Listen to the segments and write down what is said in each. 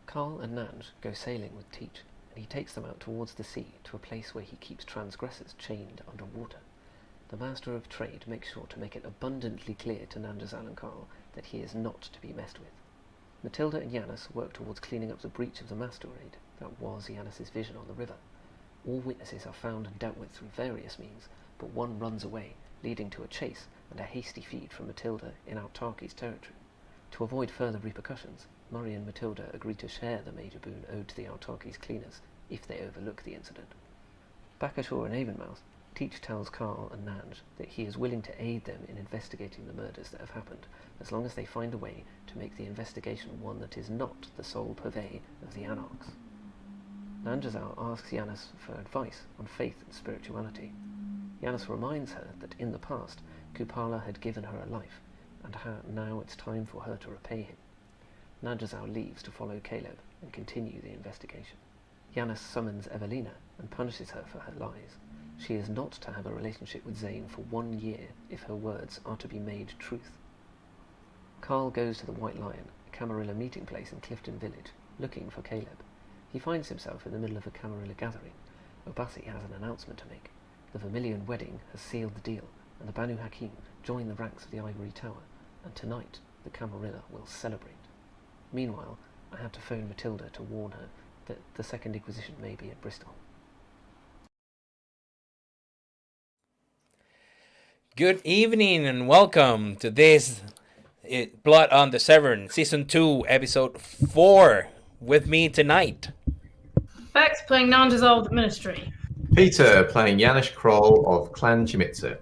Carl and Nanj go sailing with Teach, and he takes them out towards the sea to a place where he keeps transgressors chained under water. The Master of Trade makes sure to make it abundantly clear to Nanjazal and Carl that he is not to be messed with. Matilda and Yanis work towards cleaning up the breach of the Masquerade that was Yanis's vision on the river. All witnesses are found and dealt with through various means, but one runs away, leading to a chase and a hasty feed from Matilda in Autarky's territory. To avoid further repercussions, Murray and Matilda agree to share the major boon owed to the Autarky's cleaners if they overlook the incident. Back ashore in Avonmouth, Teach tells Carl and Nanj that he is willing to aid them in investigating the murders that have happened, as long as they find a way to make the investigation one that is not the sole purvey of the Anarchs. Nanjazal asks Yanis for advice on faith and spirituality. Yanis reminds her that in the past, Kupala had given her a life, and how now it's time for her to repay him. Nanjazal leaves to follow Caleb and continue the investigation. Yanis summons Evelina and punishes her for her lies. She is not to have a relationship with Zane for 1 year if her words are to be made truth. Carl goes to the White Lion, a Camarilla meeting place in Clifton Village, looking for Caleb. He finds himself in the middle of a Camarilla gathering. Obasi has an announcement to make. The Vermilion wedding has sealed the deal, and the Banu Hakim join the ranks of the Ivory Tower, and tonight the Camarilla will celebrate. Meanwhile, I had to phone Matilda to warn her that the Second Inquisition may be at Bristol. Good evening and welcome to this Blood on the Severn, Season 2, Episode 4. With me tonight, Bex playing Nanjazal of the Ministry. Peter playing Janusz Kroll of Clan Chimitzer.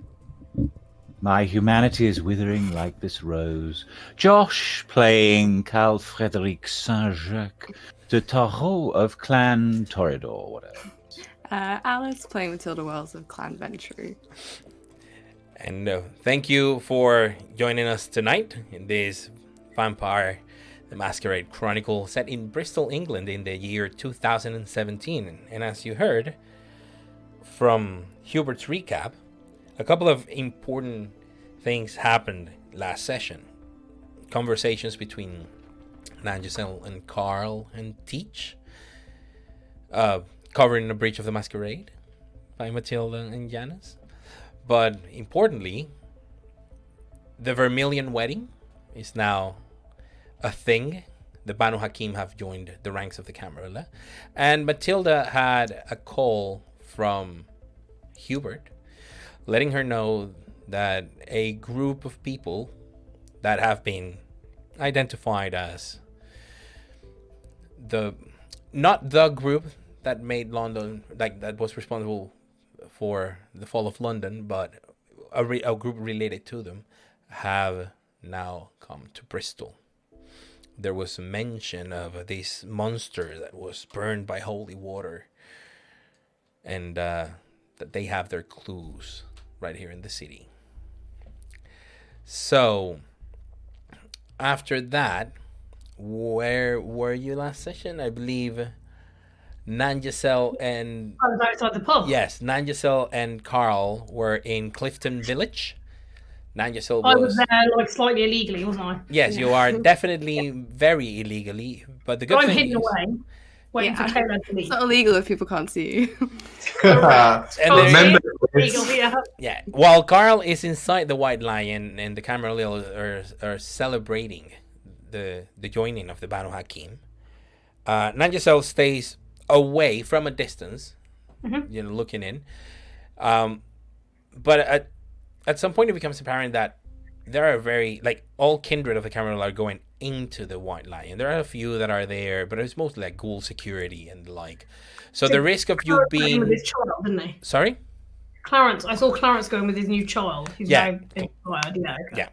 My humanity is withering like this rose. Josh playing Carl Frederic Saint-Jacques de Tarot of Clan Toreador, whatever. Alice playing Matilda Wells of Clan Ventru. and thank you for joining us tonight in this Vampire the Masquerade Chronicle set in Bristol, England in the year 2017. And as you heard from Hubert's recap, a couple of important things happened last session. Conversations between Nanjazal and Carl and Teach, covering the breach of the Masquerade by Matilda and Yanis. But importantly, the Vermilion wedding is now a thing. The Banu Hakim have joined the ranks of the Camarilla, and Matilda had a call from Hubert letting her know that a group of people that have been identified as not the group that made London, like that was responsible for the fall of London, but a group related to them, have now come to Bristol. There was a mention of this monster that was burned by holy water, and that they have their clues right here in the city. So, after that, where were you last session? I believe Nanjazal and... I was outside the pub. Yes, Nanjazal and Carl were in Clifton Village. Nanjazal I was there like slightly illegally, wasn't I? Yes, you are definitely very illegally, but the good I'm thing hidden is... away, waiting for Caleb to leave. It's not illegal if people can't see you. Remember Illegal here. Yeah, while Carl is inside the White Lion and the Camarilla are celebrating the joining of the Banu Hakim, Nanjazal stays away from a distance, looking in. But at some point it becomes apparent that there are all kindred of the Camarilla are going into the White Lion. There are a few that are there, but it's mostly like ghoul security and the like. So the risk of you being... with his child, didn't he? Sorry? Clarence. I saw Clarence going with his new child. He's Yeah. very inspired. Yeah. Okay.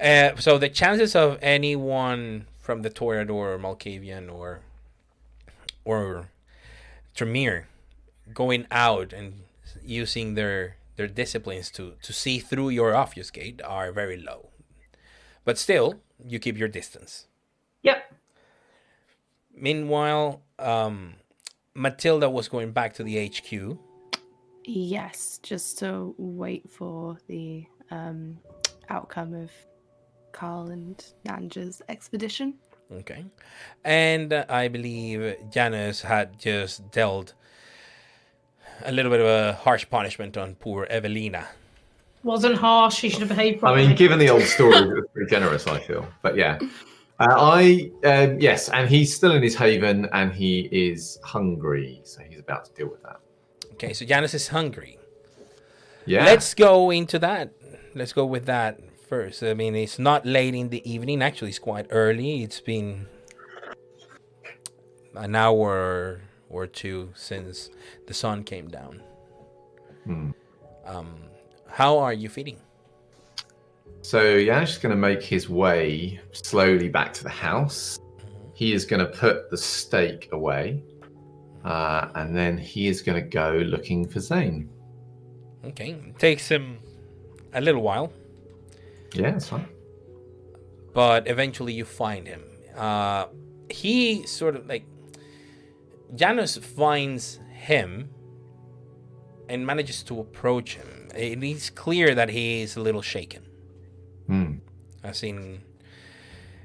Yeah. So the chances of anyone from the Toreador or Malkavian or Tremere going out and using their disciplines to see through your obfuscate are very low. But still, you keep your distance. Yep. Meanwhile, Matilda was going back to the HQ. Yes, just to wait for the outcome of Carl and Nanja's expedition. Okay. And I believe Janus had just dealt a little bit of a harsh punishment on poor Evelina. Wasn't harsh. He should have behaved I properly. mean, given the old story, it was pretty generous, I feel. But yeah. Yes, and he's still in his haven and he is hungry, so he's about to deal with that. Okay, so Janus is hungry. Yeah. Let's go into that. Let's go with that first. I mean, it's not late in the evening. Actually, it's quite early. It's been an hour or two since the sun came down. How are you feeling? So Yash is going to make his way slowly back to the house. He is going to put the stake away, and then he is going to go looking for Zane. Okay, it takes him a little while, Yeah, that's fine. but eventually you find him. He sort of like Janus finds him and manages to approach him. It is clear that he is a little shaken. As in,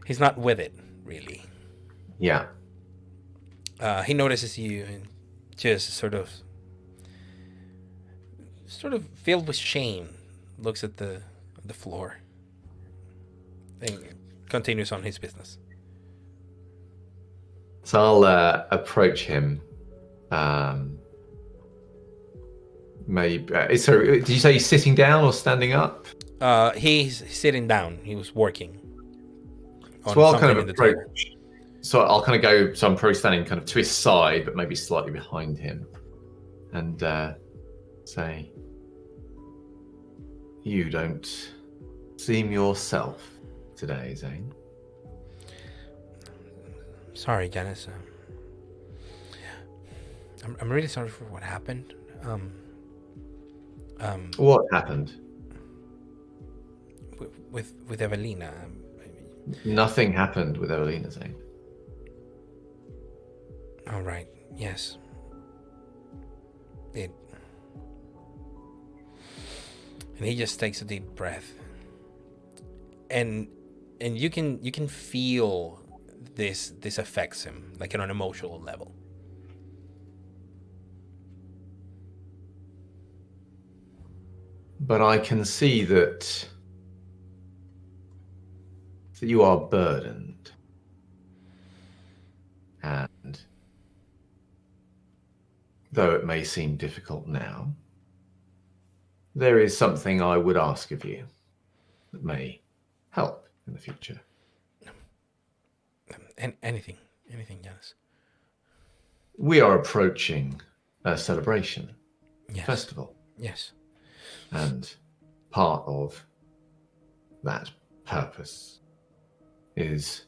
he's not with it really. Yeah. He notices you and just sort of filled with shame, looks at the floor, and continues on his business. So I'll approach him. Maybe. So did you say he's sitting down or standing up? He's sitting down. He was working on So I'll something kind of in the table. approach. So I'll kind of go. So I'm probably standing kind of to his side, but maybe slightly behind him, and say, "You don't seem yourself today, Zane." Sorry, Janice. I'm really sorry for what happened. What happened? With Evelina. Nothing happened with Evelina, Zane. All right. Yes. And he just takes a deep breath, and you can feel this affects him like on an emotional level. But I can see that you are burdened. And though it may seem difficult now, there is something I would ask of you that may help in the future. And anything, Janice. We are approaching a celebration, Yes. festival. Yes. And part of that purpose is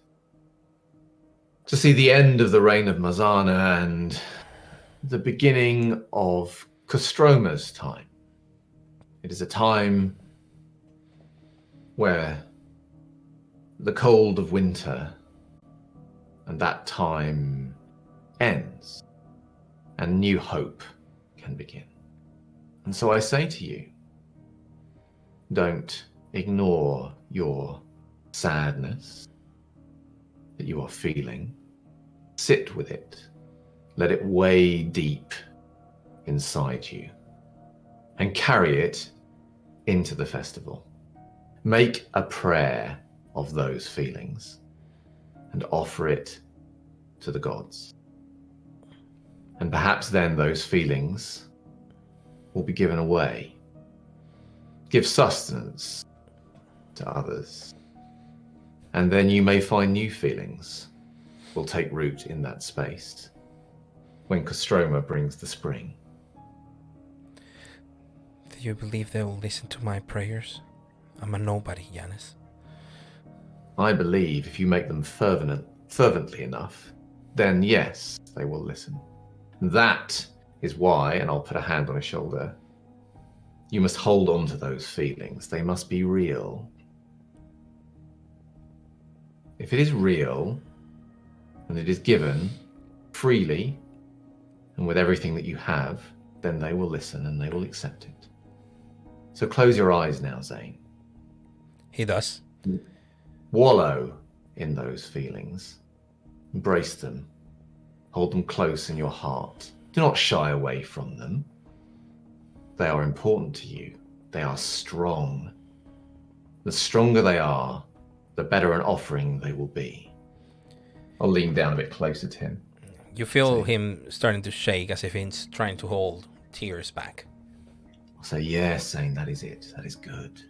to see the end of the reign of Marzana and the beginning of Kostroma's time. It is a time where the cold of winter and that time ends and new hope can begin. And so I say to you, don't ignore your sadness that you are feeling. Sit with it. Let it weigh deep inside you and carry it into the festival. Make a prayer of those feelings and offer it to the gods. And perhaps then those feelings will be given away. Give sustenance to others. And then you may find new feelings will take root in that space when Kostroma brings the spring. Do you believe they will listen to my prayers? I'm a nobody, Yanis. I believe if you make them fervently enough, then yes, they will listen. That is why, and I'll put a hand on his shoulder, you must hold on to those feelings. They must be real. If it is real, and it is given freely, and with everything that you have, then they will listen and they will accept it. So close your eyes now, Zane. He does. Wallow in those feelings Embrace them. Hold them close in your heart. Do not shy away from them. They are important to you. They are strong. The stronger they are, the better an offering they will be. I'll lean down a bit closer to him. You feel him starting to shake as if he's trying to hold tears back. I'll say, yes, Zane, that is it. That is good.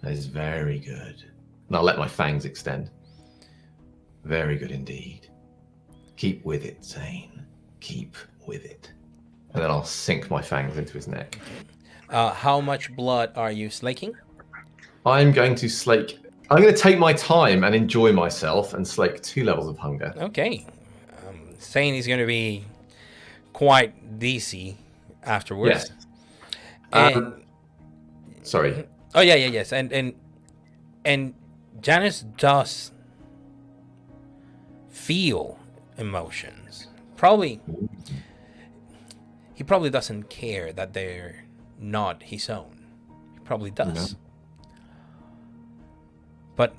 That is very good. And I'll let my fangs extend. Very good indeed. Keep with it, Zane. Keep with it. And then I'll sink my fangs into his neck. How much blood are you slaking? I'm going to take my time and enjoy myself and slake 2 levels of hunger. Okay. Zane is going to be quite dizzy afterwards. Yes. And, Sorry. Oh, yes. And Janice does feel emotions. He probably doesn't care that they're not his own. He probably does. No. But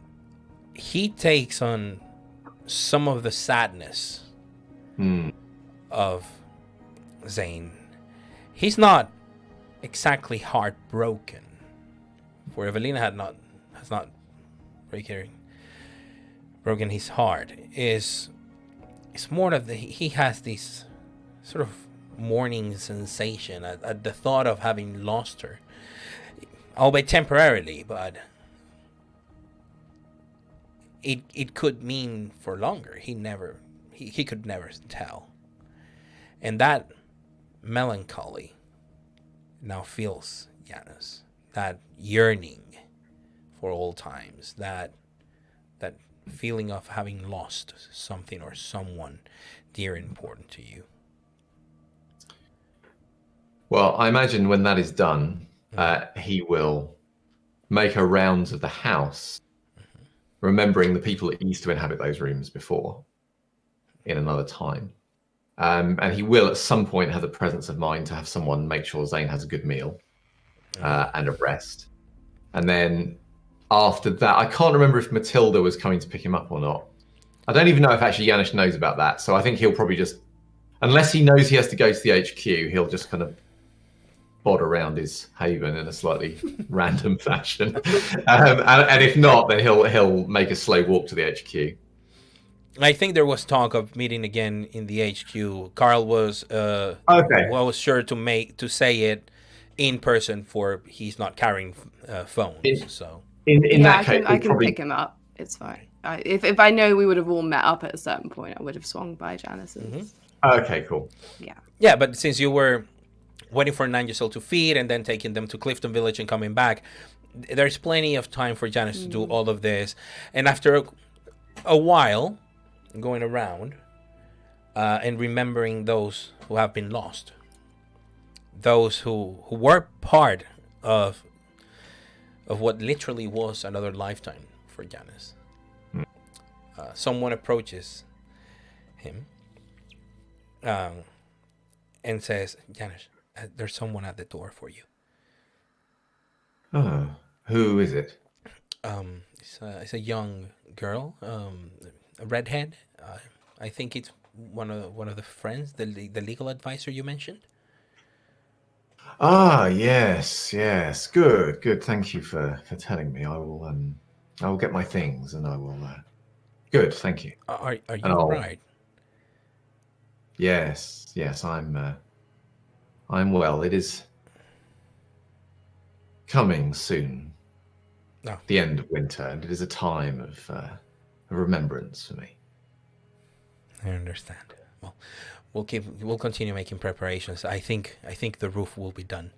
he takes on some of the sadness of Zane. He's not exactly heartbroken, for Evelina has not broken his heart. It's more of he has this sort of mourning sensation at the thought of having lost her, albeit temporarily, but it could mean for longer. He could never tell. And that melancholy now fills Janus. That yearning for old times. That feeling of having lost something or someone dear and important to you. Well, I imagine when that is done, he will make a rounds of the house, remembering the people that used to inhabit those rooms before in another time. And he will at some point have the presence of mind to have someone make sure Zane has a good meal and a rest. And then after that, I can't remember if Matilda was coming to pick him up or not. I don't even know if actually Janusz knows about that. So I think he'll probably just, unless he knows he has to go to the HQ, he'll just kind of bod around his haven in a slightly random fashion. And if not, then he'll make a slow walk to the HQ. I think there was talk of meeting again in the HQ. Carl was sure to say it in person, for he's not carrying phones. In that case, I can pick him up. It's fine. If I know we would have all met up at a certain point, I would have swung by Janice's. Mm-hmm. Okay, cool. Yeah, but since you were waiting for 9 years old to feed and then taking them to Clifton Village and coming back, there's plenty of time for Janice to do all of this. And after a while going around and remembering those who have been lost, those who were part of what literally was another lifetime for Janice. Someone approaches him and says, Janice, there's someone at the door for you. Oh, who is it? It's a young girl, a redhead. I think it's one of the friends, the legal advisor you mentioned. Ah, yes. Good. Thank you for telling me. I will get my things and I will. Good, thank you. Are you all right? Yes. I'm well. It is coming soon. No. The end of winter, and it is a time of remembrance for me. I understand. Well, we'll continue making preparations. I think the roof will be done.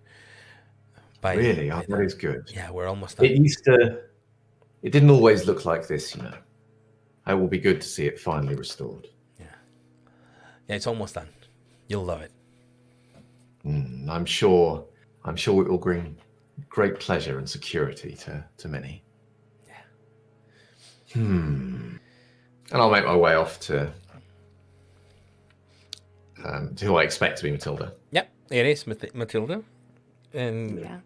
Really? That is good. Yeah, we're almost done. It didn't always look like this, you know. It will be good to see it finally restored. Yeah, it's almost done. You'll love it. I'm sure it will bring great pleasure and security to many. Yeah. And I'll make my way off to who I expect to be Matilda. Yep, it is Matilda. And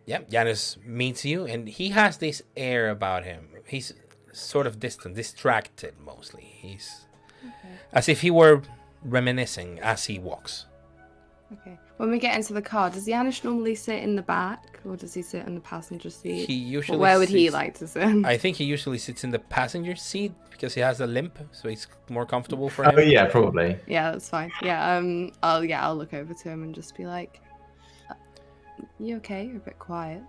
Janus meets you, and he has this air about him. He's sort of distant, distracted mostly. He's as if he were reminiscing as he walks. Okay. When we get into the car, does Janusz normally sit in the back, or does he sit in the passenger seat? He usually Where would he sits- like to sit? I think he usually sits in the passenger seat because he has a limp, so it's more comfortable for him. Oh yeah, probably. Yeah, that's fine. Yeah, I'll look over to him and just be like, "You okay? You're a bit quiet."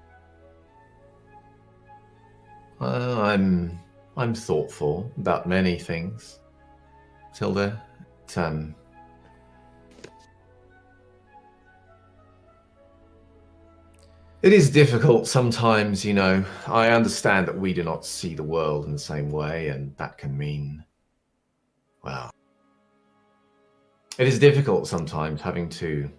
I'm thoughtful about many things, Tilda. It is difficult sometimes, you know. I understand that we do not see the world in the same way, and that can mean, well, it is difficult sometimes having to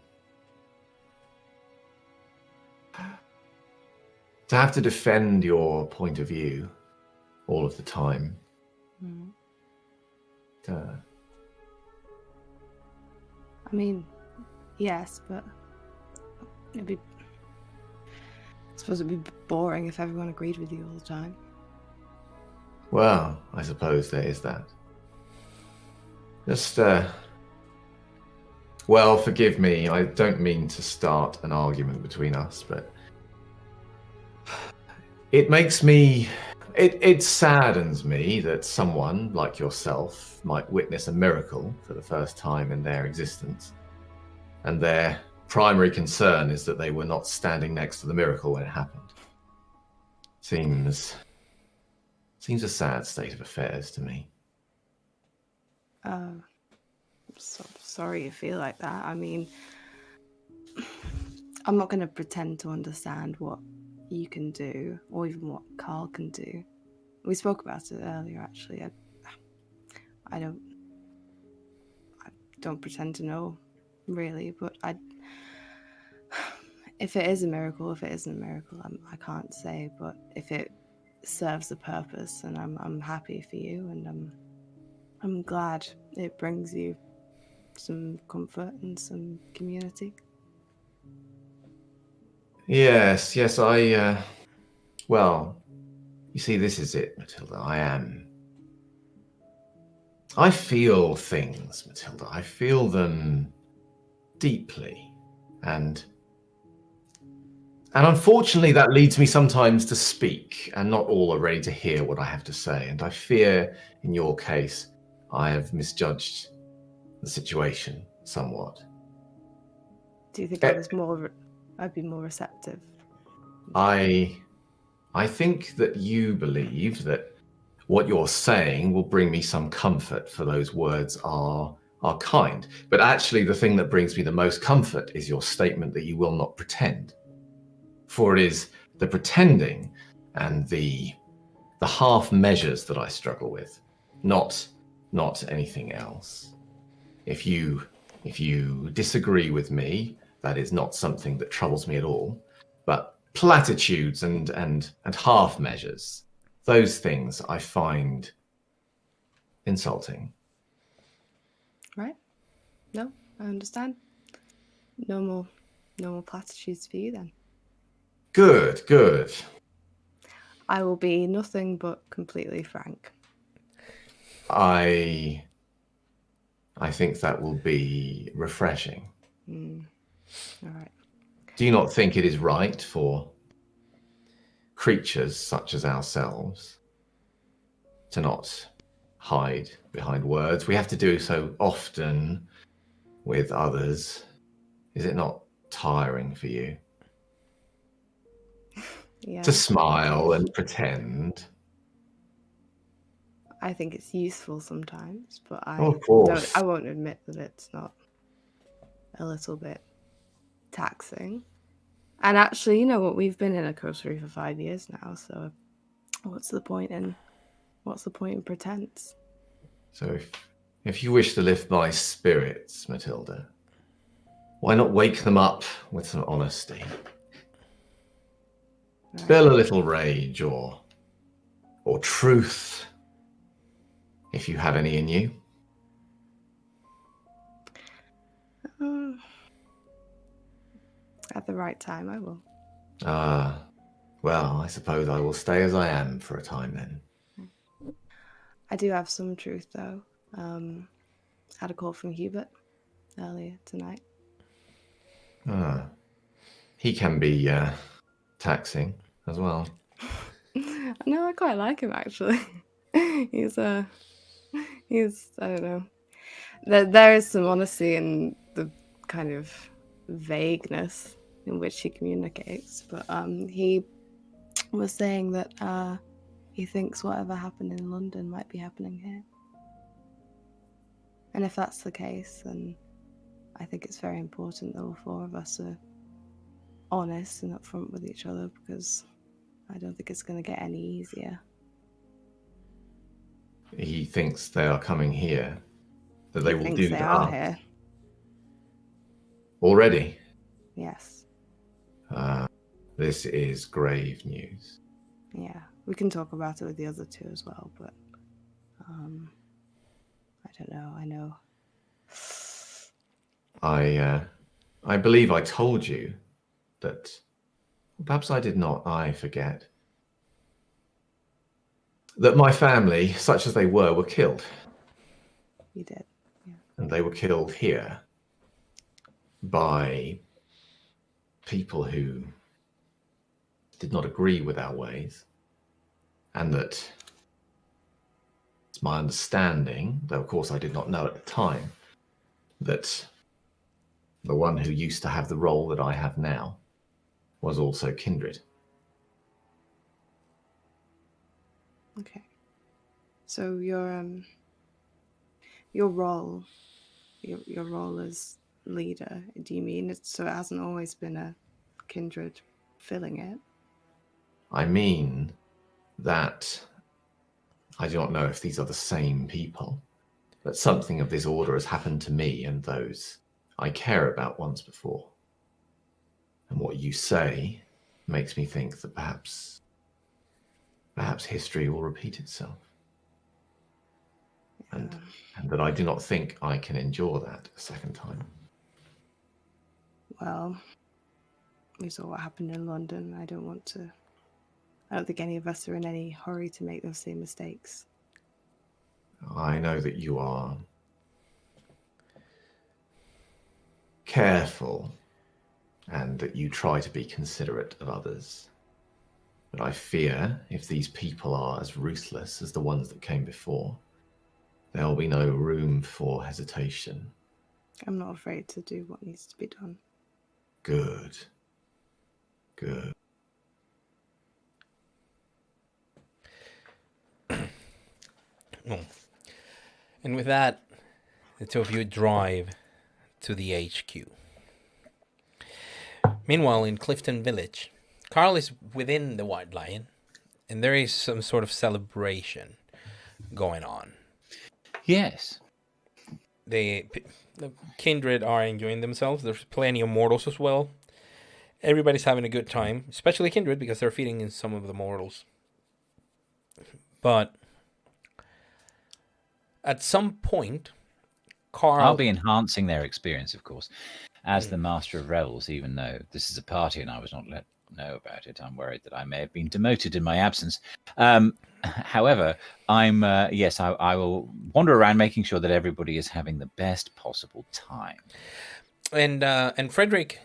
have to defend your point of view all of the time. Mm. Uh, I mean, yes, but I suppose it'd be boring if everyone agreed with you all the time. well, I suppose there is that. Just, well, forgive me. I don't mean to start an argument between us, but it makes me. It saddens me that someone like yourself might witness a miracle for the first time in their existence, and their primary concern is that they were not standing next to the miracle when it happened. Seems a sad state of affairs to me. Sorry you feel like that. I mean, I'm not going to pretend to understand what you can do, or even what Carl can do. We spoke about it earlier, actually. I don't pretend to know, really, but if it is a miracle, if it isn't a miracle, I can't say. But if it serves a purpose, and I'm happy for you, and I'm glad it brings you some comfort and some community. Yes, I, well, you see, this is it, Matilda. I feel things, Matilda. I feel them deeply. And unfortunately, that leads me sometimes to speak, and not all are ready to hear what I have to say. And I fear, in your case, I have misjudged the situation somewhat. Do you think I'd be more receptive? I think that you believe that what you're saying will bring me some comfort, for those words are kind. But actually, the thing that brings me the most comfort is your statement that you will not pretend. For it is the pretending and the half measures that I struggle with, not anything else. If you disagree with me, that is not something that troubles me at all. But platitudes and half measures, those things I find insulting. Right? No, I understand. No more platitudes for you then. Good. I will be nothing but completely frank. I think that will be refreshing. All right. Do you not think it is right for creatures such as ourselves to not hide behind words? We have to do so often with others. Is it not tiring for you Yeah. to smile and pretend? I think it's useful sometimes, but Of course. I won't admit that it's not a little bit taxing. And actually, you know what? We've been in a Coterie for 5 years now, so what's the point in pretense? So if you wish to lift my spirits, Matilda, why not wake them up with some honesty? Right. Spill a little rage or truth, if you have any in you. At the right time, I will. Well, I suppose I will stay as I am for a time then. I do have some truth, though. Had a call from Hubert earlier tonight. He can be taxing as well. No, I quite like him actually. he's I don't know. There is some honesty in the kind of vagueness in which he communicates, but he was saying that he thinks whatever happened in London might be happening here. And if that's the case, then I think it's very important that all four of us are honest and upfront with each other, because I don't think it's going to get any easier. He thinks they are coming here, that they He will thinks do they that are here. already. Yes. This is grave news. Yeah. We can talk about it with the other two as well, but I don't know. I know. I believe I told you that, perhaps I did not, I forget, that my family, such as they were killed. You did. Yeah. And they were killed here by people who did not agree with our ways. And that it's my understanding, though of course I did not know at the time, that the one who used to have the role that I have now was also kindred. Okay. So your role, your role as leader, do you mean it, so it hasn't always been a kindred filling it? I mean that I do not know if these are the same people, but something of this order has happened to me and those I care about once before. And what you say makes me think that perhaps history will repeat itself. And that I do not think I can endure that a second time. Well, we saw what happened in London. I don't think any of us are in any hurry to make those same mistakes. I know that you are careful and that you try to be considerate of others. But I fear if these people are as ruthless as the ones that came before, there will be no room for hesitation. I'm not afraid to do what needs to be done. Good. Good. And with that, the two of you drive to the HQ. Meanwhile, in Clifton Village, Carl is within the White Lion, and there is some sort of celebration going on. Yes. The kindred are enjoying themselves. There's plenty of mortals as well. Everybody's having a good time, especially kindred because they're feeding in some of the mortals. But at some point, Carl... I'll be enhancing their experience, of course, as the Master of Revels, even though this is a party and I was not let know about it. I'm worried that I may have been demoted in my absence. However, I will wander around making sure that everybody is having the best possible time. And Frederick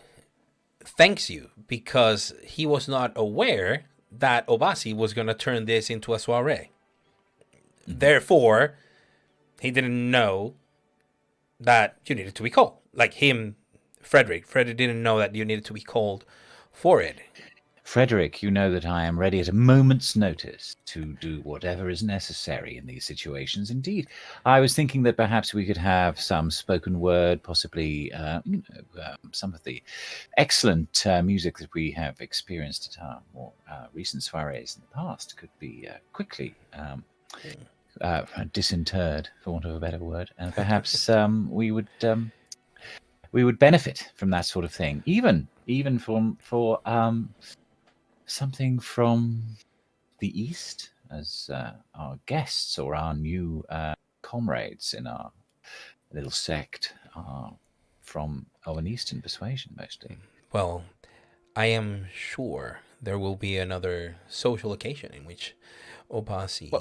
thanks you because he was not aware that Obasi was going to turn this into a soiree. Mm-hmm. Therefore, he didn't know that you needed to be called. Like him, Frederick didn't know that you needed to be called for it. Frederick, you know that I am ready at a moment's notice to do whatever is necessary in these situations. Indeed, I was thinking that perhaps we could have some spoken word, possibly some of the excellent music that we have experienced at our more recent soirees in the past could be quickly disinterred, for want of a better word, and perhaps we would benefit from that sort of thing, even for something from the East as our guests or our new comrades in our little sect are from an Eastern persuasion, mostly. Well, I am sure there will be another social occasion in which Obasi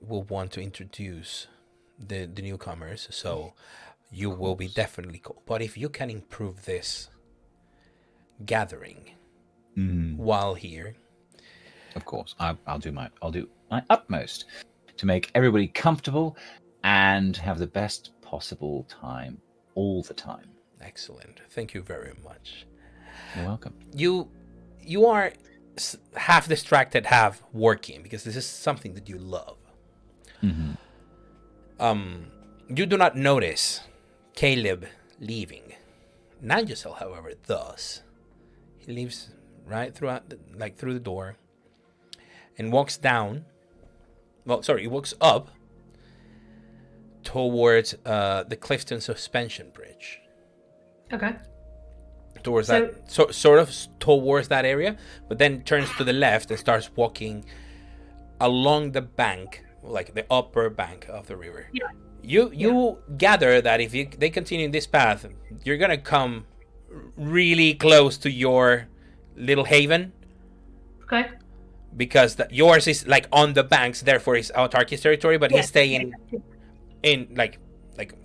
will want to introduce the newcomers, so you will be definitely cool. But if you can improve this gathering while here, of course, I'll do my utmost to make everybody comfortable and have the best possible time all the time. excellent. Thank you very much. You're welcome. You are half distracted, half working, because this is something that you love. You do not notice Caleb leaving. Nigel, however, does. He leaves right through the door and walks down. He walks up towards the Clifton Suspension Bridge. Okay. Towards sort of towards that area, but then turns to the left and starts walking along the bank, like the upper bank of the river. Yeah. You gather that if they continue in this path, you're gonna come really close to your little haven. Okay. Because yours is like on the banks, therefore it's autarky's territory, but he's staying in like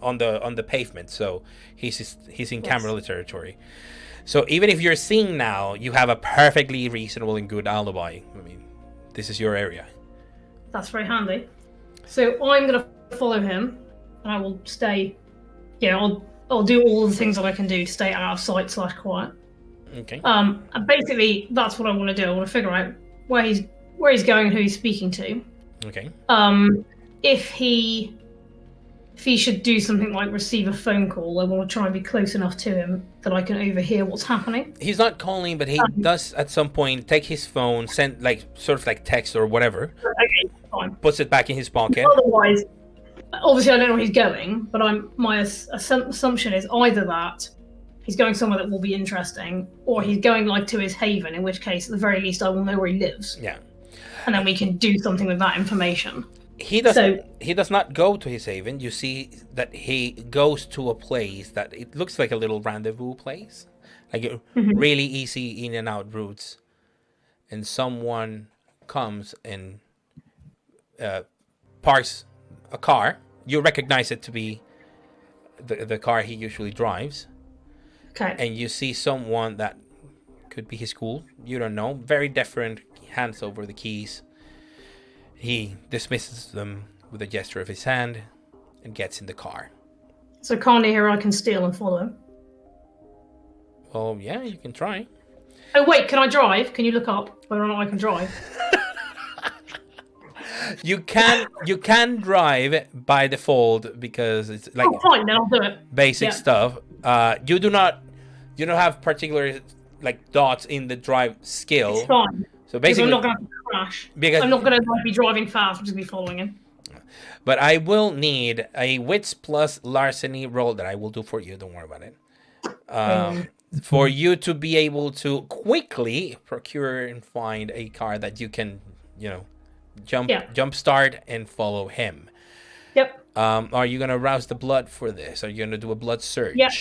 on the pavement, so he's in Camerla territory. So even if you're seeing now, you have a perfectly reasonable and good alibi. I mean, this is your area. That's very handy. So I'm going to follow him, and I will stay. Yeah, I'll do all the things that I can do to stay out of sight / quiet. Okay. And basically, that's what I want to do. I want to figure out where he's going and who he's speaking to. Okay. If he should do something like receive a phone call, I want to try and be close enough to him that I can overhear what's happening. He's not calling, but he does at some point take his phone, send sort of text or whatever. Okay, fine. Puts it back in his pocket. Otherwise, obviously I don't know where he's going, but my assumption is either that he's going somewhere that will be interesting, or he's going to his haven, in which case at the very least I will know where he lives. Yeah. And then we can do something with that information. He does not go to his haven. You see that he goes to a place that it looks like a little rendezvous place, like really easy in and out routes. And someone comes and parks a car. You recognize it to be the car he usually drives. Okay. And you see someone that could be his school. You don't know. Very different. He hands over the keys. He dismisses them with a gesture of his hand and gets in the car. So can't he hear I can steal and follow him? Well, yeah, you can try. Oh, wait, can I drive? Can you look up whether or not I can drive? You can drive by default because it's like fine, then I'll do it. Basic stuff. You don't have particular dots in the drive skill. It's fine. So basically, I'm not going to crash. Because I'm not going to be driving fast. I'm just going to be following him. But I will need a wits plus larceny roll that I will do for you. Don't worry about it. For you to be able to quickly procure and find a car that you can, jump start and follow him. Yep. Are you going to rouse the blood for this? Are you going to do a blood search? Yep.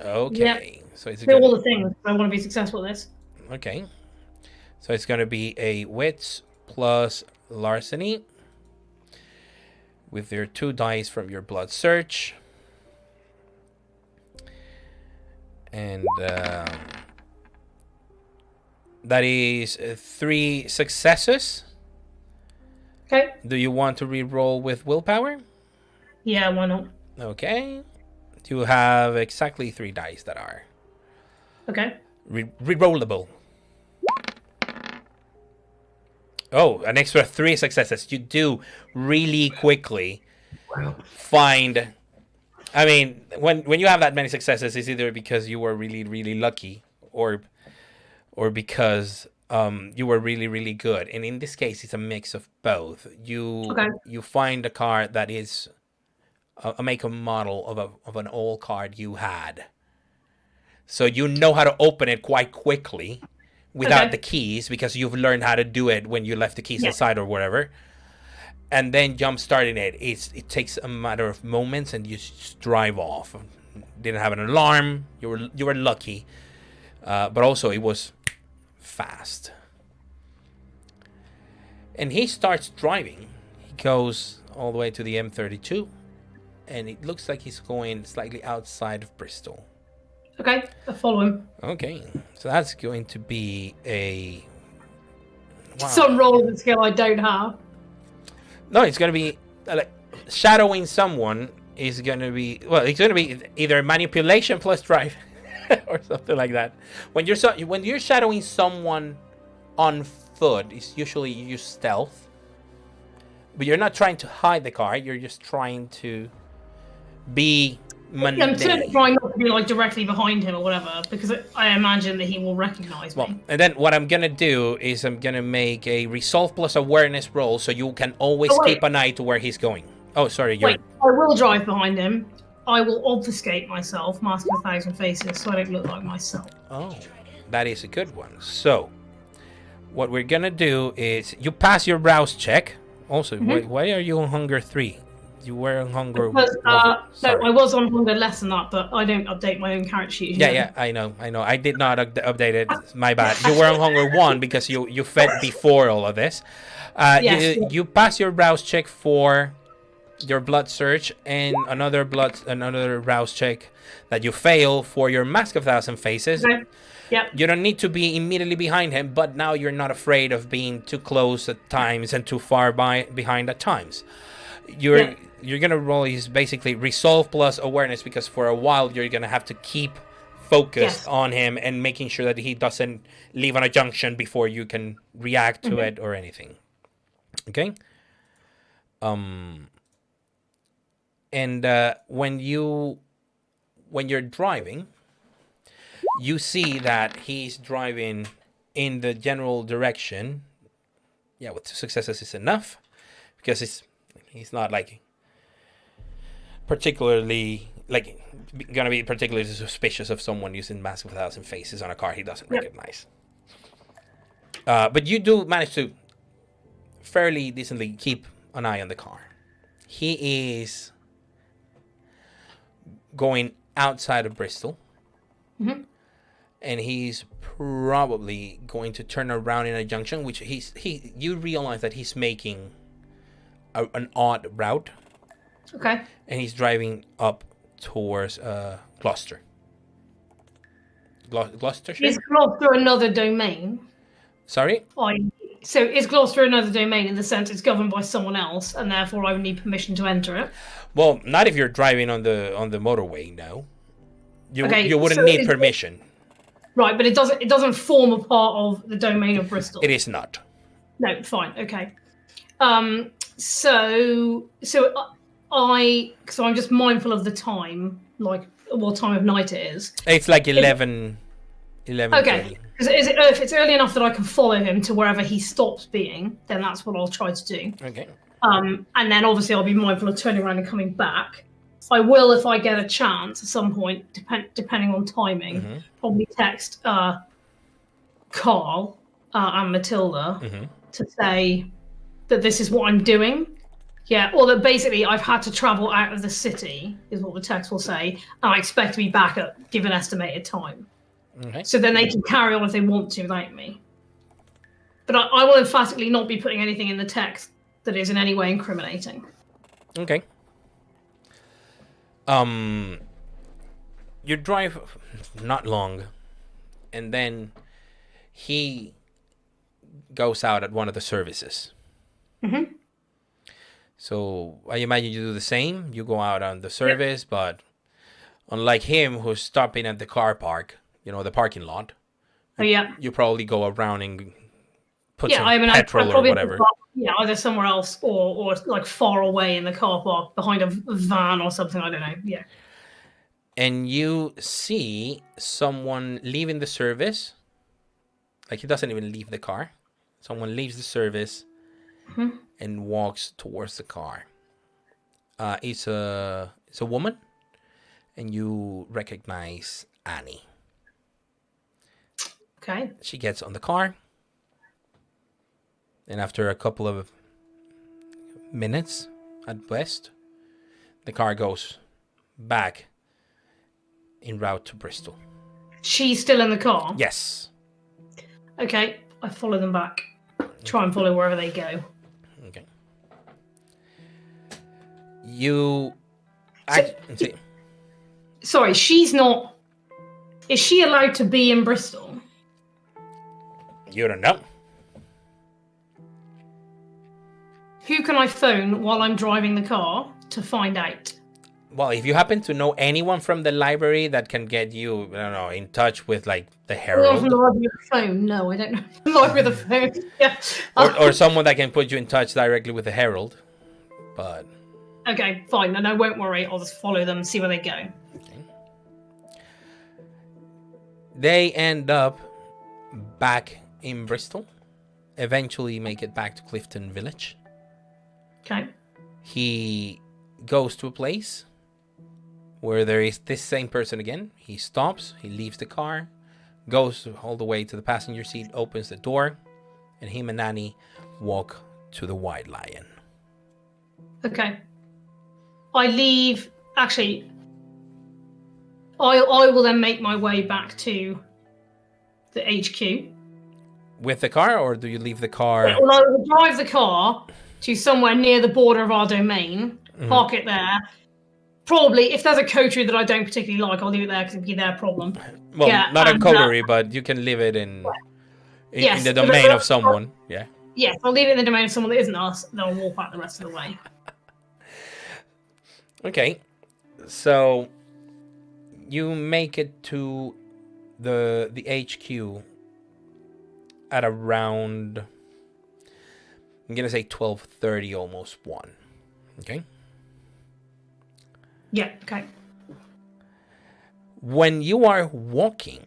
Okay. Yep. So it's all the things. I want to be successful at this. Okay. So it's going to be a wits plus larceny with your 2 dice from your blood search. And that is 3 successes. Okay. Do you want to re-roll with willpower? Yeah, why not? Okay. You have exactly 3 dice that are re-rollable. Oh, an extra 3 successes. You do really quickly find. I mean, when you have that many successes, it's either because you were really, really lucky, or because you were really, really good. And in this case, it's a mix of both. You find a car that is a make and model of an old car you had, so you know how to open it quite quickly. Without the keys, because you've learned how to do it when you left the keys inside or whatever, and then jump starting it takes a matter of moments, and you just drive off. Didn't have an alarm. You were lucky, but also it was fast. And he starts driving. He goes all the way to the M32, and it looks like he's going slightly outside of Bristol. Okay, I follow him. Okay, so that's going to be a... Wow. Some role of skill I don't have. No, it's going to be like shadowing someone is going to be, well, it's going to be either manipulation plus drive or something like that. When you're shadowing someone on foot, it's usually you use stealth, but you're not trying to hide the car. You're just trying to be mundane. I'm certainly trying not to be like directly behind him or whatever, because I imagine that he will recognize me. Well, and then what I'm gonna do is I'm gonna make a resolve plus awareness roll, so you can always keep an eye to where he's going. Oh, sorry. Wait, I will drive behind him. I will obfuscate myself, mask of 1,000 faces, so I don't look like myself. Oh, that is a good one. So, what we're gonna do is you pass your browse check. Also, why are you on hunger 3? You were on hunger. Because, no, I was on hunger less than that, but I don't update my own character sheet. Yeah, I know. I did not update it. My bad. You were on hunger 1 because you fed before all of this. Yes. You pass your browse check for your blood search, and another browse check that you fail for your mask of 1,000 faces. Okay. Yep. You don't need to be immediately behind him, but now you're not afraid of being too close at times and too far behind at times. You're gonna roll is basically resolve plus awareness, because for a while you're gonna have to keep focused on him and making sure that he doesn't leave on a junction before you can react to it or anything. Okay. And when you're driving, you see that he's driving in the general direction. Yeah, with 2 successes is enough, because he's not like particularly gonna be particularly suspicious of someone using Mask of 1,000 Faces on a car he doesn't recognize. But you do manage to fairly decently keep an eye on the car. He is going outside of Bristol, and he's probably going to turn around in a junction, which you realize that he's making an odd route. Okay. And he's driving up towards Gloucester. Gloucestershire? Is Gloucester another domain? Sorry? So is Gloucester another domain in the sense it's governed by someone else, and therefore I would need permission to enter it? Well, not if you're driving on the motorway. No, you wouldn't need permission. Right, but it doesn't form a part of the domain of Bristol. It is not. No, fine, okay. So I'm just mindful of the time, like what time of night it is. It's like 11. Okay. If it's early enough that I can follow him to wherever he stops being, then that's what I'll try to do. Okay. And then obviously I'll be mindful of turning around and coming back. I will, if I get a chance at some point, depending on timing, probably text Carl and Matilda to say that this is what I'm doing. Yeah, or that basically I've had to travel out of the city, is what the text will say, and I expect to be back at given estimated time. Okay. So then they can carry on if they want to without me. But I will emphatically not be putting anything in the text that is in any way incriminating. Okay. You drive not long, and then he goes out at one of the services. So I imagine you do the same. You go out on the service, but unlike him, who's stopping at the car park, the parking lot. You probably go around and put some petrol or whatever. Either somewhere else or like far away in the car park behind a van or something. I don't know. Yeah. And you see someone leaving the service. Like, he doesn't even leave the car. Someone leaves the service and walks towards the car. It's a woman, and you recognize Annie. Okay. She gets on the car, and after a couple of minutes at best, the car goes back en route to Bristol. She's still in the car? Yes. Okay, I follow them back. Try and follow wherever they go. Okay. You. See, Sorry, she's not. Is she allowed to be in Bristol? you don't know. Who can I phone while I'm driving the car to find out? Well, if you happen to know anyone from the library that can get you, I don't know, in touch with like the Herald, From the library with the phone? No, I don't know. The library with the phone. Yeah. or someone that can put you in touch directly with the Herald, but Okay, fine. No, won't worry. I'll just follow them, see where they go. they end up back in Bristol. Eventually, make it back to Clifton Village. Okay. He goes to a place where there is this same person again. He stops, he leaves the car, goes all the way to the passenger seat, opens the door, and him and Annie walk to the White Lion. Okay. I leave. Actually, I will then make my way back to the HQ. With the car, or do you leave the car? Well, I will drive the car to somewhere near the border of our domain, park it there. Probably, if there's a coterie that I don't particularly like, I'll leave it there because it'll be their problem. Well, Yeah, not a and, coterie, but you can leave it in Yes, the but domain of someone. Yeah. Yes, I'll leave it in the domain of someone that isn't us, then I'll walk back the rest of the way. Okay. So you make it to the HQ at around, I'm gonna say 12:30, almost 1. Okay. Yeah, okay. When you are walking,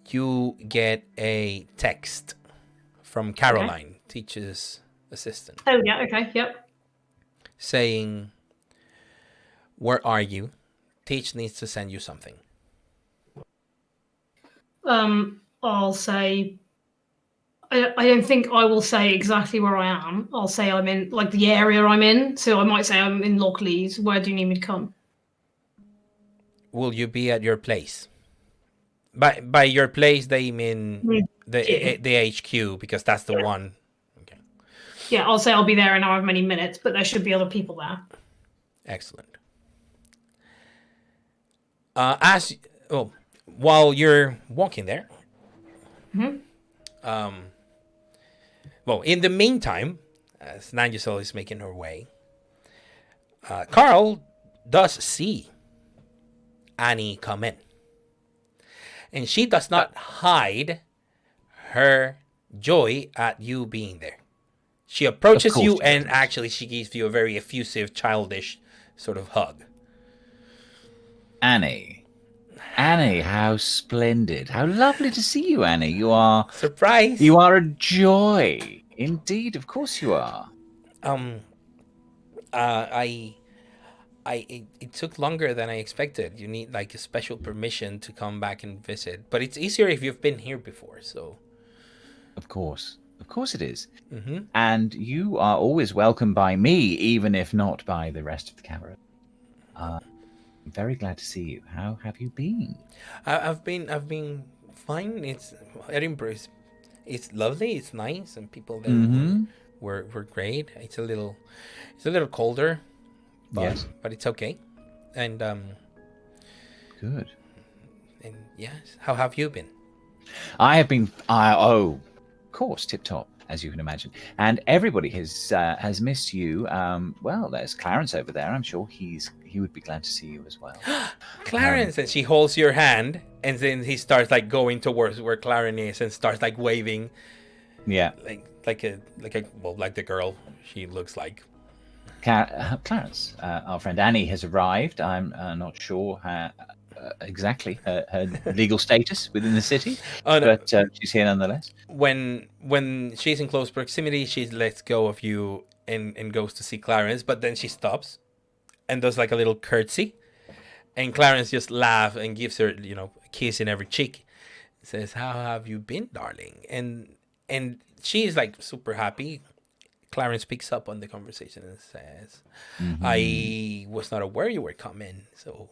you get a text from Caroline, teacher's assistant, Oh, yeah, okay, yep. saying, "Where are you? Teach needs to send you something." I'll say... I don't think I will say exactly where I am. I'll say I'm in, like, the area I'm in. So I might say I'm in Lockleys. Where do you need me to come? Will you be at your place? By your place, they mean the HQ, because that's the one. Okay. Yeah, I'll say I'll be there in however many minutes, but there should be other people there. Excellent. While you're walking there, well, in the meantime, as Nangisol is making her way, Carl does see Annie come in. And she does not hide her joy at you being there. She approaches you and actually she gives you a very effusive, childish sort of hug. Annie, how splendid. How lovely to see you, Annie. You are... Surprise! You are a joy. Indeed, of course you are. It took longer than I expected. You need like a special permission to come back and visit. But it's easier if you've been here before, so... Of course it is. Mm-hmm. And you are always welcome by me, even if not by the rest of the camera. I'm very glad to see you. How have you been? I've been fine. It's Edinburgh. It's lovely. It's nice, and people there were great. It's a little colder, but it's okay. And good. And yes, how have you been? I have been. Of course, tip top, as you can imagine. And everybody has missed you. Well, there's Clarence over there. I'm sure he would be glad to see you as well. Clarence, and she holds your hand, and then he starts like going towards where Clarence is, and starts like waving. Yeah, like the girl she looks like. Clarence, our friend Annie has arrived. I'm not sure exactly her legal status within the city, but she's here nonetheless. When she's in close proximity, she lets go of you and goes to see Clarence, but then she stops and does like a little curtsy, and Clarence just laughs and gives her a kiss in every cheek. Says, "How have you been, darling?" And she's like super happy. Clarence picks up on the conversation and says, "I was not aware you were coming. So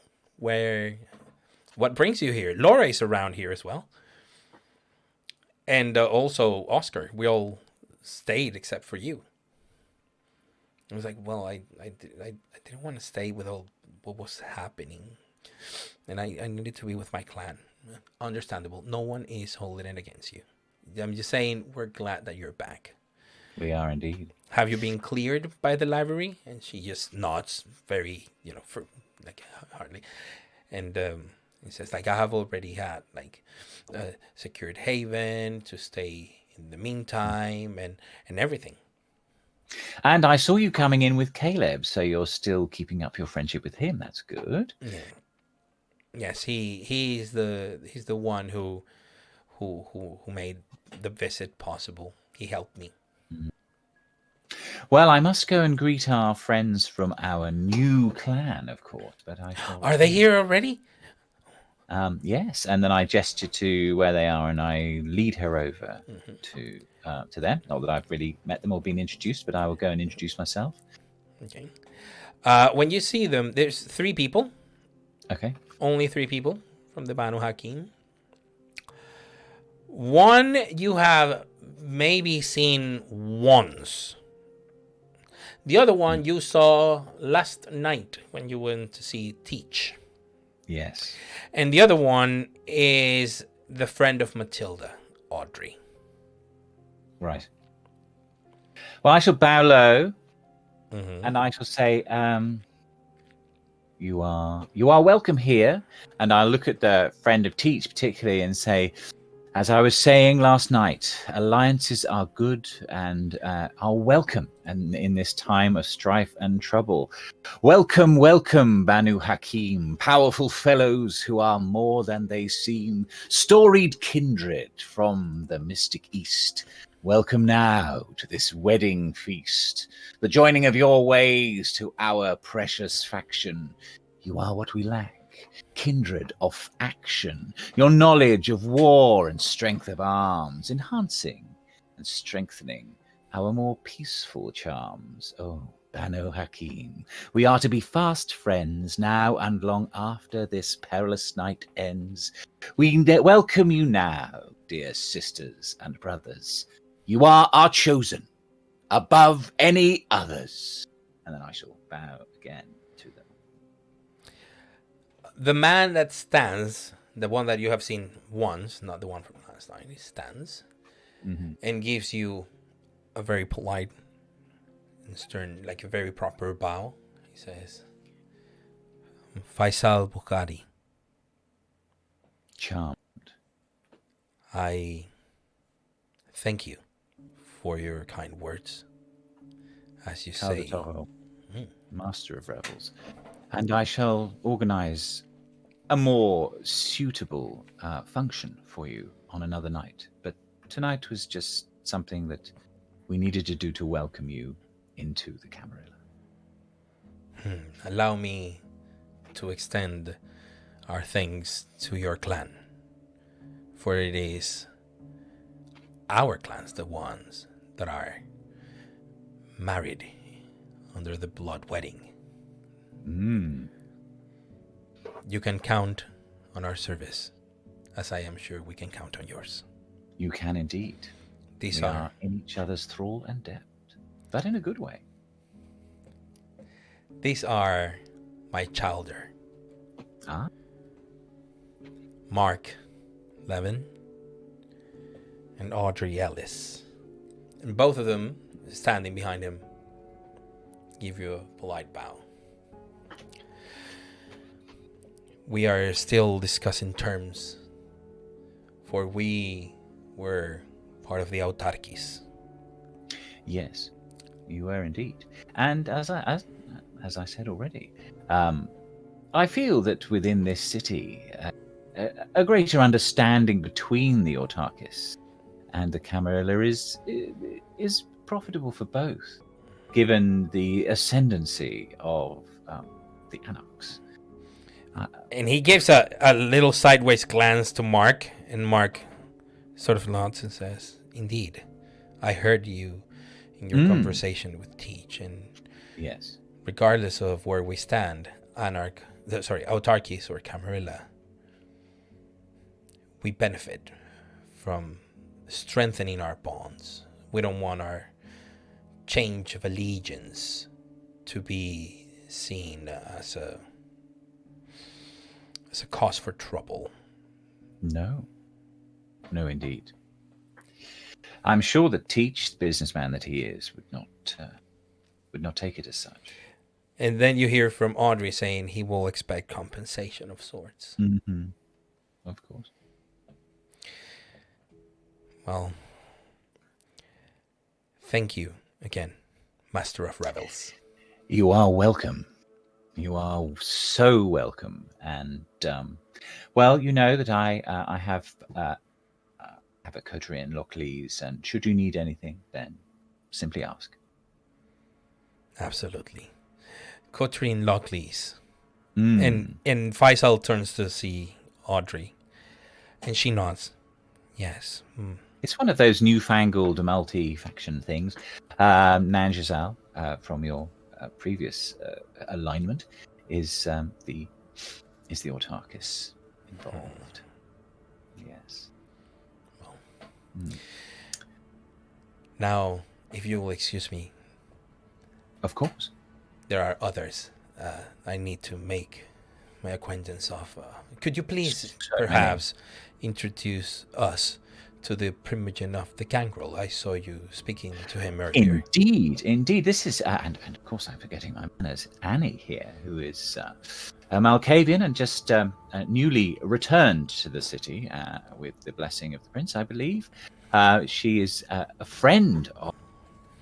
what brings you here? Laura is around here as well. And also Oscar. We all stayed except for you." I was like, well, I didn't want to stay with all what was happening, and I needed to be with my clan. Understandable. No one is holding it against you. I'm just saying we're glad that you're back. We are indeed. Have you been cleared by the library? And she just nods very, for like hardly. And he says, like, I have already had like a secured haven to stay in the meantime and everything. And I saw you coming in with Caleb, so you're still keeping up your friendship with him. That's good. Yeah. Yes, he's the one who made the visit possible. He helped me. Well, I must go and greet our friends from our new clan, of course. But I shall... Are they here already? Yes, and then I gesture to where they are, and I lead her over to them. Not that I've really met them or been introduced, but I will go and introduce myself. Okay. When you see them, there's 3 people. Okay. Only 3 people from the Banu Hakim. One you have maybe seen once. The other one you saw last night when you went to see Teach. Yes. And the other one is the friend of Matilda, Audrey. Right. Well, I shall bow low, and I shall say, you are welcome here. And I'll look at the friend of Teach particularly and say, as I was saying last night, alliances are good and are welcome, and in this time of strife and trouble. Welcome, welcome, Banu Hakim, powerful fellows who are more than they seem, storied kindred from the mystic East. Welcome now to this wedding feast, the joining of your ways to our precious faction. You are what we lack. Kindred of action, your knowledge of war and strength of arms, enhancing and strengthening our more peaceful charms. Oh, Banu Hakim, we are to be fast friends now and long after this perilous night ends. We welcome you now, dear sisters and brothers. You are our chosen, above any others. And then I shall bow again to them. The man that stands, the one that you have seen once, not the one from last night, he stands and gives you a very polite and stern, like a very proper bow. He says, Faisal Bukhari. Charmed. I thank you for your kind words. As you say, Master of Revels. And I shall organize a more suitable function for you on another night. But tonight was just something that we needed to do to welcome you into the Camarilla. Allow me to extend our thanks to your clan, for it is our clans the ones that are married under the blood wedding. You can count on our service, as I am sure we can count on yours. You can indeed. We are in each other's thrall and debt, but in a good way. These are my childer. Ah? Mark Levin and Audrey Ellis. And both of them, standing behind him, give you a polite bow. We are still discussing terms, for we were part of the autarkies. Yes, you were indeed. And as I said already, I feel that within this city, a greater understanding between the autarkists and the Camarilla is profitable for both, given the ascendancy of the Anarchs. And he gives a little sideways glance to Mark, and Mark sort of nods and says, "Indeed, I heard you in your conversation with Teach, and yes, regardless of where we stand, autarkies or Camarilla, we benefit from strengthening our bonds. We don't want our change of allegiance to be seen as a cause for trouble. No. No, indeed. I'm sure that Teach, the businessman that he is, would not take it as such. And then you hear from Audrey saying he will expect compensation of sorts. Mm-hmm. Of course. Well, thank you again, Master of Rebels. You are welcome. You are so welcome. And well, you know that I have a coterie in Lockleys, and should you need anything, then simply ask. Absolutely. Coterie and Lockleys. And Faisal turns to see Audrey, and she nods. Yes. It's one of those newfangled multi-faction things. Nanjazal, from your previous alignment, is the Autarchus involved. Yes. Well. Now, if you will excuse me. Of course. There are others I need to make my acquaintance of. Could you please perhaps introduce us to the primogen of the gangrel? I saw you speaking to him earlier. Indeed. This is, and of course I'm forgetting my manners, Annie here, who is a Malkavian and just newly returned to the city with the blessing of the prince, I believe. She is a friend of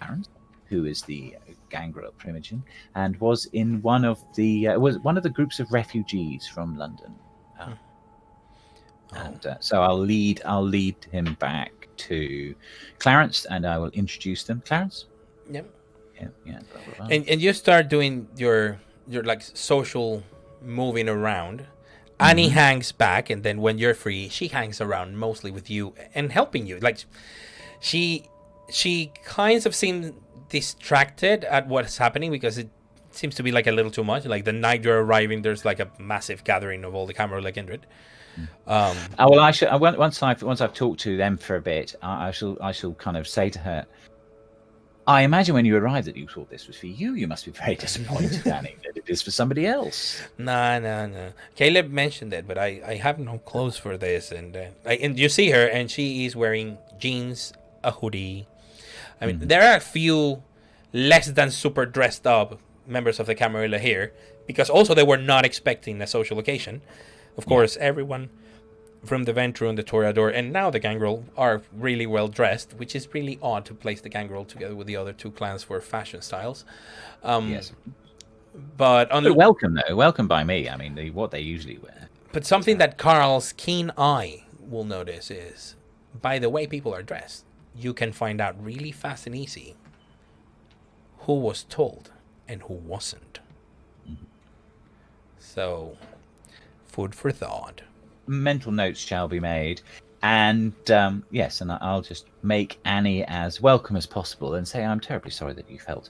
Aaron's, who is the gangrel primogen, and was in one of the groups of refugees from London. And so I'll lead him back to Clarence, and I will introduce them. Clarence. Yep. Yeah. Blah, blah, blah. And you start doing your like social moving around. Annie hangs back, and then when you're free, she hangs around mostly with you and helping you. Like she kind of seems distracted at what's happening because it seems to be like a little too much. Like the night you're arriving, there's like a massive gathering of all the Camarilla kindred. Well, once I've talked to them for a bit, I shall kind of say to her, I imagine when you arrived that you thought this was for you. You must be very disappointed, Annie, that it is for somebody else. No. Caleb mentioned it, but I have no clothes for this, and you see her, and she is wearing jeans, a hoodie. I mean, there are a few less than super dressed up members of the Camarilla here, because also they were not expecting a social occasion. Of course, everyone from the Ventru and the Toreador, and now the Gangrel, are really well dressed, which is really odd to place the Gangrel together with the other two clans for fashion styles. Yes. But welcome, though. Welcome by me. I mean, what they usually wear. But something that Carl's keen eye will notice is, by the way people are dressed, you can find out really fast and easy who was told and who wasn't. So, food for thought. Mental notes shall be made. And yes, and I'll just make Annie as welcome as possible and say I'm terribly sorry that you felt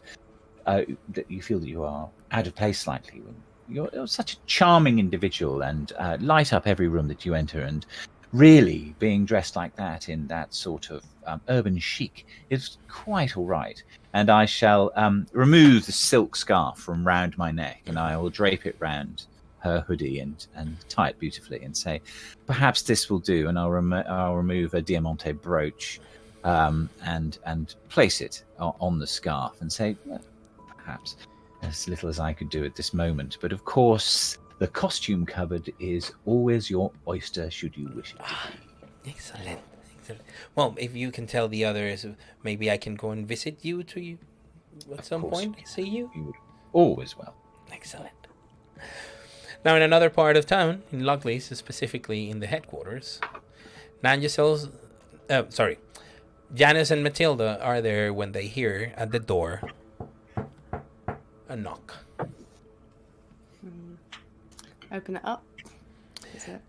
that you feel that you are out of place slightly. You're such a charming individual and light up every room that you enter, and really being dressed like that in that sort of urban chic is quite all right. And I shall remove the silk scarf from round my neck, and I will drape it round her hoodie and tie it beautifully and say, perhaps this will do. And I'll remove a diamante brooch and place it on the scarf and say, well, perhaps as little as I could do at this moment. But of course, the costume cupboard is always your oyster should you wish it to be. Excellent. Well, if you can tell the others, maybe I can go and visit you at some point. See you. You would always well. Excellent. Now, in another part of town, in Lockleys, specifically in the headquarters, Janice and Matilda are there when they hear at the door a knock. Open it up. Is it?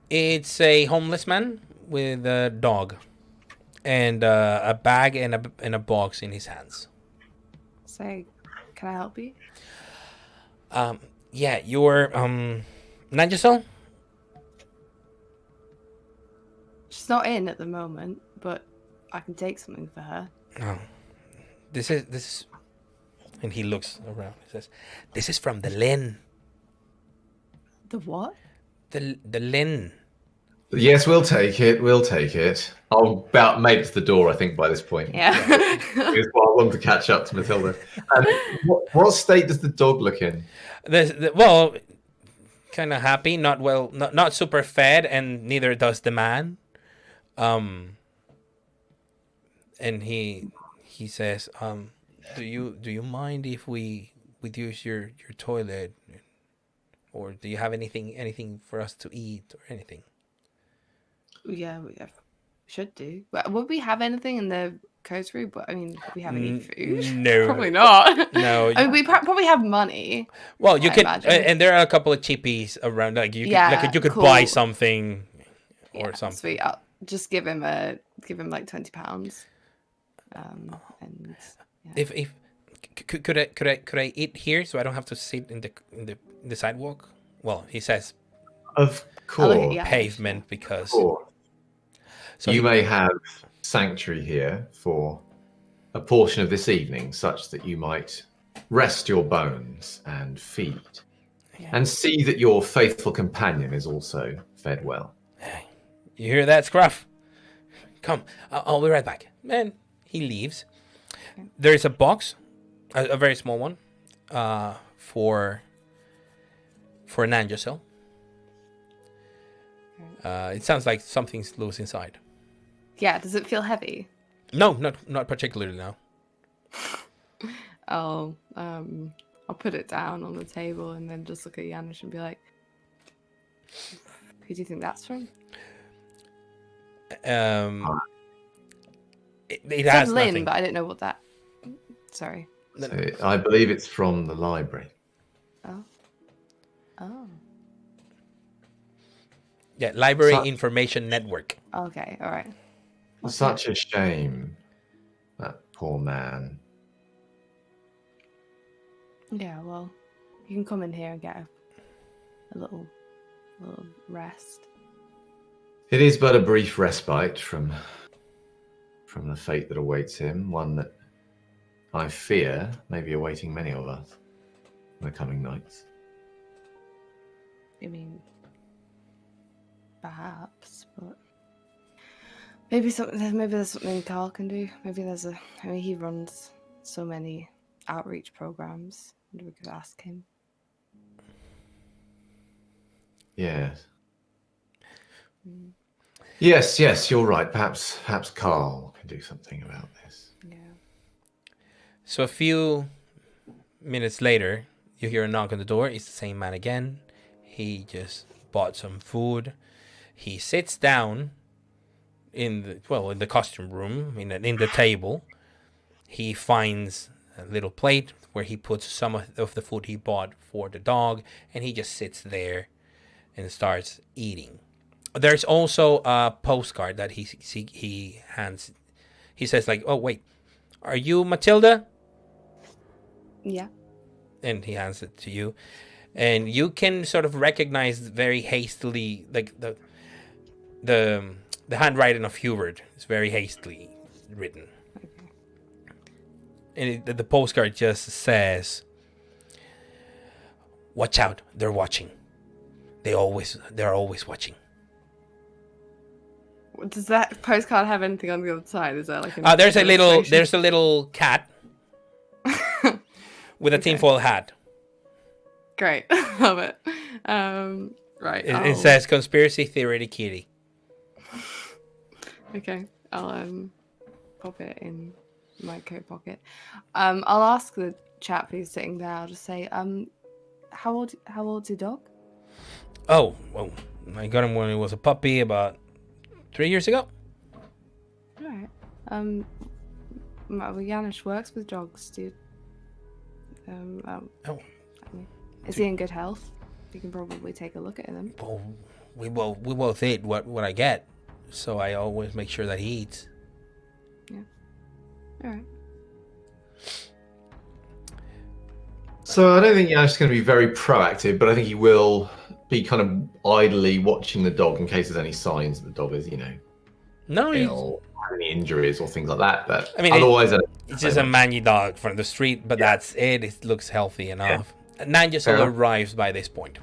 It's a homeless man with a dog and a bag and a box in his hands. Say, can I help you? Yeah, you're Nanjasol? She's not in at the moment, but I can take something for her. No. This is And he looks around. He says, "This is from the Lynn. The what? The Lynn." Yes, we'll take it. We'll take it. I'll about make it to the door, I think, by this point. Yeah. Because I want to catch up to Matilda. What state does the dog look in? Well, kind of happy, not super fed, and neither does the man. And he says, do you mind if we use your toilet, or do you have anything for us to eat or anything? Yeah, we should do. But would we have anything in the coterie? But I mean, would we have any food? No, Probably not. No. I mean, we probably have money. Well, you I could, imagine. and there are a couple of chippies around. Like you could cool. buy something or Yeah, something. Sweet. I'll just give him like £20. And yeah. If could I eat here so I don't have to sit in the sidewalk? Well, he says Of course. Yeah. pavement because. Of course. So You may have sanctuary here for a portion of this evening, such that you might rest your bones and feed, and see that your faithful companion is also fed well. You hear that, Scruff? Come, I'll be right back. And he leaves. There is a box, a very small one, for an Angel. It sounds like something's loose inside. Yeah, does it feel heavy? No, not particularly now. I'll put it down on the table and then just look at Janusz and be like, who do you think that's from? It has Lynn, nothing. but I don't know what that. Sorry. So I believe it's from the library. Oh. Yeah, Library Information Network. Okay. All right. Such a shame, that poor man. Yeah. Well, you can come in here and get a little rest. It is but a brief respite from the fate that awaits him, one that I fear may be awaiting many of us in the coming nights. I mean, perhaps, but maybe there's something Carl can do. Maybe he runs so many outreach programs, and we could ask him. Yes. Yes, you're right. Perhaps Carl can do something about this. Yeah. So a few minutes later, you hear a knock on the door. It's the same man again. He just bought some food. He sits down in the costume room, in the table. He finds a little plate where he puts some of the food he bought for the dog, and he just sits there and starts eating. There's also a postcard that he hands. He says like, "Oh wait, are you Matilda?" Yeah. And he hands it to you, and you can sort of recognize very hastily, like the handwriting of Hubert is very hastily written. Okay. And the postcard just says, "Watch out, they're watching. They're always watching." Does that postcard have anything on the other side? Is that like there's a little cat with a tinfoil hat. Great. Love it. Right. It says conspiracy theory kitty. Okay. I'll pop it in my coat pocket. I'll ask the chap who's sitting there. I'll just say, how old's your dog? Oh, well, I got him when he was a puppy about 3 years ago. All right. Janusz works with dogs, dude. Is he in good health? You can probably take a look at him. Well, we both eat what I get, so I always make sure that he eats. Yeah. All right. So I don't think Janusz is going to be very proactive, but I think he will be kind of idly watching the dog in case there's any signs that the dog is, No, ill, or any injuries or things like that. But I mean, otherwise, It's just a mangy dog from the street, but that's it. It looks healthy enough. Nanja still arrives by this point.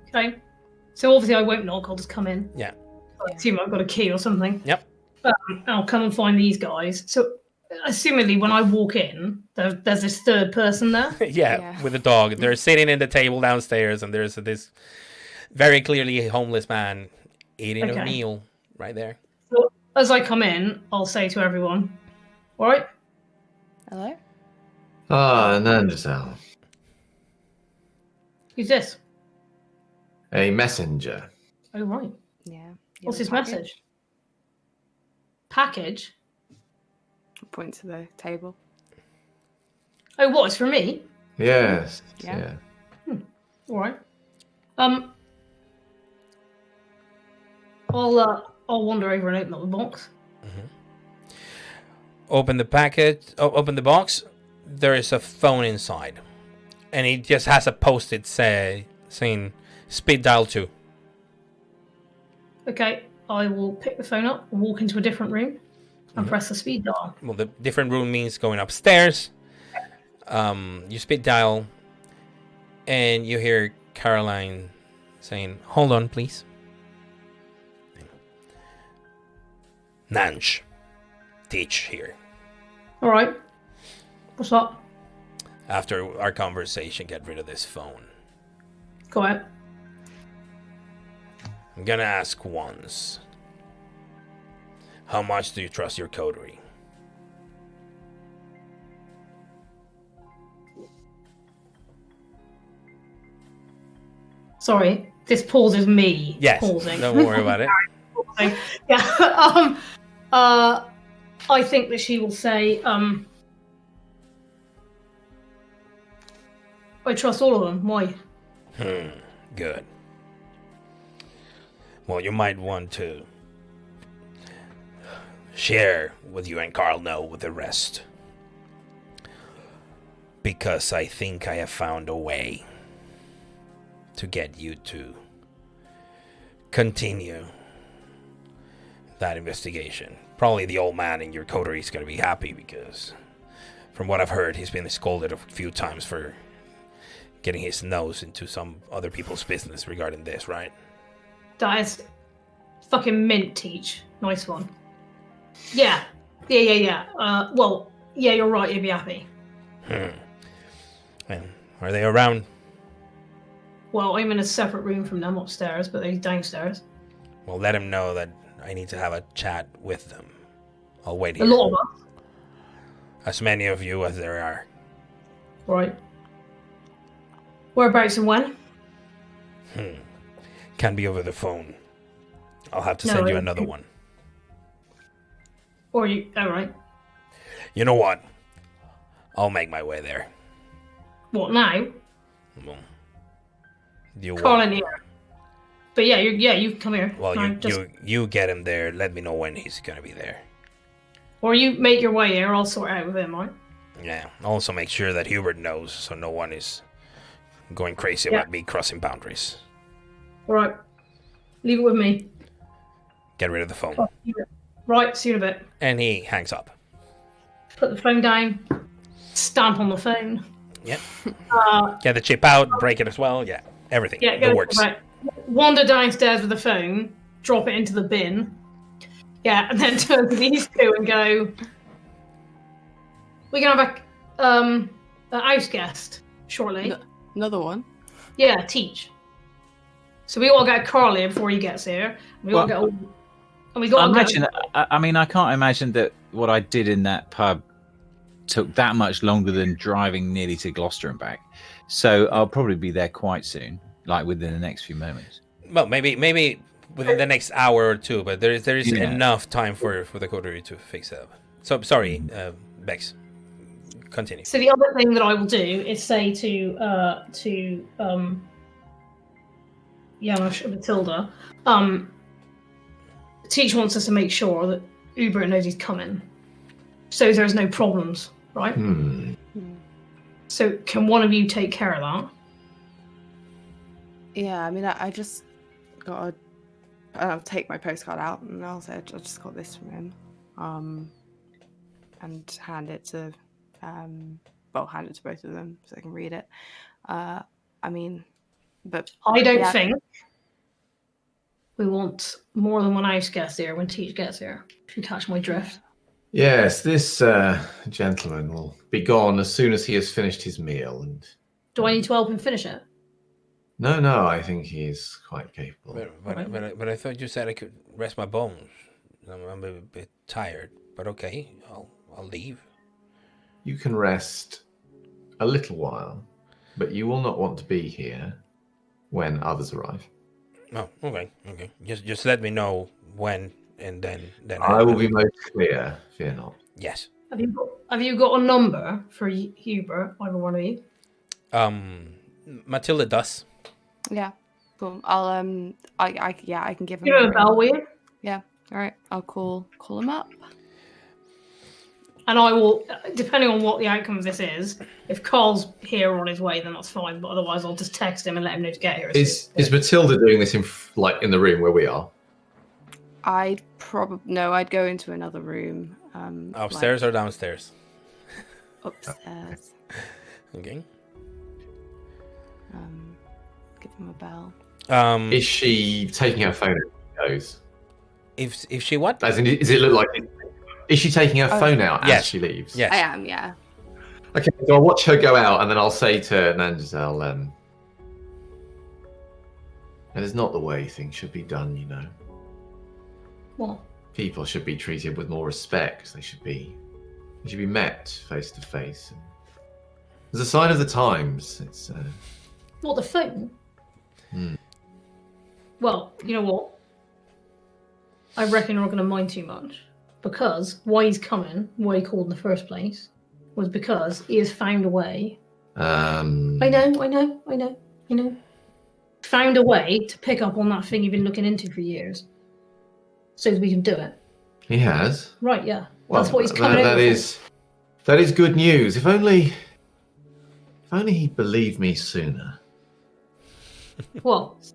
Okay. So obviously I won't knock. I'll just come in. Yeah. I assume I've got a key or something. Yep. I'll come and find these guys. So, assumedly, when I walk in, there's this third person there. Yeah, with a dog. They're sitting in the table downstairs, and there's this very clearly homeless man eating a meal right there. So, as I come in, I'll say to everyone, "All right." Hello? Ah, Nandasal. Who's this? A messenger. Oh, right. Yeah. What's his message? Package? Point to the table. Oh, what? It's for me? Yes. Yeah. All right. I'll wander over and open up the box. Open the packet. Open the box. There is a phone inside, and it just has a post-it saying "Speed dial 2." Okay, I will pick the phone up and walk into a different room and press the speed dial. Well, the different room means going upstairs. You speed dial, and you hear Caroline saying, "Hold on, please." Nanj, teach here. All right. What's up? After our conversation, get rid of this phone. Go ahead. I'm gonna ask once. How much do you trust your coterie? Sorry, this pause is me pausing. Don't worry about it. Yeah. I think that she will say, I trust all of them. Why? Good. Well, you might want to share what you and Carl know with the rest. Because I think I have found a way to get you to continue that investigation. Probably the old man in your coterie is going to be happy because from what I've heard, he's been scolded a few times for getting his nose into some other people's business regarding this, right? That is fucking mint, Teach. Nice one. Yeah. Well, yeah, you're right. You'd be happy. And are they around? Well, I'm in a separate room from them upstairs, but they're downstairs. Well, let him know that I need to have a chat with them. I'll wait here. A lot of us. As many of you as there are. Right. Whereabouts and when? Can't be over the phone. I'll have to send you another one. Or you... Oh, right. You know what? I'll make my way there. What, now? Well, you Call want... in here. But yeah, you come here. Well, Fine, you get him there. Let me know when he's going to be there. Or you make your way here. I'll sort it out with him, right? Yeah. Also make sure that Hubert knows so no one is going crazy about me crossing boundaries. All right. Leave it with me. Get rid of the phone. Right, see you in a bit. And he hangs up. Put the phone down. Stamp on the phone. Yep. Get the chip out, break it as well. Yeah, everything. Yeah, it works. Right. Wander downstairs with the phone, drop it into the bin. Yeah, and then turn to these two and go, we're going to have a house guest shortly. Another one? Yeah, Teach. So we all get Carl here before he gets here. We all get all... And we got I mean, I can't imagine that what I did in that pub took that much longer than driving nearly to Gloucester and back. So I'll probably be there quite soon, like within the next few moments. Well, maybe within the next hour or two, but there is enough time for the coterie to fix it up. So sorry, Bex. Continue. So the other thing that I will do is say to Janusz and Matilda, Teach wants us to make sure that Hubert knows he's coming, so there's no problems, right? So can one of you take care of that? Yeah, I mean, I just got I'll take my postcard out and I'll say I just got this from him. and hand it to hand it to both of them so they can read it. I mean, but I don't yeah. think we want more than one house guest here when Teach gets here. If you catch my drift. Yes, this gentleman will be gone as soon as he has finished his meal. And Do I need to help him finish it? no, I think he's quite capable. But I thought you said I could rest my bones. I'm a bit tired, but okay, I'll leave. You can rest a little while, but you will not want to be here when others arrive. Oh, okay. Just let me know when, and then I will be most clear. Fear not. Yes. Have you got a number for Hubert? Either one of you? Matilda does. Yeah, cool. I'll I can give him Give him a bell, will you? Yeah. All right. I'll call him up. And I will, depending on what the outcome of this is, if Carl's here or on his way, then that's fine. But otherwise, I'll just text him and let him know to get here. Is Matilda doing this in the room where we are? I'd go into another room. Upstairs or downstairs? Upstairs. Okay. Give him a bell. Is she taking her phone as she goes? If she what? As in, does it look like? Is she taking her phone out as she leaves? Yes. I am. Yeah. Okay, so I'll watch her go out, and then I'll say to Nangisel, that is not the way things should be done, you know. What? People should be treated with more respect. They should be met face to face. As a sign of the times, it's. What, the phone? Hmm. Well, you know what? I reckon you're not going to mind too much. Because why he's coming, why he called in the first place, was because he has found a way. I know. Found a way to pick up on that thing you've been looking into for years. So that we can do it. He has? Right, yeah. Well, that's what he's coming in that is good news. If only he'd believed me sooner. What?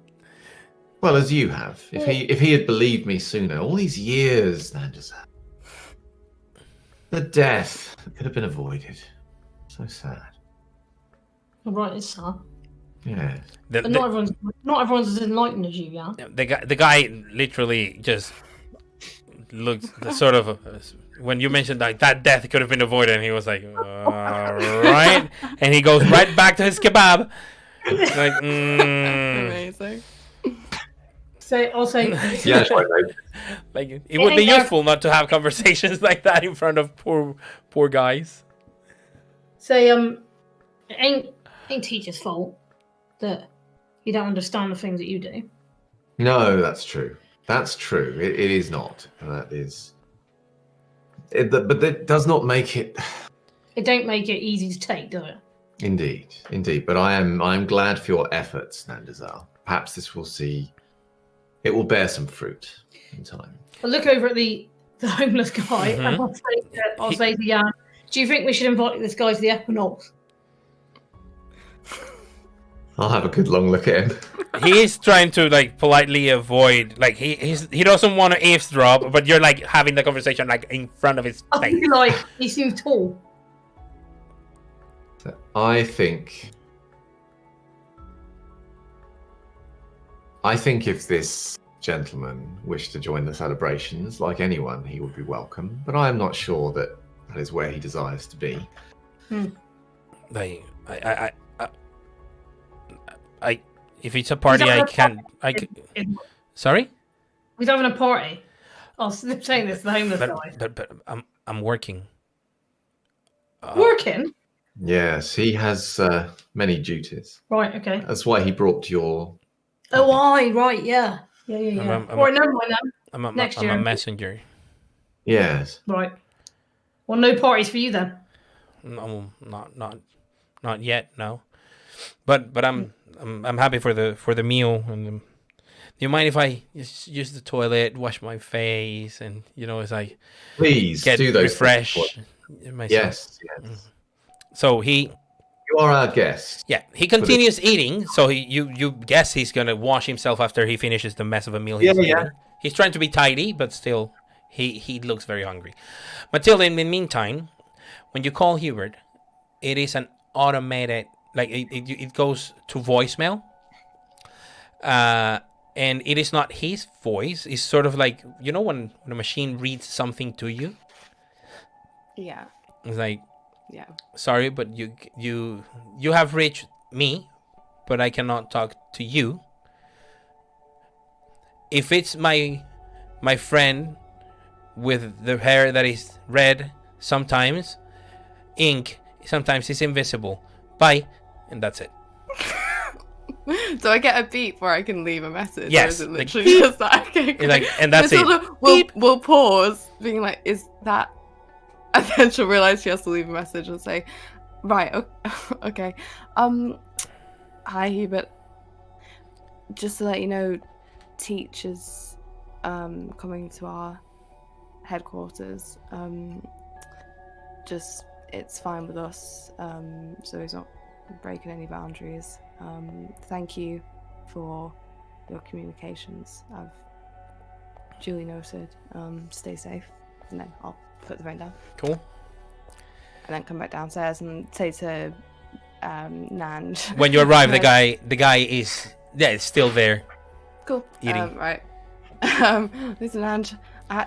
Well, as you have. If he had believed me sooner, all these years, Nangisel. The death could have been avoided. So sad. Right, it's sad. Yeah. But not everyone's as enlightened as you, yeah. The guy literally just looked sort of when you mentioned like that death could have been avoided, and he was like, right, and he goes right back to his kebab. Like, Amazing. So I'll say. Yeah, like it would be useful not to have conversations like that in front of poor guys. Say it ain't Teacher's fault that you don't understand the things that you do. No, that's true. That's true. It is not. That is. But that does not make it. It don't make it easy to take, does it? Indeed. But I am glad for your efforts, Nangisel. Perhaps this will see. It will bear some fruit in time. I'll look over at the homeless guy and I'll say to Jan, do you think we should invite this guy to the Equinox? I'll have a good long look at him. He is trying to like politely avoid, like he doesn't want to eavesdrop, but you're like having the conversation like in front of his I face. feel like he seems tall. So I think if this gentleman wished to join the celebrations, like anyone, he would be welcome. But I am not sure that is where he desires to be. Like, I if it's a party, I can. Sorry? He's having a party. I'm saying this to the homeless guy. But I'm working. Working? Yes, he has many duties. Right, okay. That's why he brought your. Right, yeah. Yeah. Right, never mind then. Next year. I'm a messenger. Yes. Right. Well, no parties for you then. No, not yet. No, but I'm happy for the meal. And do you mind if I just use the toilet, wash my face, and as I please get do those refresh myself. Yes. So you are our guest. Yeah, he continues eating. So you guess he's gonna wash himself after he finishes the mess of a meal he's eating. He's trying to be tidy, but still He looks very hungry. Matilda, in the meantime, when you call Hubert, it is an automated, like it goes to voicemail. And it is not his voice. It's sort of like, you know, when a machine reads something to you. Yeah. It's like, Yeah. sorry, but you have reached me, but I cannot talk to you. If it's my friend with the hair that is red, sometimes ink, sometimes it's invisible. Bye, and that's it. Do I get a beep where I can leave a message? Yes, Or is it like, literally beep. just that? Okay, It's like, and that's it. We'll pause, being like, is that... And then she'll realise she has to leave a message and say, right, okay. Hi, Hubert. Just to let you know, Teach is coming to our headquarters. Just, it's fine with us, so he's not breaking any boundaries. Thank you for your communications. I've duly noted. Stay safe. And then I'll put the phone down. Cool. And then come back downstairs and say to Nan. When you arrive, the guy is it's still there. Cool. Eating. Right. Listen, Nan, I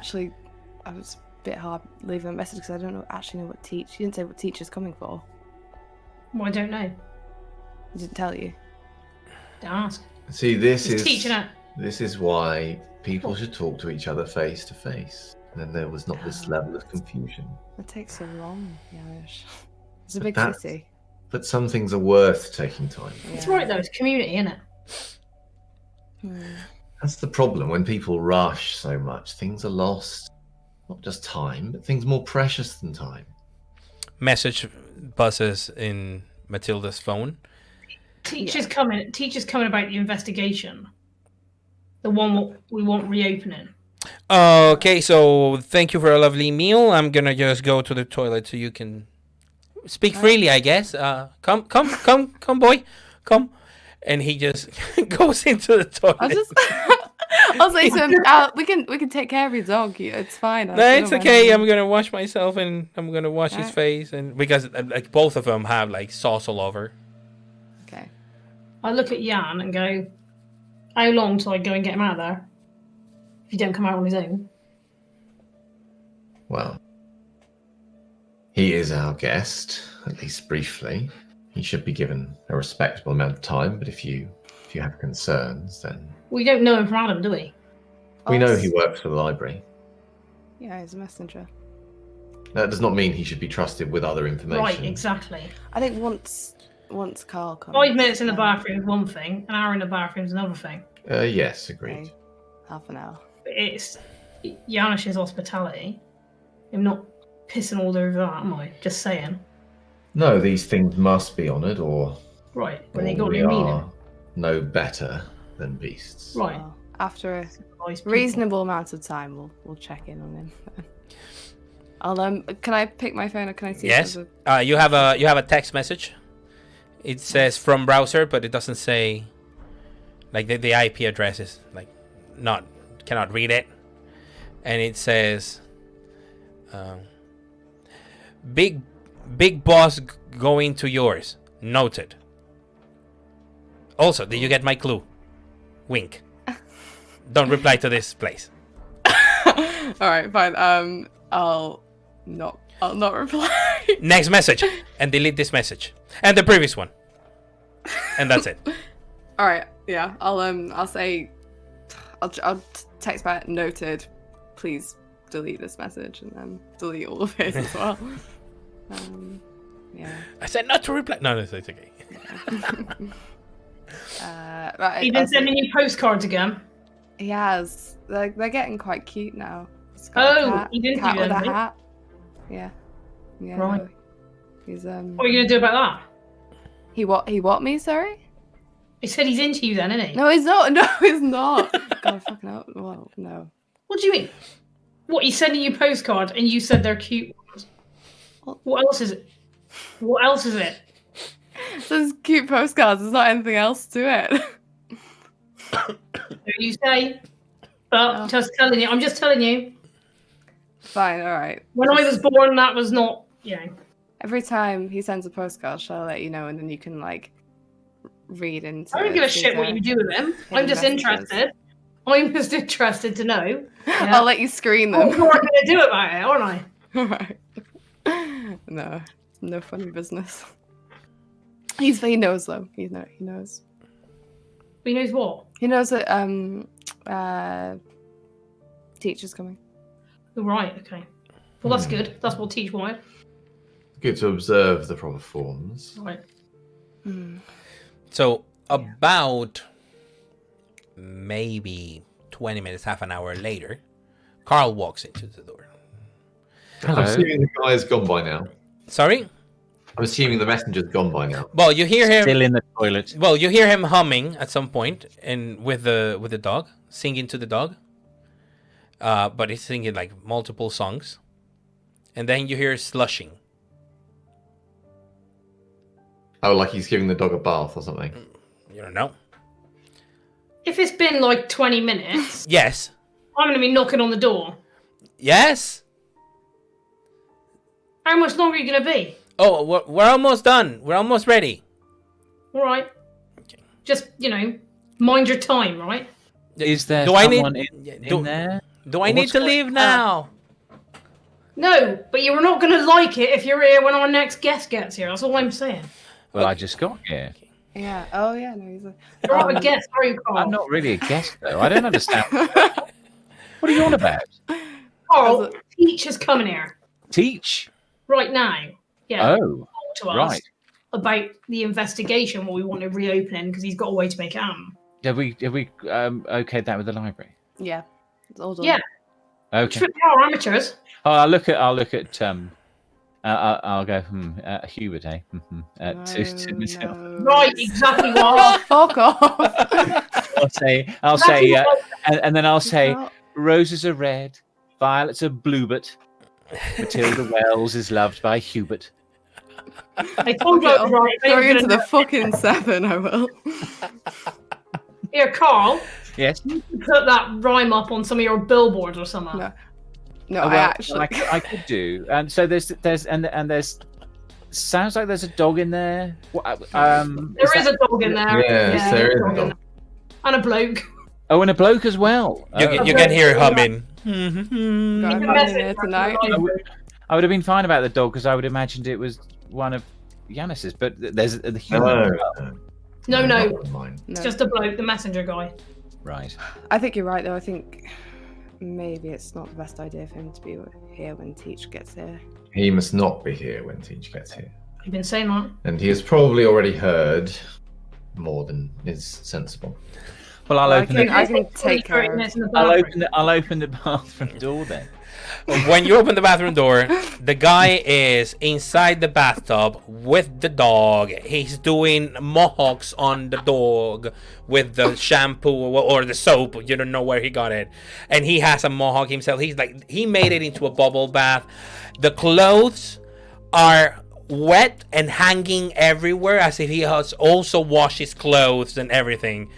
was a bit hard leaving a message because I don't actually know what Teach. You didn't say what Teach is coming for. Well, I don't know. He didn't tell you. Don't ask. See, this He's is teaching it. this is why people should talk to each other face to face. And then there was not this level of confusion. It takes so long, Yanush. It's a But big that's- city. But some things are worth taking time. It's right though. It's community, isn't it? That's the problem. When people rush so much, things are lost. Not just time, but things more precious than time. Message buzzes in Matilda's phone. Teacher's coming about the investigation. The one we want reopening. Okay, so thank you for a lovely meal. I'm gonna just go to the toilet so you can speak freely, I guess. Come, boy, come. And he just goes into the toilet. I'll say to him, we can take care of your dog. It's fine. No, it's okay. I'm gonna wash myself and I'm gonna wash his face, and because like both of them have like sauce all over. Okay. I look at Jan and go, how long till I go and get him out of there? If he don't come out on his own. Well, he is our guest, at least briefly. He should be given a respectable amount of time, but if you have concerns, then... We don't know him from Adam, do we? We know he works for the library. Yeah, he's a messenger. That does not mean he should be trusted with other information. Right, exactly. I think once Carl comes... 5 minutes in the bathroom is one thing, an hour in the bathroom is another thing. Yes, agreed. Okay. Half an hour. It's Janish's hospitality. I'm not pissing all over that, am I? Just saying. No, these things must be honoured, or Right, when they or got we no meaning. are no better than beasts. Right. Well, after a Nice people. reasonable amount of time, we'll check in on him. I'll can I pick my phone or can I see? if Yes. there's You have a text message. It says from browser, but it doesn't say like the IP address is like cannot read it, and it says big boss going to yours. Noted. Also, did you get my clue? Wink. Don't reply to this place. All right, fine. I'll not reply. Next message, and delete this message and the previous one, and that's it. All right, yeah. I'll say, I'll text back. Noted. Please delete this message and then delete all of it as well. Yeah. I said not to reply. No, it's okay. Right. He's been sending you postcards again. He has. They're getting quite cute now. He's got a cat, he didn't cat do with a that. hat. Yeah. Yeah. Right. No. He's What are you gonna do about that? He what me? Sorry. He said he's into you then, isn't he? No, he's not. No, he's not. God, fucking hell. Well, no. What do you mean? What, he's sending you postcards and you said they're cute ones? What else is it? What else is it? There's cute postcards. There's not anything else to it. So you say, but I'm just telling you. Fine, all right. When I was born, that was not, you know. Every time he sends a postcard, shall I let you know, and then you can like read into. I don't give a shit what you do with him. I'm just interested. I'm just interested to know. Yeah. I'll let you screen them. What am I going to do about it, aren't I? All right. No funny business. He knows though. He knows. He knows what? He knows that teacher's coming. Oh, right. Okay. Well, that's good. That's what Teach wanted. Good to observe the proper forms. Right. So about maybe 20 minutes, half an hour later, Carl walks into the door. I'm assuming the guy's gone by now. Sorry? I'm assuming the messenger's gone by now. Well, you hear him Still in the toilet. Well, you hear him humming at some point, and with the dog, singing to the dog. But he's singing like multiple songs, and then you hear slushing. Oh, like he's giving the dog a bath or something. You don't know. If it's been like 20 minutes, Yes. I'm going to be knocking on the door. Yes. How much longer are you going to be? Oh, we're almost done. We're almost ready. All right. Okay. Just, mind your time, right? Is there Do I someone need- in there? Do I Well, need what's to going leave on? now? No, but you're not going to like it if you're here when our next guest gets here. That's all I'm saying. Well, I just got here. Yeah. Oh yeah. No, he's. You're not a guest, are you, Carl? I'm not really a guest, though. I don't understand. What are you on about? Carl, Teach is coming here Teach? right now. Yeah. Oh, Talk to us right. about the investigation, what we want to reopen because he's got a way to make it happen. Have we okayed that with the library? Yeah. It's all done. Yeah. Okay. Trip our amateurs. Oh, I'll look at I'll go Hubert, eh? To myself. No. Right, exactly Oh, what. fuck off. I'll say, and then I'll say, not- roses are red, violets are bluebert. Matilda Wells is loved by Hubert. I told you I was right. Going into the fucking Severn, I will. Here, Carl, Yes. you can put that rhyme up on some of your billboards or something. No. No, Oh, I well, actually. I could do. And so there's sounds like there's a dog in there. There is a dog in there. Yes, there there's is a in dog. there. And a bloke. Oh, and a bloke as well. You can hear humming. Got You a can man in message there her tonight. to the library. I would have been fine about the dog because I would have imagined it was one of Yanis's, but there's the human. No, as well. No, no. not mine. No. It's just a bloke, the messenger guy. Right. I think you're right, though. I think maybe it's not the best idea for him to be here when Teach gets here. He must not be here when Teach gets here. You've been saying that. And he has probably already heard more than is sensible. Well, I'll Well, open I the can take care of it. I'll open the bathroom door then. When you open the bathroom door, the guy is inside the bathtub with the dog. He's doing mohawks on the dog with the shampoo or the soap. You don't know where he got it. And he has a mohawk himself. He made it into a bubble bath. The clothes are wet and hanging everywhere as if he has also washed his clothes and everything.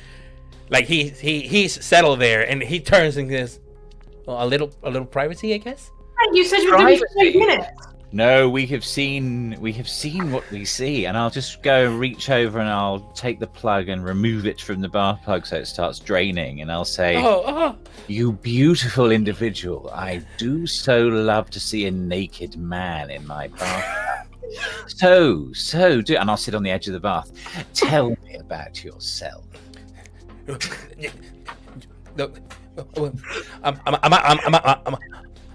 Like he's settled there, and he turns and goes, well, a little privacy, I guess. Hey, you said you were doing it for 8 minutes. No, we have seen what we see, and I'll just go reach over and I'll take the plug and remove it from the bath plug so it starts draining, and I'll say, "You beautiful individual, I do so love to see a naked man in my bath. so do," and I'll sit on the edge of the bath. Tell me about yourself.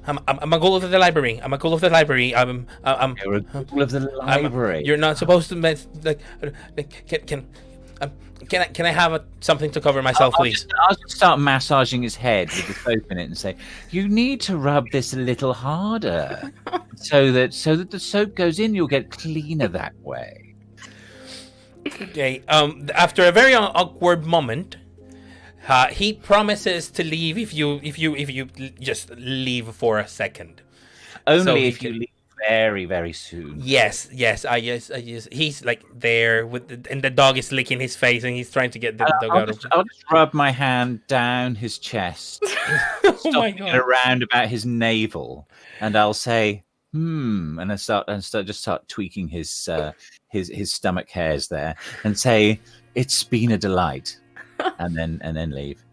I'm a ghoul of the library. I'm a ghoul of the library. You're a ghoul of the library. You're not supposed to mess. Can I have something to cover myself, please? I'll just start massaging his head with the soap in it and say, "You need to rub this a little harder, so that the soap goes in. You'll get cleaner that way." Okay. After a very awkward moment, he promises to leave if you just leave for a second. Only So if you leave very, very soon. Yes. I guess. He's like there and the dog is licking his face and he's trying to get the dog out of. I'll just rub my hand down his chest. Oh my god! around about his navel, and I'll say, and I start tweaking his stomach hairs there, and say, "It's been a delight," and then leave.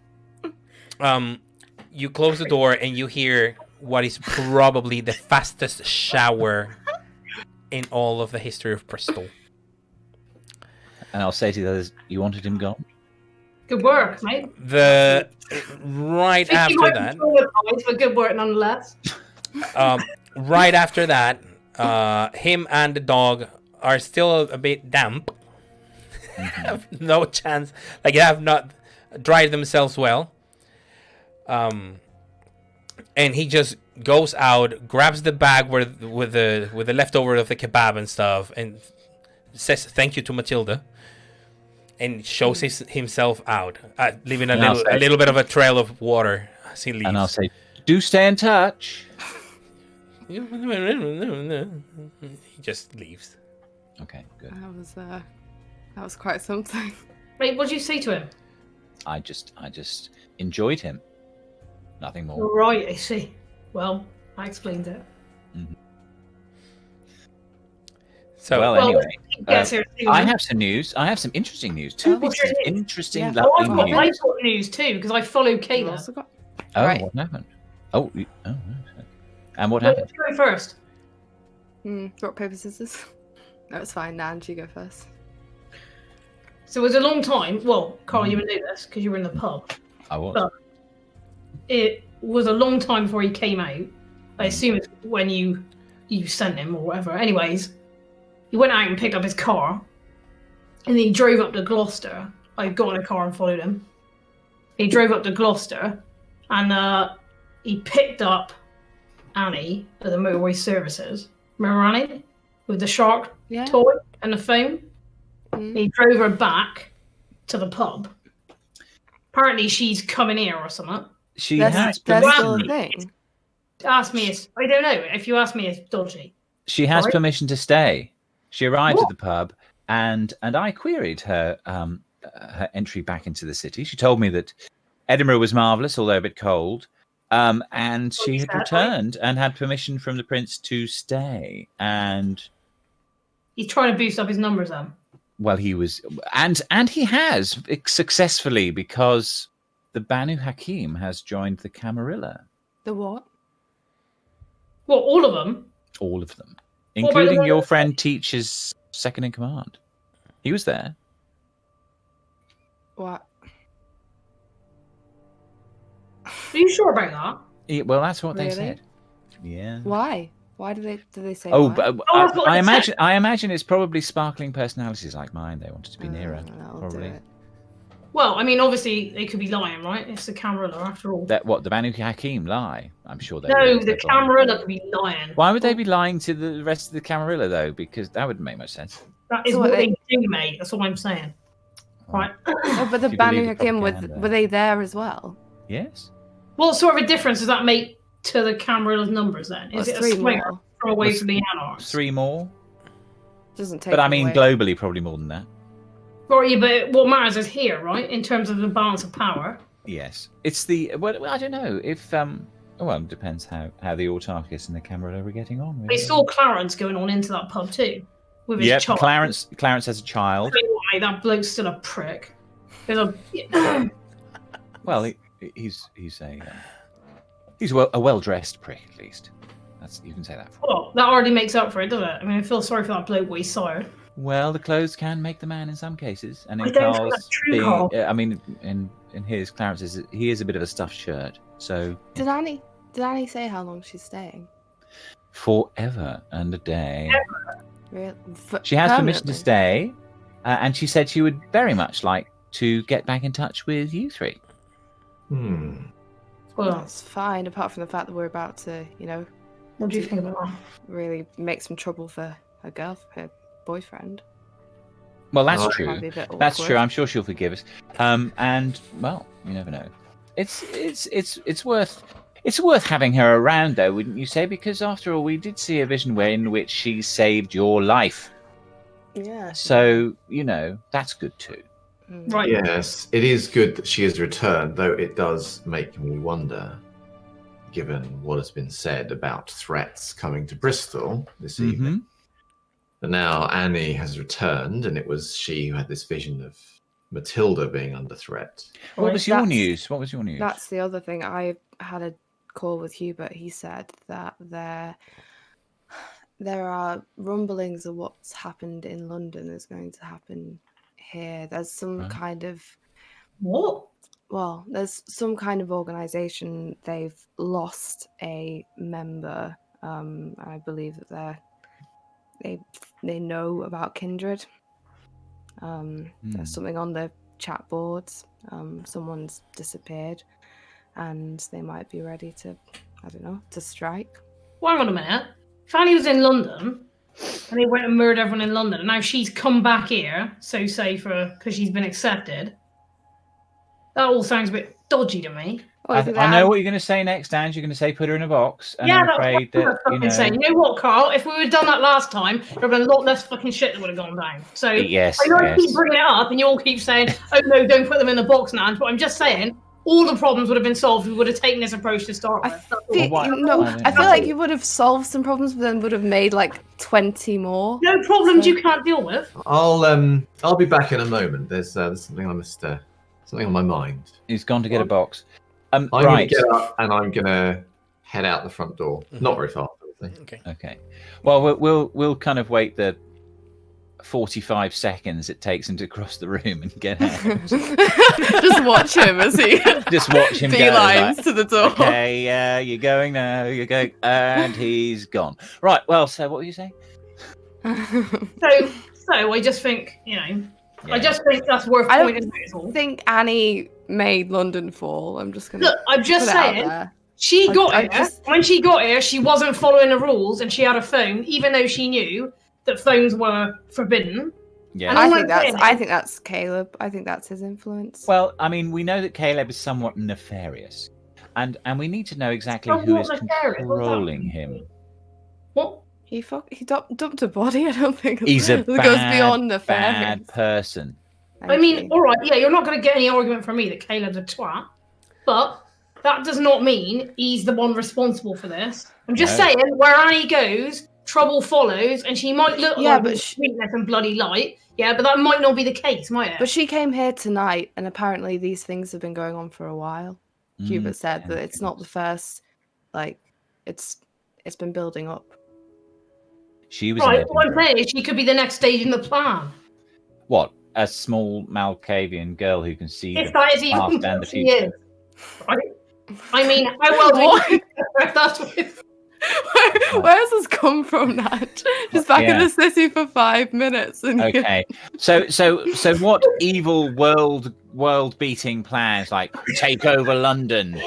You close the door and you hear what is probably the fastest shower in all of the history of Bristol. And I'll say to the others, "You wanted him gone?" Good work, mate. Right after that, but good work nonetheless. right after that, him and the dog are still a bit damp. Have no chance, like they have not dried themselves well. And he just goes out, grabs the bag with the leftover of the kebab and stuff, and says thank you to Matilda, and shows himself out, leaving a little bit of a trail of water as he leaves. And I'll say, "Do stay in touch." He just leaves. Okay, good. That was quite something. Wait, what did you say to him? I just enjoyed him. Nothing more. Right, I see. Well, I explained it. So, anyway, seriously, I have some news. I have some interesting news. Two what's bits of your news? interesting, Yeah. lovely I've news. got news too because I follow We've Kayla. also got- Oh, Right. what happened? Oh, and what Wait, happened? you go first. rock, paper, scissors. No, it's fine. Nan, you go first. So it was a long time. Well, Carl, you would know this because you were in the pub. I was. But it was a long time before he came out. I assume it's when you sent him or whatever. Anyways, he went out and picked up his car, and then he drove up to Gloucester. I got in a car and followed him. He drove up to Gloucester, and he picked up Annie at the motorway services. Remember Annie with the shark Yeah. toy and the phone? Mm. He drove her back to the pub. Apparently, she's coming here or something. She That's has still a permission. thing. Ask me, I don't know. If you ask me, it's dodgy. She has Sorry? permission to stay. She arrived What? at the pub, and I queried her her entry back into the city. She told me that Edinburgh was marvellous, although a bit cold, and she had Exactly. returned and had permission from the prince to stay. And He's trying to boost up his numbers, well, he was, and he has successfully, because the Banu Hakim has joined the Camarilla. The what? Well, all of them. All of them, What about the including your one- friend Teach's second in command. He was there. What? Are you sure about that? Yeah, well, that's what they Really? said. Yeah. Why? Why do they say? Oh, why? but Oh, that's what I I said. imagine it's probably sparkling personalities like mine. They wanted to be nearer, That'll probably. do it. Well, I mean, obviously they could be lying, right? It's the Camarilla after all. That what the Banu Hakim lie? I'm sure they. No, will. the They're probably- Camarilla could be lying. Why would they be lying to the rest of the Camarilla though? Because that wouldn't make much sense. That is So what what they do, mate. That's what I'm saying. Right. Oh, but the If you Banu believe the Hakim propaganda. were they there as well? Yes. What sort of a difference does that make to the Camarilla's numbers then? Is Well, it it's a three swinger more. from away Was- from the Anarchs? 3 more, Doesn't take. but I it mean away. globally, probably more than that. Right, yeah, but what matters is here, right? In terms of the balance of power. Yes, it's the. Well, I don't know if Well, it depends how the Autarchus and the Camarilla were getting on. They Really. saw Clarence going on into that pub too. With his Yep, child. Clarence has a child. Tell you why, that bloke's still a prick. There's a Well, he's a well dressed prick at least. That's you can say that. For. well, that already makes up for it, doesn't it? I mean, I feel sorry for that bloke what he sired. Well, the clothes can make the man in some cases, and I in don't think Carl's that's true, Carl. I mean, in his Clarence's, he is a bit of a stuffed shirt. So Did Annie say how long she's staying? forever and a day. Really? She has permission Permanently? to stay, and she said she would very much like to get back in touch with you three. Well, That's fine, apart from the fact that we're about to, what do you think about that? really make some trouble for her boyfriend. Well, that's Oh, true. Might be a bit That's awkward. true. I'm sure she'll forgive us. And well, you never know. It's worth having her around, though, wouldn't you say? Because after all, we did see a vision in which she saved your life. Yeah. So that's good too. Right. Yes, it is good that she has returned, though it does make me wonder given what has been said about threats coming to Bristol this evening. But now Annie has returned, and it was she who had this vision of Matilda being under threat. What was your That's- news? What was your news? That's the other thing. I had a call with Hubert. He said that there are rumblings of what's happened in London is going to happen here. There's some Right. kind of What? well, there's some kind of organization. They've lost a member. I believe that they know about Kindred. There's something on the chat boards. Someone's disappeared, and they might be ready to, I don't know, to strike. Well, hang on a minute. If Annie was in London, and they went and murdered everyone in London, and now she's come back here, so say because she's been accepted. That all sounds a bit dodgy to me. Well, I know what you're going to say next, Ange. You're going to say put her in a box, and Yeah, I'm that's afraid what I'm that fucking saying. You know what, Carl? If we would have done that last time, there would have been a lot less fucking shit that would have gone down. So Yes, I know I keep yes. bringing it up, and you all keep saying, "Oh no, don't put them in the box, Nan." But I'm just saying, all the problems would have been solved if we would have taken this approach to start with. That's all. I feel like you would have solved some problems, but then would have made like 20 more. No problems you can't deal with. I'll be back in a moment. There's something I must something on my mind. He's gone to get a box. I'm Right. going to get up and I'm going to head out the front door. Not very far, obviously. Okay. Okay. Well, we'll kind of wait the 45 seconds it takes him to cross the room and get out. Just watch him as he Just watch him go. beelines Like, to the door. okay, you're going now. You're going, and he's gone. Right. Well, so what were you saying? So I just think, I just think that's worth I don't pointing out. Is all. think Annie made London fall. I'm just gonna Look, I'm just put it out saying. there. She got I here. just- When she got here, she wasn't following the rules, and she had a phone, even though she knew that phones were forbidden. Yeah. And I all think I'm that's saying I is- think that's Caleb. I think that's his influence. Well, I mean, we know that Caleb is somewhat nefarious, and we need to know exactly who Somewhat is nefarious? What's that controlling mean? him. What? He dumped a body. I don't think He's a it goes beyond bad nefarious. person. I mean, all right, yeah, you're not going to get any argument from me that Caleb's a twat, but that does not mean he's the one responsible for this. I'm just No. saying, where Annie goes, trouble follows, and she might look Yeah, like but sweetness and bloody light, yeah, but that might not be the case, might it? But she came here tonight, and apparently these things have been going on for a while. Hubert said that it's not the first, like, it's been building up. She was in Right, what I'm Edinburgh. saying is she could be the next stage in the plan. What? A small Malkavian girl who can see If the that is even past and the what she future. is. Right? I mean, how well do What? you if that's what Where has this come from, Nat? Just back in Yeah. the city for 5 minutes, and you- Okay, so what evil world beating plans like take over London,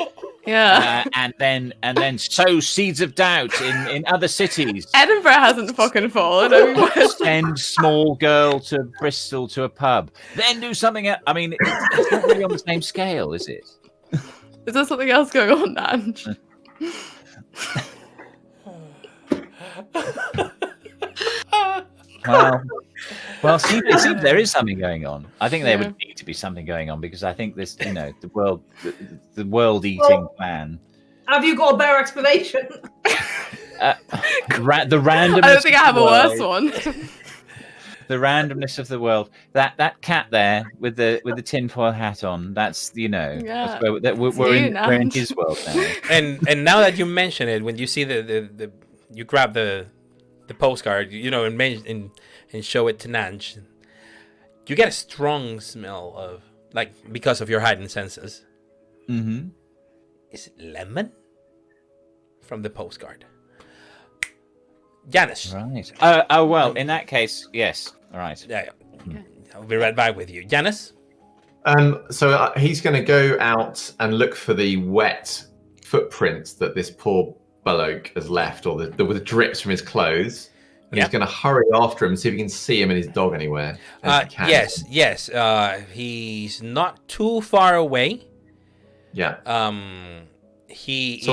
yeah. and then sow seeds of doubt in other cities. Edinburgh hasn't fucking fallen. I mean, where's Send small girl to Bristol to a pub, then do something else. I mean, it's not really on the same scale, is it? Is there something else going on, Nat? Well, it seems there is something going on. I think there Yeah. would need to be something going on because I think this, the world eating plan. have you got a better explanation? The randomness. I don't think I have of a the worse world, one. The randomness of the world. That cat there with the tinfoil hat on. That's Yeah. that's we're It's we're you, in we're in Nat. his world now. And now that you mention it, when you see the you grab the postcard, and show it to Nanj, you get a strong smell of, like, because of your heightened senses. Mm-hmm. Is it lemon? From the postcard. Janice. Right. Oh well. In that case, yes. All right. Yeah. I'll be right back with you. Janice? So he's going to go out and look for the wet footprints that this poor bloke has left, or the drips from his clothes. And Yeah. he's going to hurry after him, see if he can see him and his dog anywhere. as he can. Yes. He's not too far away. Yeah. He's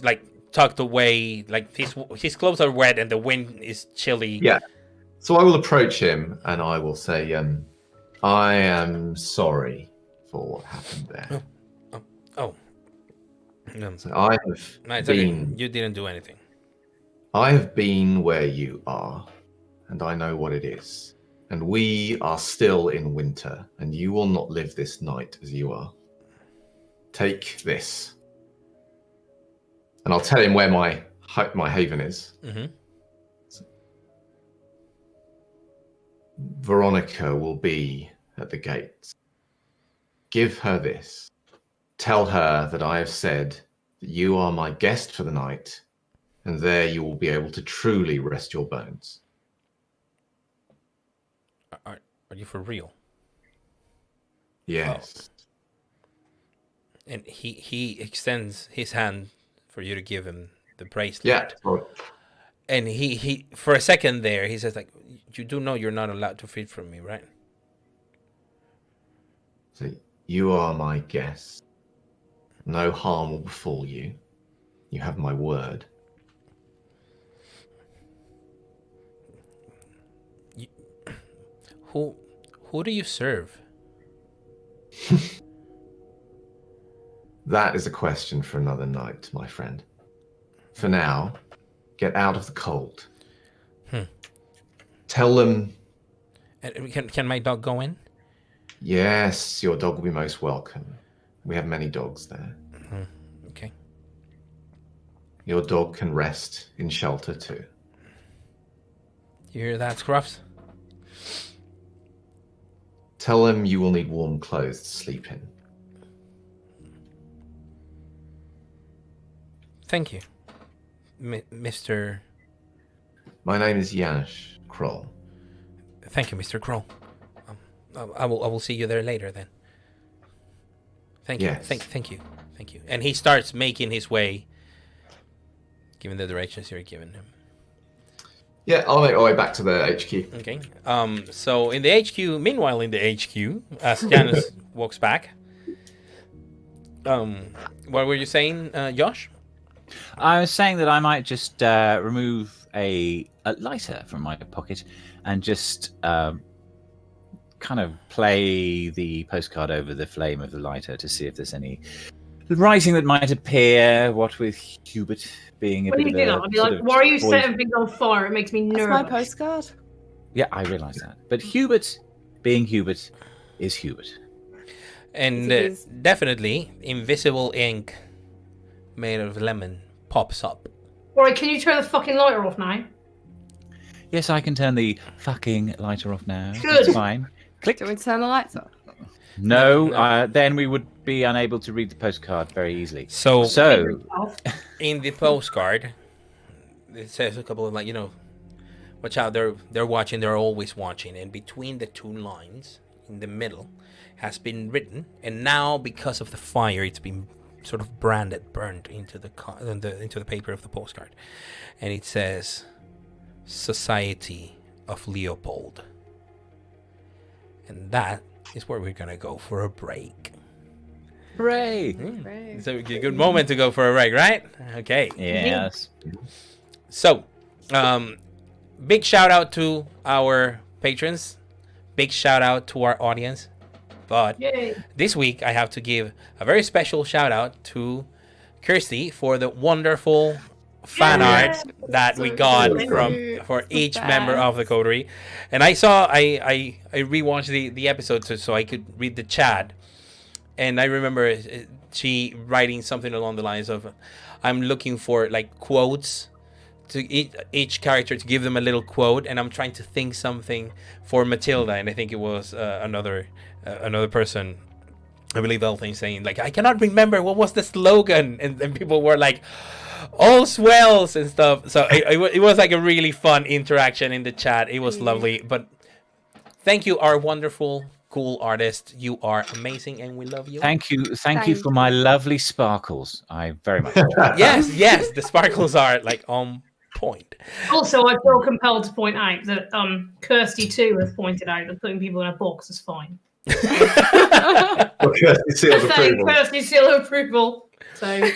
like tucked away, like his clothes are wet and the wind is chilly. Yeah. So I will approach him and I will say, I am sorry for what happened there. So I have No, it's okay. been. You didn't do anything. I have been where you are, and I know what it is. And we are still in winter, and you will not live this night as you are. Take this. And I'll tell him where my haven is. Mm-hmm. Veronica will be at the gates. Give her this. Tell her that I have said that you are my guest for the night, and there you will be able to truly rest your bones. Are you for real? Yes. And he extends his hand for you to give him the bracelet. Yeah. Well, And he for a second there, he says, like, you do know you're not allowed to feed from me, right? so you are my guest. No harm will befall you. You have my word. Who do you serve? That is a question for another night, my friend. For now, get out of the cold. Tell them, And can my dog go in? yes, your dog will be most welcome. We have many dogs there. Okay. Your dog can rest in shelter too. You hear that, Scruffs? Tell them you will need warm clothes to sleep in. Thank you, Mr. My name is Janusz Kroll. Thank you, Mr. Kroll. I will see you there later then. Thank you. Yes. Thank you. Thank you. And he starts making his way, given the directions you're giving him. Yeah, I'll make my way back to the HQ. Okay. So in the HQ, meanwhile in the HQ, as Janus walks back, what were you saying, Josh? I was saying that I might just remove a lighter from my pocket and just kind of play the postcard over the flame of the lighter to see if there's any writing that might appear. What with Hubert being a When bit you of do a that, I'll be sort like, of why are you voice- setting things on fire? It makes me That's nervous. my postcard. Yeah, I realise that. But Hubert, being Hubert, is Hubert. And It is. definitely, invisible ink made of lemon pops up. Alright, can you turn the fucking lighter off now? Yes, I can turn the fucking lighter off now. Good. That's fine. Click. Do we turn the lights off? No, No. then we would be unable to read the postcard very easily. So So, in the postcard, it says a couple of, like, watch out, they're watching, they're always watching. And between the two lines, in the middle, has been written, and now because of the fire, it's been sort of burnt into the paper of the postcard, and it says, "Society of Leopold," and that is where we're gonna go for a break. hooray! Great. It's a good moment to go for a break, right? Okay. Yes. So, big shout out to our patrons. Big shout out to our audience. But Yay. this week, I have to give a very special shout out to Kirsty for the wonderful fan art that we So got cute. for It's the each member best. of the Coterie. And I rewatched the episode so I could read the chat. And I remember she writing something along the lines of, I'm looking for like quotes to each character, to give them a little quote, and I'm trying to think something for Matilda, and I think it was another person, I believe Elthing, saying like, I cannot remember what was the slogan, and people were like, all swells and stuff. So it was like a really fun interaction in the chat. It was lovely. But thank you, our wonderful, cool artist. You are amazing, and we love you. Thank you Thank for my lovely sparkles. I very much. Yes, the sparkles are like on point. Also, I feel compelled to point out that Kirsty too has pointed out that putting people in a box is fine. Okay, seal of Saying approval. Kirsty seal of approval. So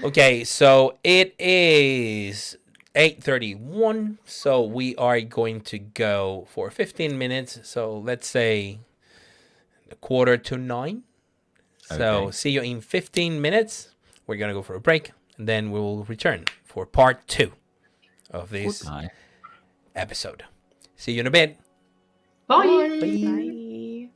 Okay, so it is 8:31, so we are going to go for 15 minutes. So let's say 8:45. So Okay. see you in 15 minutes. We're going to go for a break, and then we'll return for part 2 of this Goodbye. episode. See you in a bit. Bye. Bye.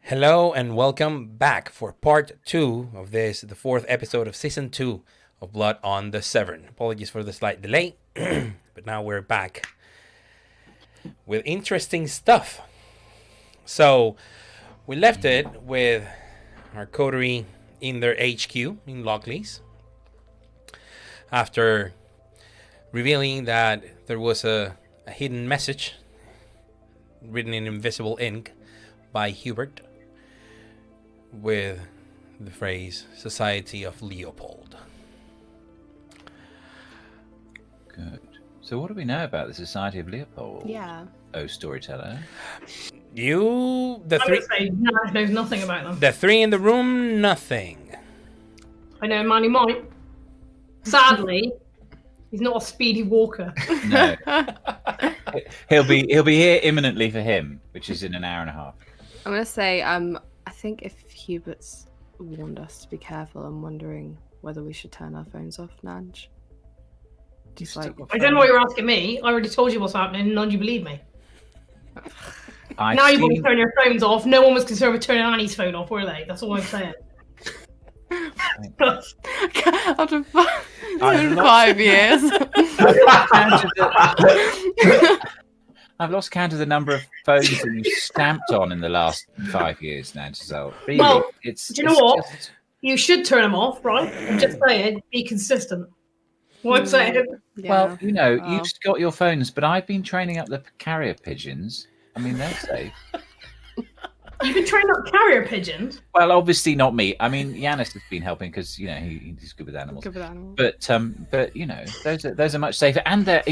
Hello and welcome back for part 2 of this, the 4th episode of season 2 of Blood on the Severn. Apologies for the slight delay, but now we're back with interesting stuff. So, we left it with our coterie in their HQ in Lockleys after revealing that there was a hidden message written in invisible ink by Hubert with the phrase Society of Leopold. Good. So what do we know about the Society of Leopold? Yeah. Oh, storyteller. You, the I'm three, gonna say Nash knows nothing about them. the three in the room, nothing. I know Manny might. Sadly, he's not a speedy walker. No. he'll be here imminently for him, which is in an hour and a half. I'm gonna say, I think if Hubert's warned us to be careful, I'm wondering whether we should turn our phones off, Nanj. Just like, I don't know what you're asking me. I already told you what's happening, and none of you believe me. I've Now you want to seen- turn your phones off. No one was concerned with turning Annie's phone off, were they? That's all I'm saying. after I've 5 years. I've lost count of the number of phones that you stamped on in the last 5 years now, Giselle. Really, Well, do do you know what? You should turn them off, right? I'm just saying, be consistent. What I'm saying. Yeah. Well, you know, Well. you've got your phones, but I've been training up the carrier pigeons. I mean, they're safe. You've been training up carrier pigeons. Well, obviously not me. I mean, Yanis has been helping because you know he's good with animals. Good with animals. But you know, those are much safer, and they're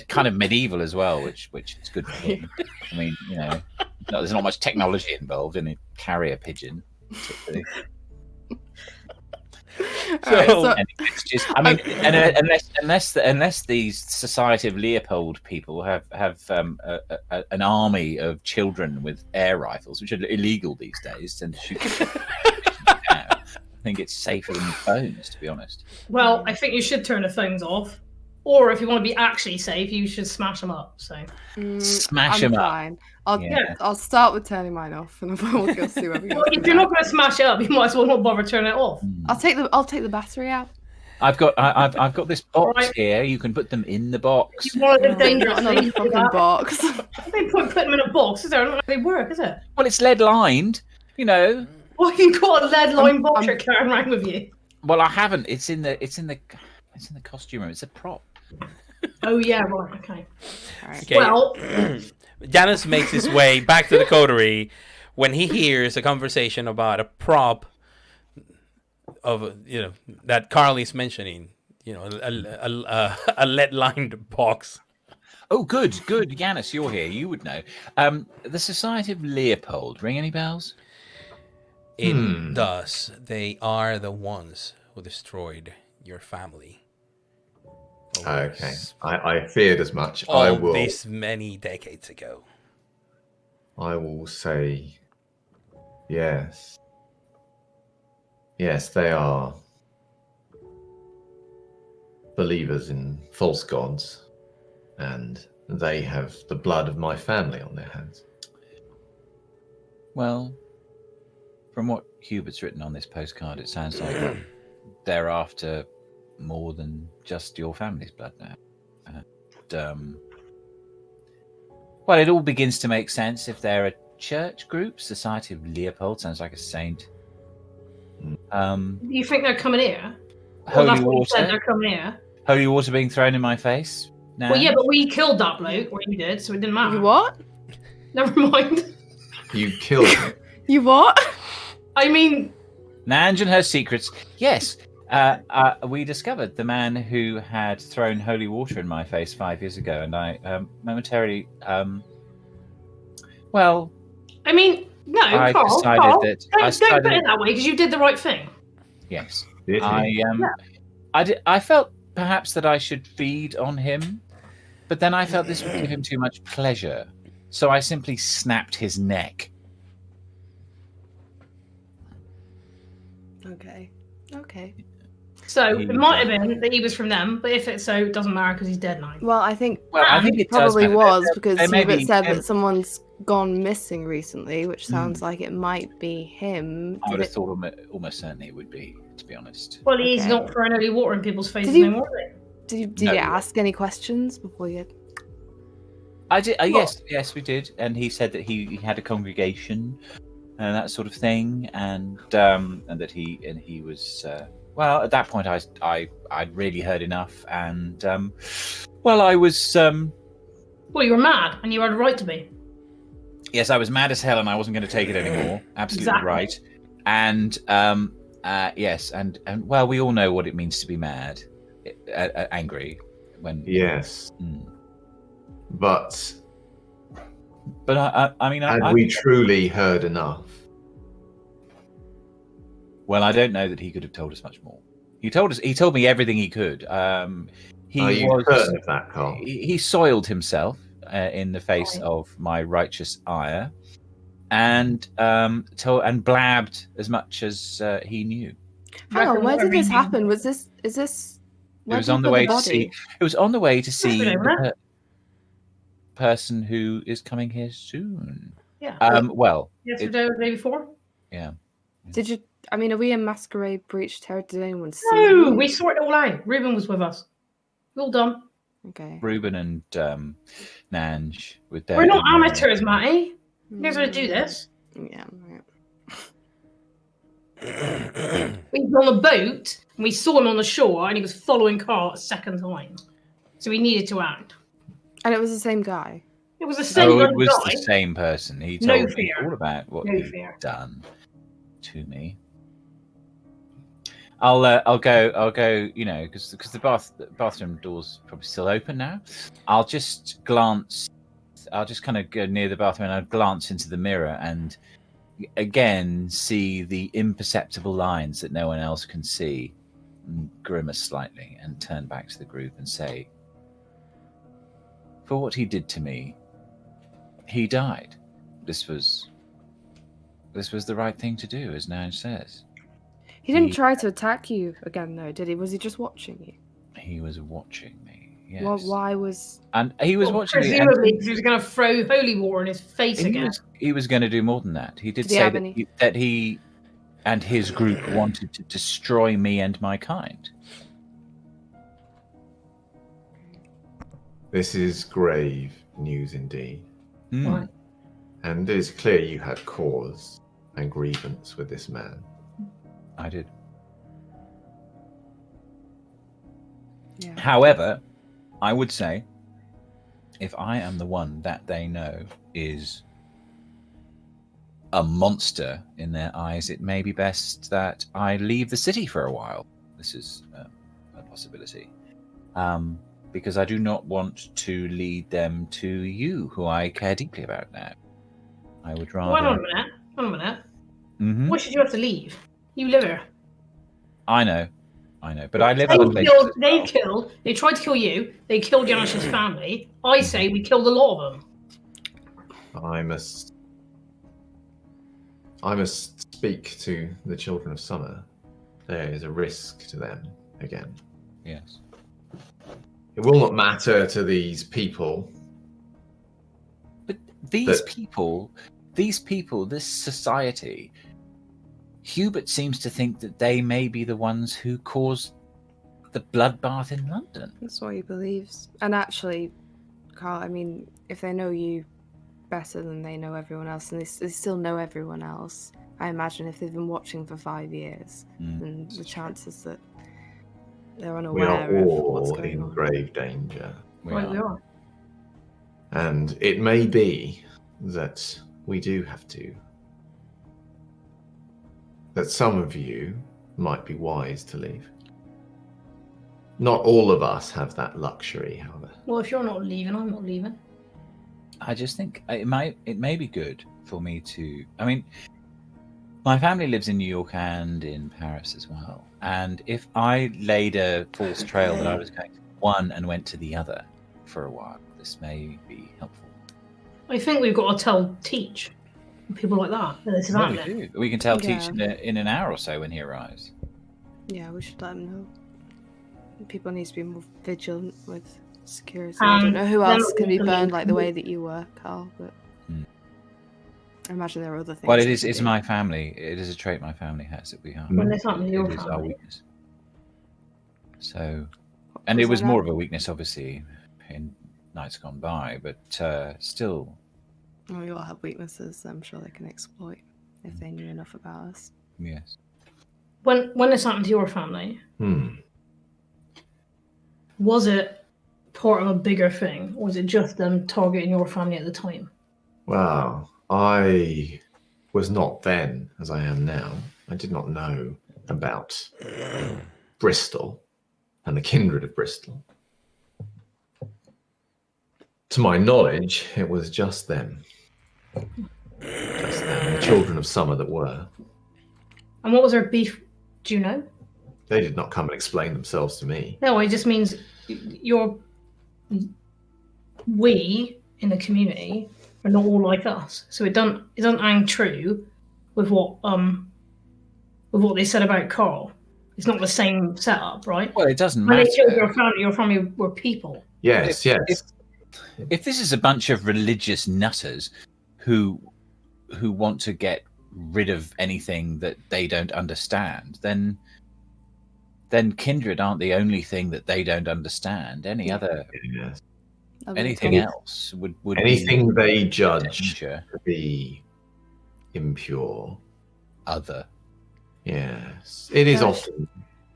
kind of medieval as well, which is good for them. I mean, you know, there's not much technology involved in a carrier pigeon. Alright, So- so And messages. I mean, unless these Society of Leopold people have an army of children with air rifles, which are illegal these days, and shoot. I think it's safer than phones, to be honest. Well, I think you should turn the phones off. Or if you want to be actually safe, you should smash them up. So Smash I'm 'em up. fine. I'll Yeah. I'll start with turning mine off, and then we'll go see where we go. well, if you're not going to smash it up, you might as well not bother turning it off. I'll take the battery out. I've got this box Right. here. You can put them in the box. You want to live Not dangerously. another do fucking that. box. They put them in a box, is there? I don't know how they work, is it? Well, it's lead lined. You know. Why you got a lead line box I'm- you're carrying around with you? Well, I haven't. It's in the costume room. It's a prop. Oh yeah, right, okay. Alright. Okay. Well, Janice makes his way back to the coterie when he hears a conversation about a prop of that Carly's mentioning. You know, a lead-lined box. Oh, good. Yanis, you're here. You would know. The Society of Leopold. Ring any bells? It does. They are the ones who destroyed your family. Okay, I feared as much. All this many decades ago. I will say yes. Yes, they are believers in false gods, and they have the blood of my family on their hands. Well, from what Hubert's written on this postcard, it sounds like they're after more than just your family's blood now. And, well, it all begins to make sense if they're a church group. Society of Leopold sounds like a saint. you think they're coming here? Well, Holy that's what you said, water. they're coming here. Holy water being thrown in my face. Now. Well, yeah, but we killed that bloke, or you did, so it didn't matter. You what? Never mind. You killed me. You what? I mean, Nanj and her secrets. Yes, we discovered the man who had thrown holy water in my face 5 years ago, and I momentarily, well, I mean, no, I Carl, decided Carl, that- don't, I don't put decided- it that way, because you did the right thing. yes, Did you? I felt perhaps that I should feed on him, but then I felt this would give him too much pleasure, so I simply snapped his neck. Okay. So He it was might have been that he was from them, but if it's so, it doesn't matter because he's dead now. Well, I think Well, I think it does probably matter. was There- because there may Hubert be- said there- that someone's gone missing recently, which sounds like it might be him. I would Did have thought almost certainly it would be, to be honest. Well, he's Okay. not throwing any water in people's faces you- anymore. Did No. you ask any questions before you? I did. Yes, we did. And he said that he had a congregation and that sort of thing, and that he was well. At that point, I'd really heard enough, and well, I was Well, you were mad, and you had a right to be. yes, I was mad as hell, and I wasn't going to take it anymore. Absolutely Exactly. right. And yes, and well, we all know what it means to be mad, angry when. Yes. Mm. But But I mean, had we truly heard enough? well, I don't know that he could have told us much more. He told me everything he could. Are you certain of that, Carl? He soiled himself in the face of my righteous ire, and blabbed as much as he knew. Hang on, where did this Reckon happen? Is this? It was on the way to see. It was on the way to see Yesterday, wasn't the person who is coming here soon. Yeah. Well, Yesterday or the day before? yeah. Did you? I mean, are we in Masquerade Breach territory? Did anyone see? No, you? we sorted it all out. Ruben was with us. We're all done. Okay. Ruben and Nanj with their. We're not amateurs, Matty. We know how to do Mm, this. Yeah. Right. We were on a boat, and we saw him on the shore, and he was following Carl a second time. So we needed to act. And it was the same guy. It was the same Oh, guy. it was the same person. He No told me fear. all about what No he'd fear. done to me. I'll go. You know, because the bathroom door's probably still open now. I'll just glance. I'll just kind of go near the bathroom and I'll glance into the mirror and again see the imperceptible lines that no one else can see, and grimace slightly and turn back to the group and say, "For what he did to me, he died. This was the right thing to do, as Nan says." He didn't He- try to attack you again, though, did he? Was he just watching you? He was watching me. Yes. Well, why was? And he was Well, watching me. presumably, because he was going to throw holy water in his face again. He was going to do more than that. He did Did he say have that any- that he and his group wanted to destroy me and my kind. This is grave news indeed. Hmm. Right. And it is clear you had cause and grievance with this man. I did. Yeah. However, I would say, if I am the one that they know is a monster in their eyes, it may be best that I leave the city for a while. This is a possibility. Because I do not want to lead them to you, who I care deeply about now. I would rather... Hold on a minute. Hold on a minute. Mhm. Why should you have to leave? You live here. I know. But I live other places. They tried to kill you. They killed Janish's family. I say we killed a lot of them. I must speak to the children of summer. There is a risk to them again. Yes. It will not matter to these people. But these That- people, this society, Hubert seems to think that they may be the ones who caused the bloodbath in London. That's what he believes. And actually, Carl, I mean, if they know you better than they know everyone else, and they still know everyone else, I imagine if they've been watching for 5 years, then the chances that they're We unaware are of what's all going in on. grave danger. Right, we are. And it may be that we do have to. That some of you might be wise to leave. Not all of us have that luxury, however. Well, if you're not leaving, I'm not leaving. I just think it may be good for me to. I mean, my family lives in New York and in Paris as well. And if I laid a false trail that I was going to one and went to the other for a while, this may be helpful. I think we've got to tell Teach and people like that this is Well, we happening. do. We can tell Yeah. Teach in an hour or so when he arrives. Yeah, we should let them know. People need to be more vigilant with security. I don't know who then else can be we burned can- like the way that you were, Carl, but I imagine there are other things. Well, it that is. you It's do. my family. It is a trait my family has that we are. When this happened to your It is our family, weakness. So, and it was more of a weakness, obviously, in nights gone by, but still. Well, we all have weaknesses. I'm sure they can exploit if they knew enough about us. Yes. when this happened to your family, was it part of a bigger thing, or was it just them targeting your family at the time? Well, I was not then as I am now. I did not know about Bristol and the kindred of Bristol. To my knowledge, it was just them. Just them, the children of summer that were. And what was their beef? Do you know? They did not come and explain themselves to me. No, it just means we in the community are not all like us. So it doesn't hang true with what they said about Carl. It's not the same setup, right? Well, it doesn't When matter. they killed your family were people. Yes, yes. If this is a bunch of religious nutters who want to get rid of anything that they don't understand, then kindred aren't the only thing that they don't understand. Any other Yes. anything else would anything be they judge danger. to be impure. Other. Yes, it is No, often.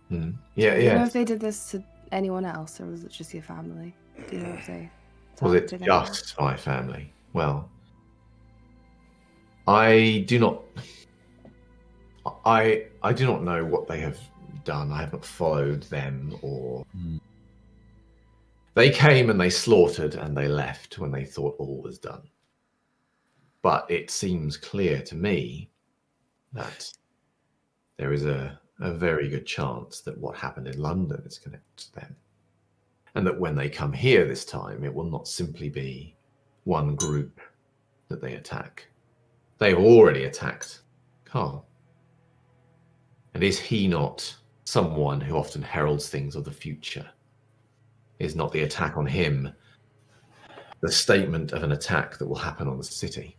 Yeah, Do you know yeah. if they did this to anyone else, or was it just your family? Do you know if they Was it targeted anyone? just my family? Well, I do not. I do not know what they have done. I have not followed them, or they came and they slaughtered and they left when they thought all was done. But it seems clear to me that there is a very good chance that what happened in London is connected to them. And that when they come here this time, it will not simply be one group that they attack. They've already attacked Carl. And is he not someone who often heralds things of the future? Is not the attack on him the statement of an attack that will happen on the city?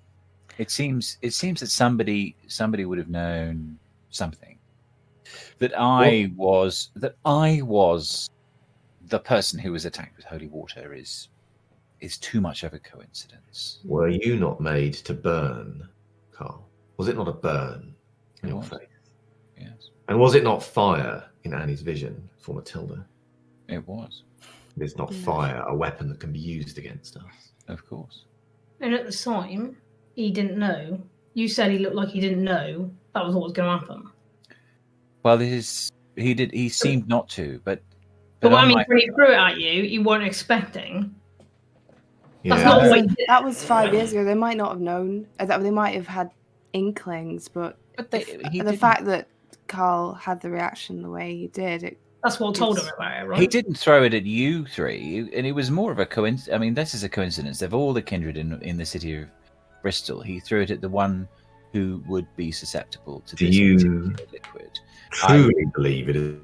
It seems that somebody would have known something. That I was the person who was attacked with holy water is too much of a coincidence. Were you not made to burn, Carl? Was it not a burn in It your was. faith? Yes, And was it not fire in Annie's vision for Matilda? it was, Is not fire a weapon that can be used against us? of course. And at the time, he didn't know. You said he looked like he didn't know that was what was going to happen. Well, he seemed not to, but But I on mean, my- when he threw it at you, you weren't expecting. That's Yeah. not That what was, he did. that was 5 years ago. They might not have known. They might have had inklings, but the fact that Carl had the reaction the way he did, That's what told him It's- about it, right? He didn't throw it at you three, and it was more of a coincidence. I mean, this is a coincidence. Of all the kindred in the city of Bristol, he threw it at the one who would be susceptible to Do this you particular liquid. Truly believe it is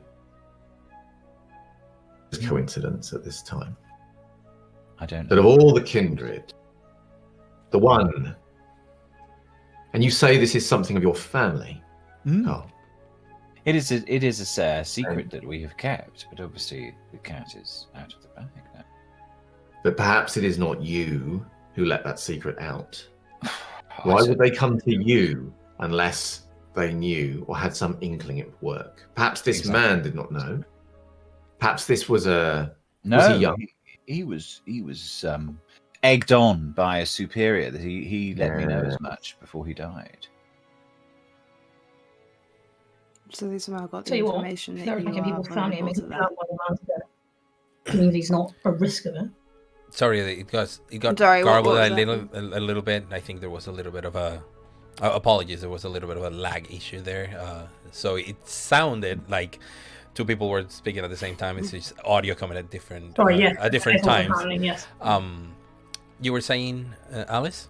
coincidence at this time? I don't That know. of all the kindred, the one, and you say this is something of your family, Carl. It is a secret that we have kept, but obviously the cat is out of the bag now. But perhaps it is not you who let that secret out. Why would they come to you unless they knew or had some inkling it would work? Perhaps this Exactly. man did not know. Perhaps this was a... No, was he young? He was egged on by a superior that he let me know as much before he died. so they somehow got the Tell you what, information if that they're you attacking are people's family and vulnerable makes to it that. sound like a man's dead. It means he's not a risk of it. Sorry, it got Sorry, what garbled was a that? little bit. I think there was a little bit of a apologies. There was a little bit of a lag issue there. So it sounded like two people were speaking at the same time. It's just audio coming at different Sorry, yeah. at different That's what's times. happening, yes. You were saying, Alice?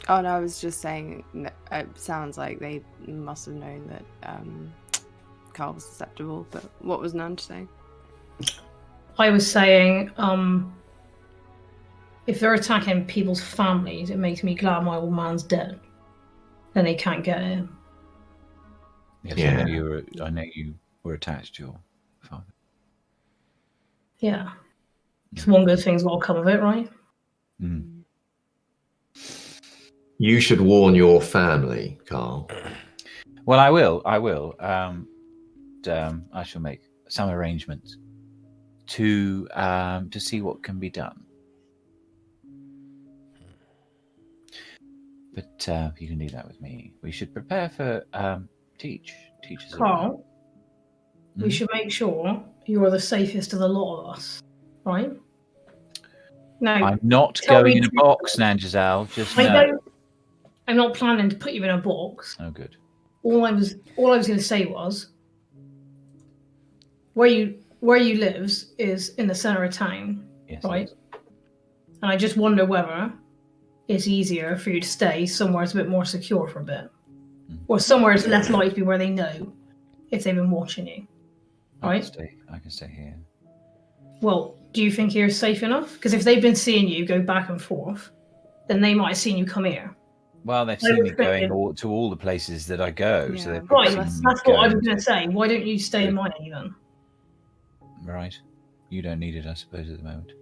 Oh no, I was just saying. It sounds like they must have known that Carl was susceptible. But what was Nan saying? I was saying, if they're attacking people's families, it makes me glad my old man's dead. then they can't get it. Yes, Yeah. I know you were attached to your father. Yeah. It's one good thing's got to come of it, right? Mm. You should warn your family, Carl. Well, I will. I shall make some arrangements to see what can be done. But you can leave that with me. We should prepare for teachers. Carl, we Mhm. should make sure you're the safest of the lot of us, right? No, I'm not tell going me in a to- box, Nanjazal. Just I know. don't. I'm not planning to put you in a box. Oh, good. All I was going to say was, where you lives is in the center of town, Yes. right? And I just wonder whether it's easier for you to stay somewhere that's a bit more secure for a bit, or somewhere it's less likely to be where they know if they've been watching you, right? I can stay here. Well, do you think you're safe enough? Because if they've been seeing you go back and forth, then they might have seen you come here. Well, they've I seen was me going thinking- to all the places that I go, so Yeah. they've Right, seen that's me what I was going going to say. Why don't you stay in mine then? Right. You don't need it, I suppose, at the moment.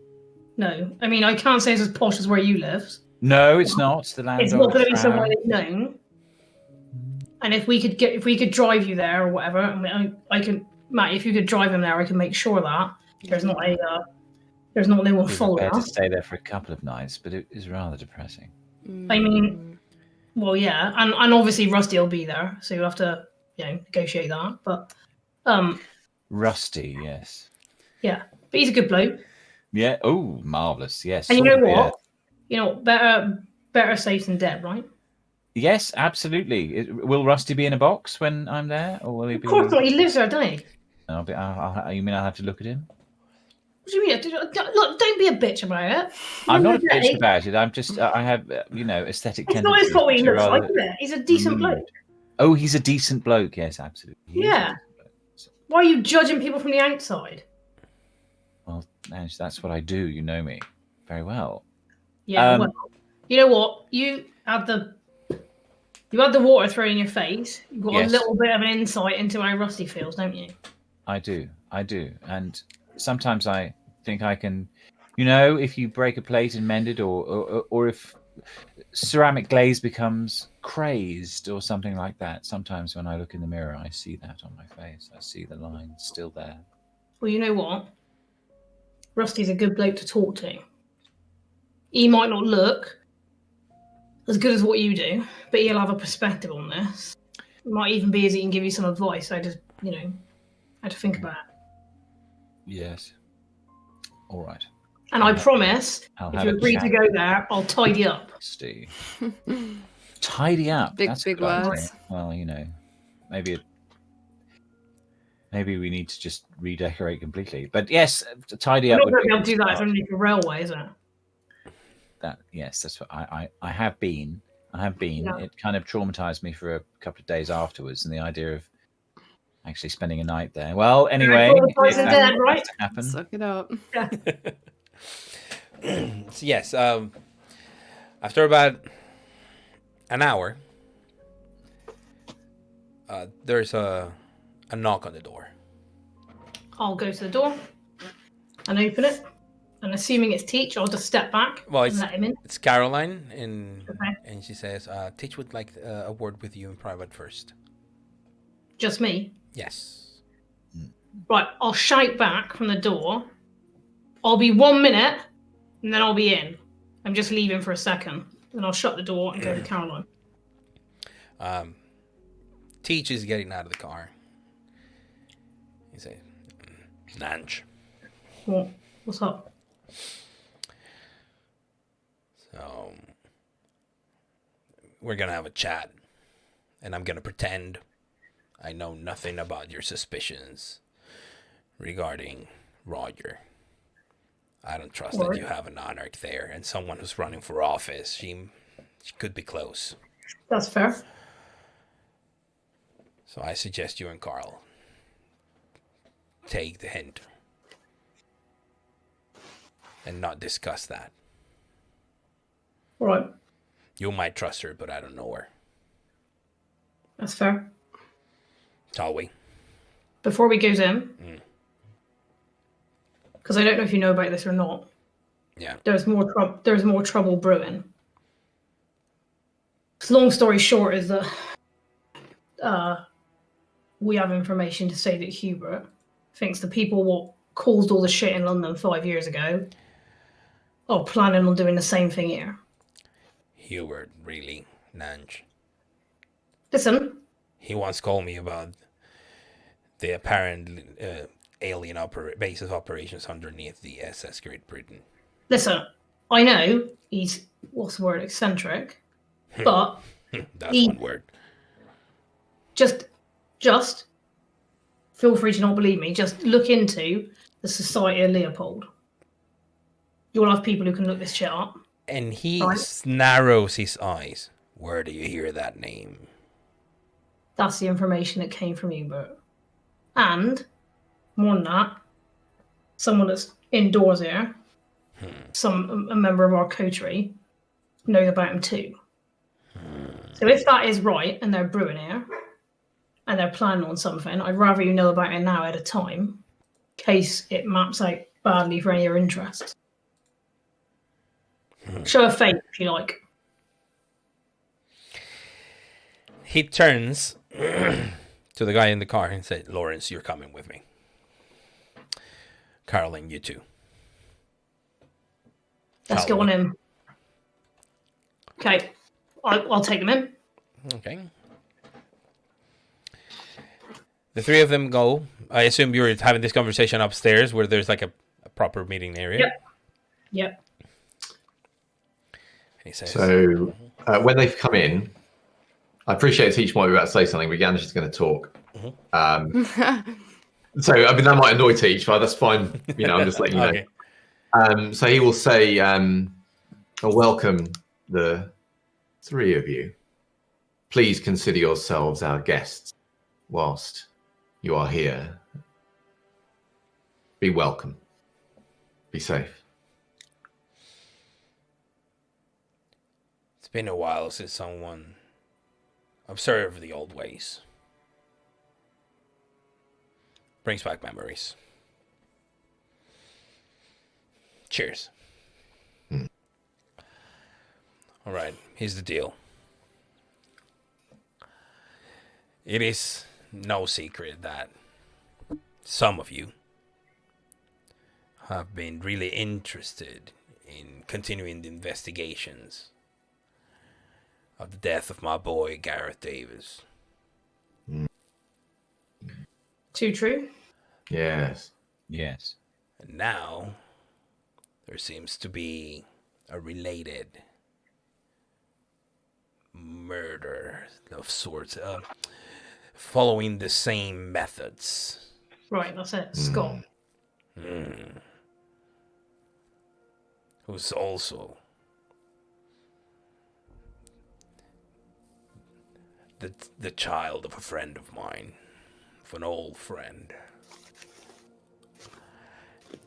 No, I mean I can't say it's as posh as where you live. No, it's not. The land It's not going to be somewhere they've known. And if we could drive you there or whatever, I can, Matt. If you could drive him there, I can make sure that there's not anyone We're following prepared to us. stay there for a couple of nights, but it is rather depressing. I mean, well, yeah, and obviously Rusty will be there, so you'll have to negotiate that. But Rusty, yes. yeah, but he's a good bloke. Yeah. Oh, marvelous. Yes. And you sort know of, what? Better safe than dead, right? Yes, absolutely. Will Rusty be in a box when I'm there, or will he Of be? course not. He lives there, doesn't he? You mean I'll have to look at him? What do you mean? Look, don't be a bitch about it. I'm not a At the end of the bitch day, about it. I'm just I have aesthetic It's not his tendencies. fault what he which are looks like, rather is it? He's a decent bloke. rude. Oh, he's a decent bloke. Yes, absolutely. He is a Yeah. decent bloke. Why are you judging people from the outside? Well, Ange, that's what I do. You know me very well. Yeah, well, you know what? You had the water thrown in your face. You've got Yes. a little bit of an insight into how Rusty feels, don't you? I do. And sometimes I think I can, if you break a plate and mend it, or if ceramic glaze becomes crazed or something like that. Sometimes when I look in the mirror, I see that on my face. I see the lines still there. Well, you know what? Rusty's a good bloke to talk to. He might not look as good as what you do, but he'll have a perspective on this. It might even be as he can give you some advice. I just, had to think about it. Yes. All right. And I promise, I'll if have you a agree to chat. go there, I'll tidy up. Steve. Tidy up. Big, That's a big good idea. words. Well, maybe we need to just redecorate completely. But yes, tidy I'm up. not going to be able to do that. It's start. only for railway, isn't it? That's what I have been. Yeah. It kind of traumatized me for a couple of days afterwards, and the idea of actually spending a night there. Well, anyway, traumatized if and that dead, has right? to happen. Suck it up. So yes, after about an hour, there's a knock on the door. I'll go to the door and open it. And assuming it's Teach, I'll just step back Well, and let him in. It's Caroline, and Okay. she says, Teach would like a word with you in private first. Just me. Yes. Right, I'll shout back from the door. I'll be 1 minute, and then I'll be in. I'm just leaving for a second. Then I'll shut the door and go to Caroline. Teach is getting out of the car. He says, Nanch. What's up? So, we're going to have a chat, and I'm going to pretend I know nothing about your suspicions regarding Roger. I don't trust that you have an anarch there, and someone who's running for office. She could be close. That's fair. So I suggest you and Carl take the hint and not discuss that. All right. You might trust her, but I don't know her. That's fair. Shall we? Before we go in, because I don't know if you know about this or not, Yeah. there's more trouble brewing. So long story short is that we have information to say that Hubert thinks the people what caused all the shit in London 5 years ago are planning on doing the same thing here. Hubert, really, Nanj. Listen, He once called me about the apparent alien base of operations underneath the SS Great Britain. listen, I know he's, what's the word, eccentric, but That's one word. just feel free to not believe me. Just look into the Society of Leopold. You'll have people who can look this shit up. And he Right. narrows his eyes. Where do you hear that name? That's the information that came from Hubert. And more than that, someone that's indoors here, a member of our coterie, knows about him too. So if that is right and they're brewing here and they're planning on something, I'd rather you know about it now at a time, in case it maps out badly for any of your interests. Show of faith if you like. He turns to the guy in the car and said, Lawrence, you're coming with me. Caroline, you too. Let's go on in. Okay, I'll take them in. Okay. The three of them go. I assume you were having this conversation upstairs where there's like a proper meeting area. Yep. And he says, So when they've come in, I appreciate Teach might be about to say something, but Janusz is going to talk. So I mean that might annoy Teach, but that's fine. You know, I'm just letting you know. Okay. So he will say, welcome the three of you. Please consider yourselves our guests whilst you are here. Be welcome. Be safe. It's been a while since someone observed the old ways. Brings back memories. Cheers. All right, here's the deal. It is no secret that some of you have been really interested in continuing the investigations of the death of my boy Gareth Davis. Too true. Yes. Yes. And now there seems to be a related murder of sorts, following the same methods. Right, that's it. Scott. Who's also the child of a friend of mine, of an old friend.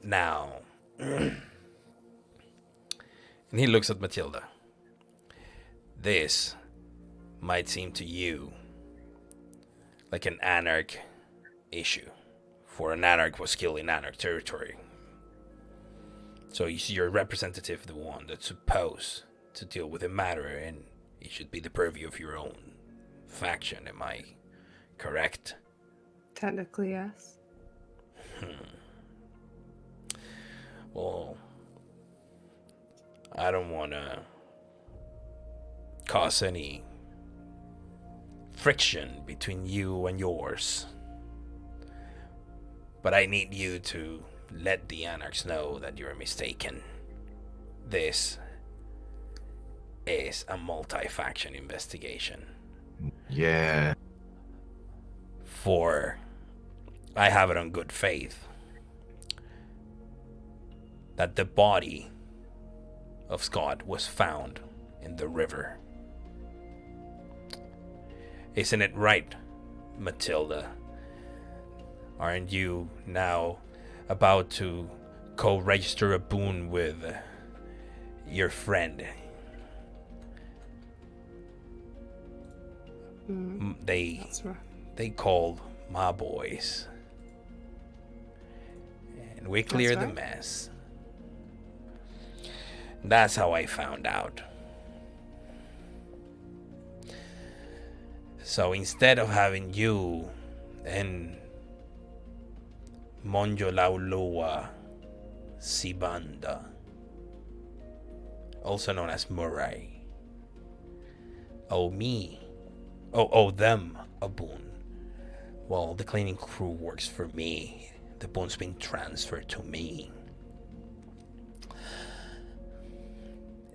Now, and he looks at Matilda. This might seem to you like an anarch issue, for an anarch was killed in anarch territory. So you're representative, the one that's supposed to deal with the matter, and it should be the purview of your own faction. Am I correct? Technically, yes. Well, I don't want to cause any friction between you and yours, but I need you to let the Anarchs know that you're mistaken. This is a multi-faction investigation. Yeah. For I have it on good faith that the body of Scott was found in the river. Isn't it right, Matilda? Aren't you now about to co-register a boon with your friend? That's right. They called my boys. And we cleared the right. mess. That's how I found out. So instead of having you and Monjolaulua Sibanda, also known as Murray, owe them a boon. Well, the cleaning crew works for me. The boon's been transferred to me.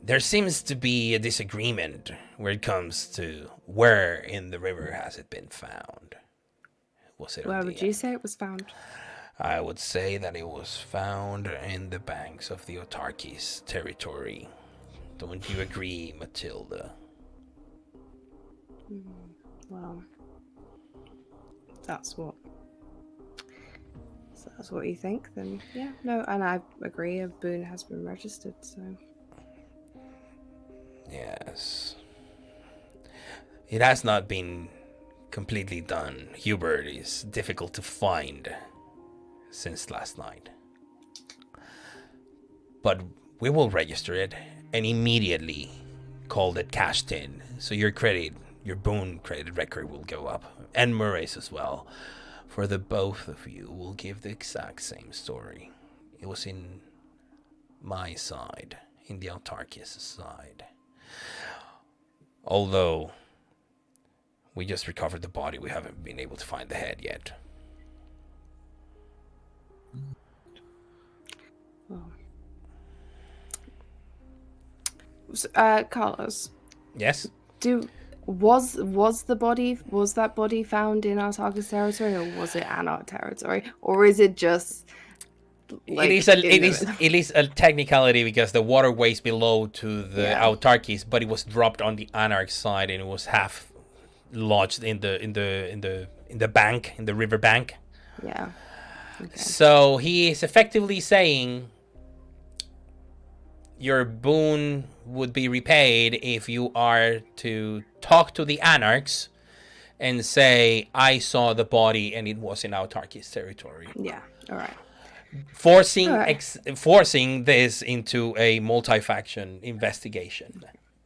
There seems to be a disagreement when it comes to where in the river has it been found. Was it? Where would you say it was found? I would say that it was found in the banks of the Autarkis territory. Don't you agree, Matilda? Well, that's what you think, then yeah. No, and I agree, a boon has been registered, so... Yes. It has not been completely done. Hubert is difficult to find since last night. But we will register it and immediately call it cashed in. So your boon credit record will go up. And Murray's as well. For the both of you will give the exact same story. It was in my side, in the Autarkis side. Although we just recovered the body, we haven't been able to find the head yet. Well, Carlos. Yes? Was that body found in Autarkis territory, or was it Anarch territory, or is it just? Like, it is a technicality because the waterways below to the Autarkis, but it was dropped on the Anarch side and it was half lodged in the bank, in the river bank. Yeah. Okay. So he is effectively saying your boon would be repaid if you are to talk to the Anarchs and say, I saw the body and it was in Autarkis territory. Yeah. All right. Forcing this into a multi-faction investigation.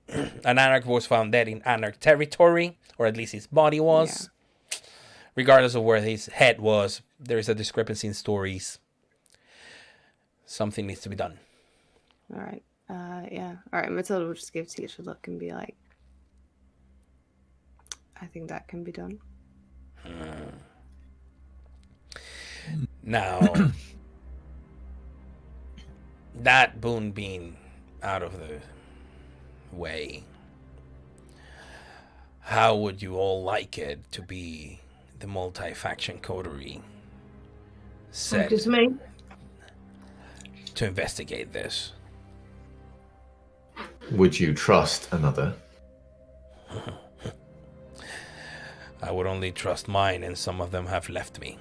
An Anarch was found dead in Anarch territory, or at least his body was. Yeah. Regardless of where his head was, there is a discrepancy in stories. Something needs to be done. All right. Yeah. All right. Matilda will just give Teach a look and be like, I think that can be done. Now, that boon being out of the way, how would you all like it to be the multi-faction coterie set to me. to investigate this? Would you trust another? I would only trust mine, and some of them have left me.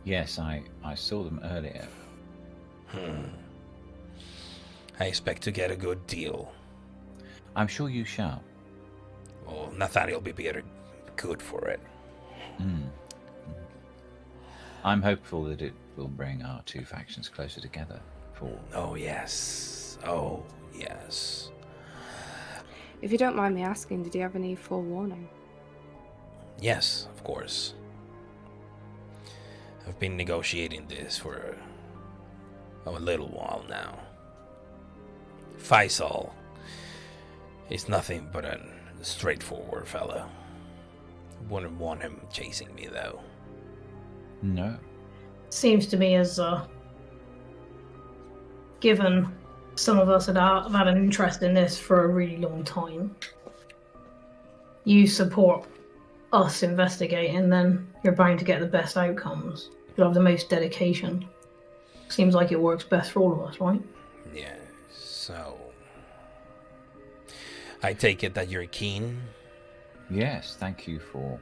Yes, I saw them earlier. I expect to get a good deal. I'm sure you shall. Well, Nathaniel will be good for it. I'm hopeful that it will bring our two factions closer together. Oh, yes. Oh, yes. If you don't mind me asking, did you have any forewarning? Yes, of course. I've been negotiating this for a little while now. Faisal is nothing but a straightforward fellow. Wouldn't want him chasing me, though. No. Seems to me as given some of us have had an interest in this for a really long time, you support us investigating, then you're bound to get the best outcomes. You'll have the most dedication. Seems like it works best for all of us, right? Yeah, so I take it that you're keen? Yes, thank you for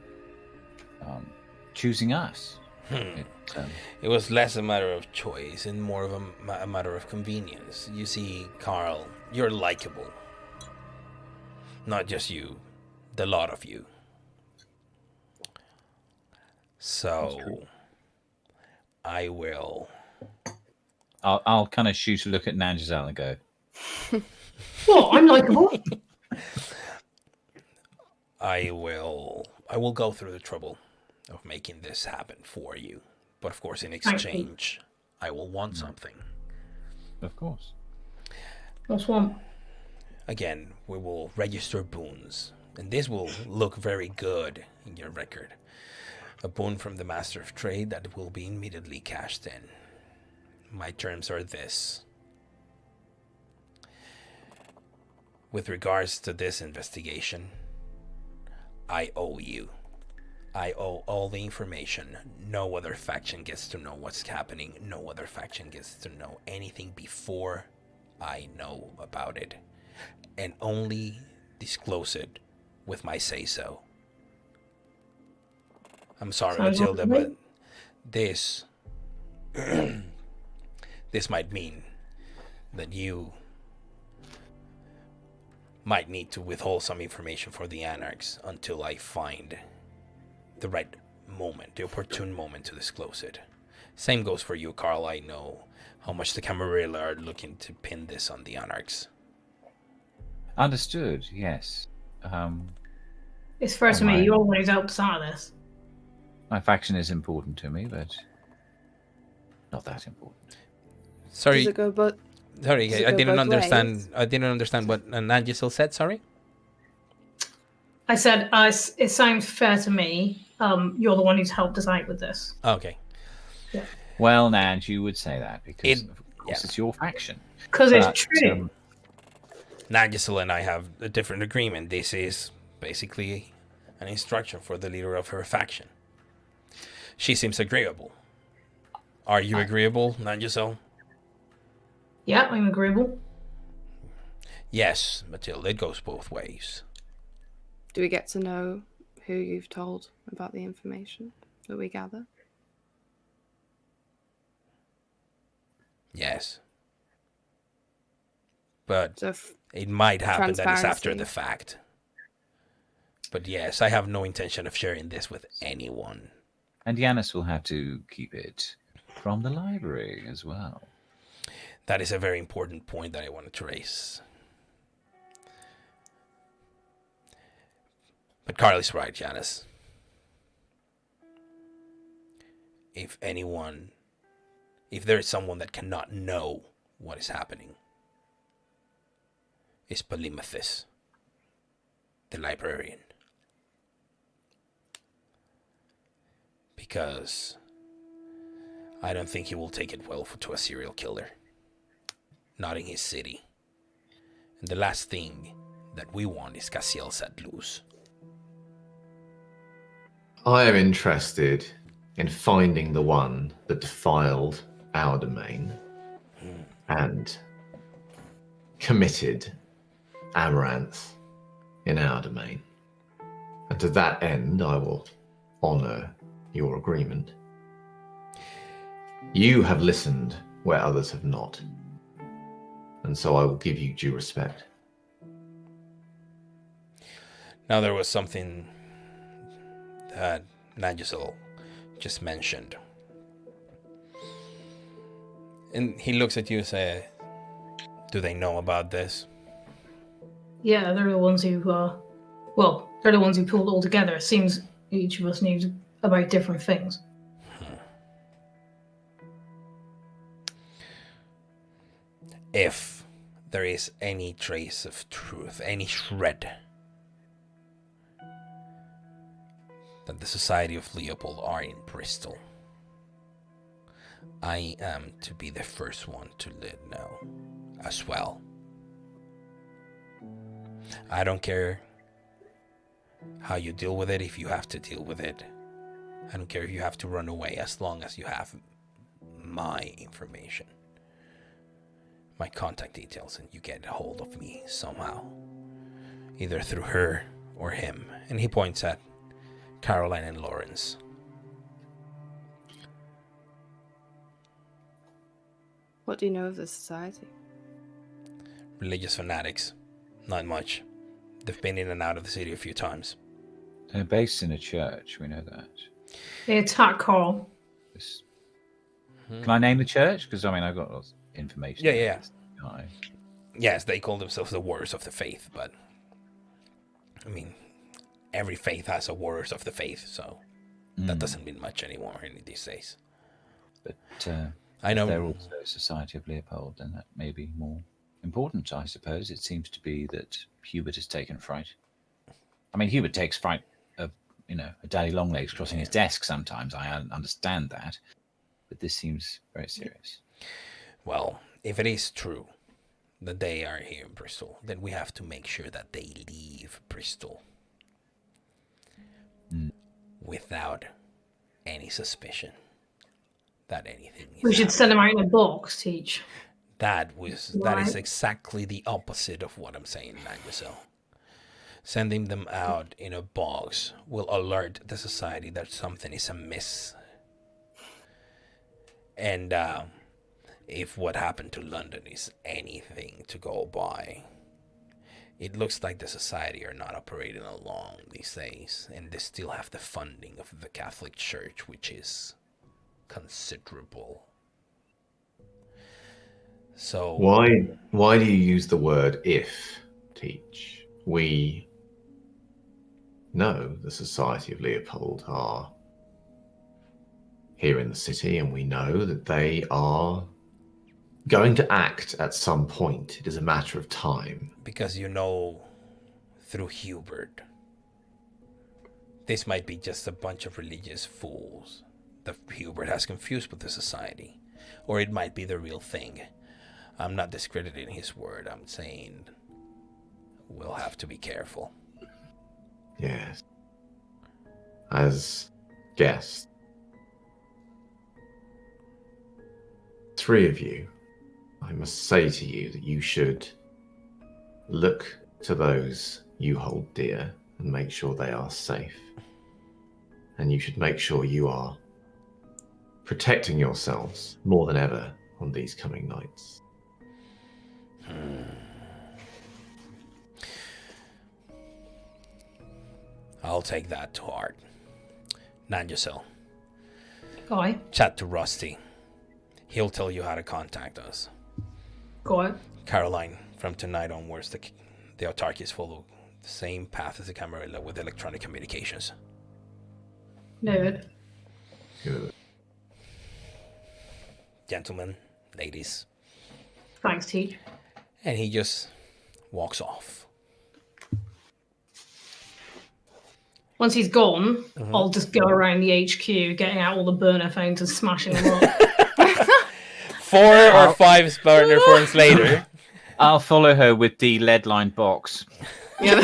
choosing us. It was less a matter of choice and more of a matter of convenience. You see, Carl, you're likable. Not just you, the lot of you. So I will. I'll kind of shoot a look at Nanjazal and go, Well, I'm likable. I will go through the trouble of making this happen for you. But of course, in exchange, I will want something. of course. What's one? Again, we will register boons, and this will look very good in your record. A boon from the Master of Trade that will be immediately cashed in. My terms are this. With regards to this investigation, I owe you. I owe all the information. No other faction gets to know what's happening. No other faction gets to know anything before I know about it. And only disclose it with my say-so. I'm sorry, Sounds Matilda, good to me. but this... this might mean that you might need to withhold some information for the Anarchs until I find the right moment, the opportune moment to disclose it. Same goes for you, Carl. I know how much the Camarilla are looking to pin this on the Anarchs. Understood, yes. It's fair to me. Alright. You always helped us out of this. My faction is important to me, but not that important. Sorry, Does it go both? sorry, does it I go didn't both understand. ways? I didn't understand what Nanjisel said. Sorry. I said, it sounds fair to me. You're the one who's helped us out with this. Okay. Well, Nanj, you would say that because, It- of course, yeah. it's your faction. Because it's But, true. Nanjisel and I have a different agreement. This is basically an instruction for the leader of her faction. She seems agreeable. Are you agreeable, Nanjisel? Yeah, I'm agreeable. Yes, Matilda. It goes both ways. Do we get to know who you've told about the information that we gather? Yes. But So if it might happen that it's after Transparency. the fact. But yes, I have no intention of sharing this with anyone. And Yanis will have to keep it from the library as well. That is a very important point that I wanted to raise. But Carl is right, Janice. If there is someone that cannot know what is happening, it's Polymathus, the librarian. Because I don't think he will take it well to a serial killer. Not in his city. And the last thing that we want is Cassiel set loose. I am interested in finding the one that defiled our domain and committed Amaranth in our domain. And to that end, I will honor your agreement. You have listened where others have not. And so I will give you due respect. Now there was something that Nanjisel just mentioned. And he looks at you and says, do they know about this? Yeah, they're the ones who, they're the ones who pulled it all together. It seems each of us knew about different things. If there is any trace of truth, any shred, that the Society of Leopold are in Bristol, I am to be the first one to let know as well. I don't care how you deal with it, if you have to deal with it. I don't care if you have to run away, as long as you have my information, my contact details, and you get a hold of me somehow, either through her or him. And he points at Caroline and Lawrence. What do you know of the society? Religious fanatics. Not much. They've been in and out of the city a few times. They're based in a church, we know that. They attack Carl. This- Can I name the church? Because I mean, I've got lots of information. Yeah, about yeah. this guy. Yes, they call themselves the Warriors of the Faith, but I mean, every faith has a Warriors of the Faith, so that doesn't mean much anymore in these days. But I know. they're also Society of Leopold, and that may be more important, I suppose. It seems to be that Hubert has taken fright. I mean, Hubert takes fright of, a daddy longlegs crossing his desk sometimes. I understand that. But this seems very serious. Well, if it is true that they are here in Bristol, then we have to make sure that they leave Bristol without any suspicion that anything is We should happening. send them out in a box, Teach. That is Right. exactly the opposite of what I'm saying, Mademoiselle. Sending them out in a box will alert the society that something is amiss. And if what happened to London is anything to go by, it looks like the society are not operating alone these days, and they still have the funding of the Catholic Church, which is considerable. So Why do you use the word if, Teach? We know the Society of Leopold are here in the city, and we know that they are going to act at some point. It is a matter of time. because through Hubert, this might be just a bunch of religious fools that Hubert has confused with the society, or it might be the real thing. I'm not discrediting his word. I'm saying we'll have to be careful. Yes. As guests, 3 of you, I must say to you that you should look to those you hold dear and make sure they are safe. And you should make sure you are protecting yourselves more than ever on these coming nights. I'll take that to heart. Nanjasel, Guy, chat to Rusty. He'll tell you how to contact us. Guy. Caroline, from tonight onwards, the autarkies follow the same path as the Camarilla with electronic communications. David. Good. Gentlemen, ladies. Thanks, Teach. And he just walks off. Once he's gone, I'll just go around the HQ, getting out all the burner phones and smashing them up. 4 or 5 partner phones later. I'll follow her with the lead-lined box. Yeah.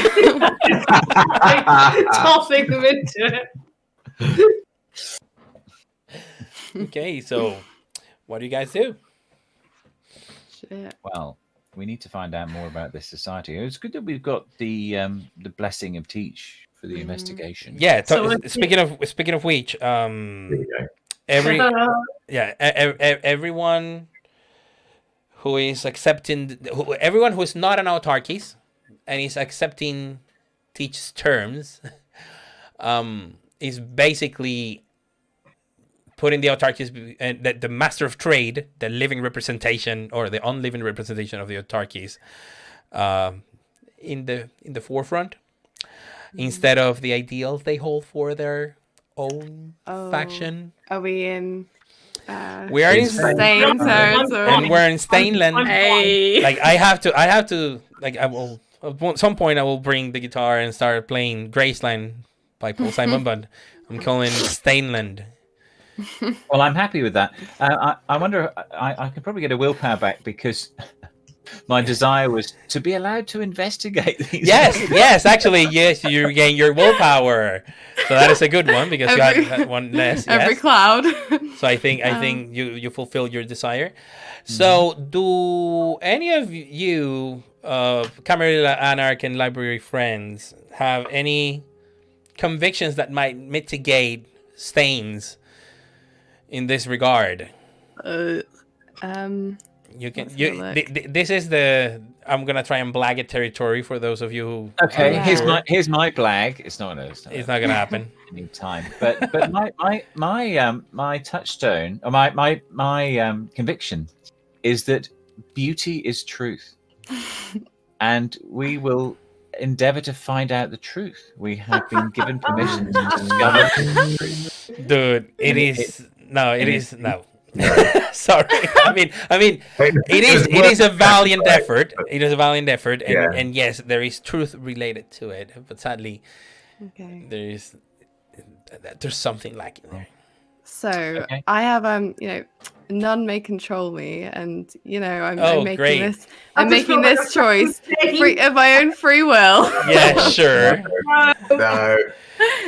Tossing them into it. Okay, so what do you guys do? Shit. Well, we need to find out more about this society. It's good that we've got the blessing of Teach for the investigation. Yeah, So speaking of which, There you go. everyone who is accepting, everyone who is not an autarkies and is accepting Teach's terms, is basically putting the autarkies and the master of trade, the living representation or the unliving representation of the autarkies, in the forefront, instead of the ideals they hold for their own faction. Are we in? We are in Same territory. and we're in Stainland. Hey. Like I have to like I will at some point I will bring the guitar and start playing Graceland by Paul Simon, but I'm calling Stainland. Well, I'm happy with that. I wonder, I could probably get a willpower back because my desire was to be allowed to investigate these. Yes, actually, yes, you regain your willpower. So that is a good one because you got one less. Every Yes. cloud. So I think you fulfill your desire. So do any of you, Camarilla, Anarch, and Library friends, have any convictions that might mitigate stains in this regard? You can. Let's have a look. This is the. I'm gonna try and blag it territory for those of you who. Okay, Yeah. here's my blag. It's not gonna. It's not gonna happen. Any time, but my touchstone or my conviction is that beauty is truth, and we will endeavor to find out the truth. We have been given permission to discover the truth. Dude, it is no. Sorry. I mean, it is a valiant effort. It is a valiant effort, and yes, there is truth related to it. But sadly, Okay. there's something lacking there. So Okay. I have none may control me, and I'm making great. this. I I'm just making feel like this I'm choice saying- of my own free will. Yeah, sure. No.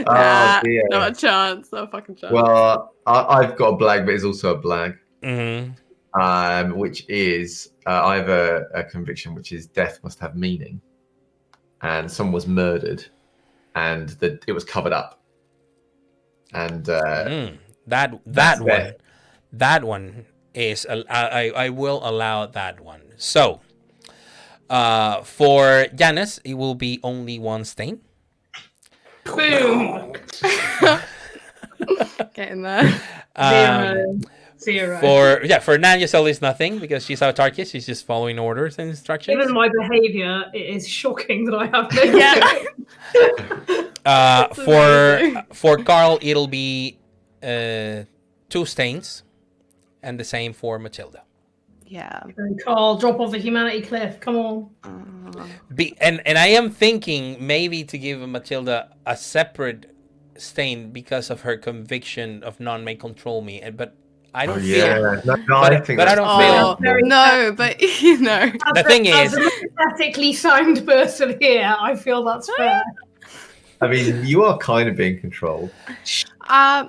Nah, Oh, dear. not a chance. Not a fucking chance. Well, I've got a blag, but it's also a blag, Mm-hmm. which is I have a conviction, which is death must have meaning, and someone was murdered, and it was covered up, and That one is I will allow that one. So, for Janus, it will be only one stain. Boom. Getting there. Zero. For Nan Yasel is nothing because she's autarkic. She's just following orders and instructions. Given my behaviour, it is shocking that I have no. Yeah. For Carl, it'll be 2 stains, and the same for Matilda. Yeah. Carl, drop off the humanity cliff. Come on. And I am thinking maybe to give Matilda a separate stain because of her conviction of none may control me, but I don't feel. I think but I don't feel. Very No, but The thing as is- a pathetically sound person here, I feel that's fair. I mean, you are kind of being controlled. yeah. I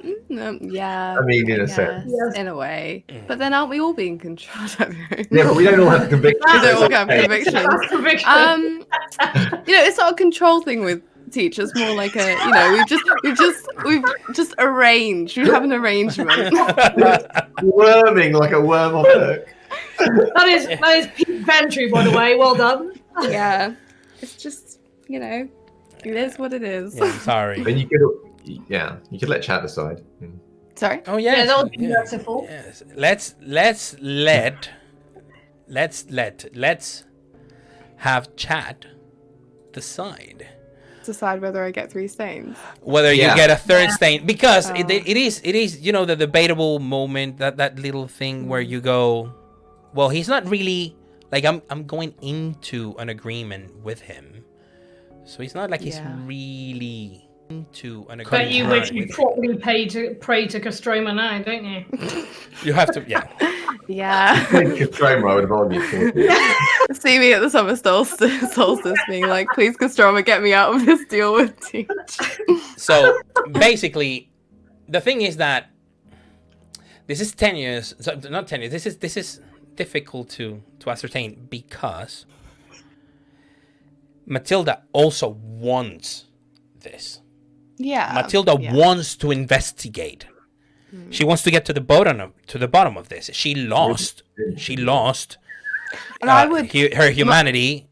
mean, in a guess, sense. Yes. in a way. But then aren't we all being controlled? Yeah, but we don't all have convictions. We don't all have Okay. convictions. That's conviction. It's not a control thing with teachers. More like we've just arranged. We have an arrangement. Worming like a worm on hook. that is peak Ventry, by the way. Well done. Yeah, it's just it is what it is. Yeah, I'm sorry. Then you could let chat decide. Sorry. Oh yes. Yeah, that would be merciful. Yes. Let's have chat decide Decide whether I get 3 stains. whether you Yeah. get a third stain because Oh. it is the debatable moment that little thing where you go, well, he's not really like I'm going into an agreement with him, so it's not like he's Yeah. really into an agreement. But you wish with you him. properly pray to Castroma now, don't you? You have to, yeah. Yeah. Castroma, I would have argued for. See me at the summer solstice being like, please, Castroma, get me out of this deal with Teach. So basically, the thing is that this is tenuous. So not tenuous. This is difficult to ascertain because Matilda also wants this. Yeah. Matilda yeah. wants to investigate. She wants to get to the bottom of this. She lost. And I would. her humanity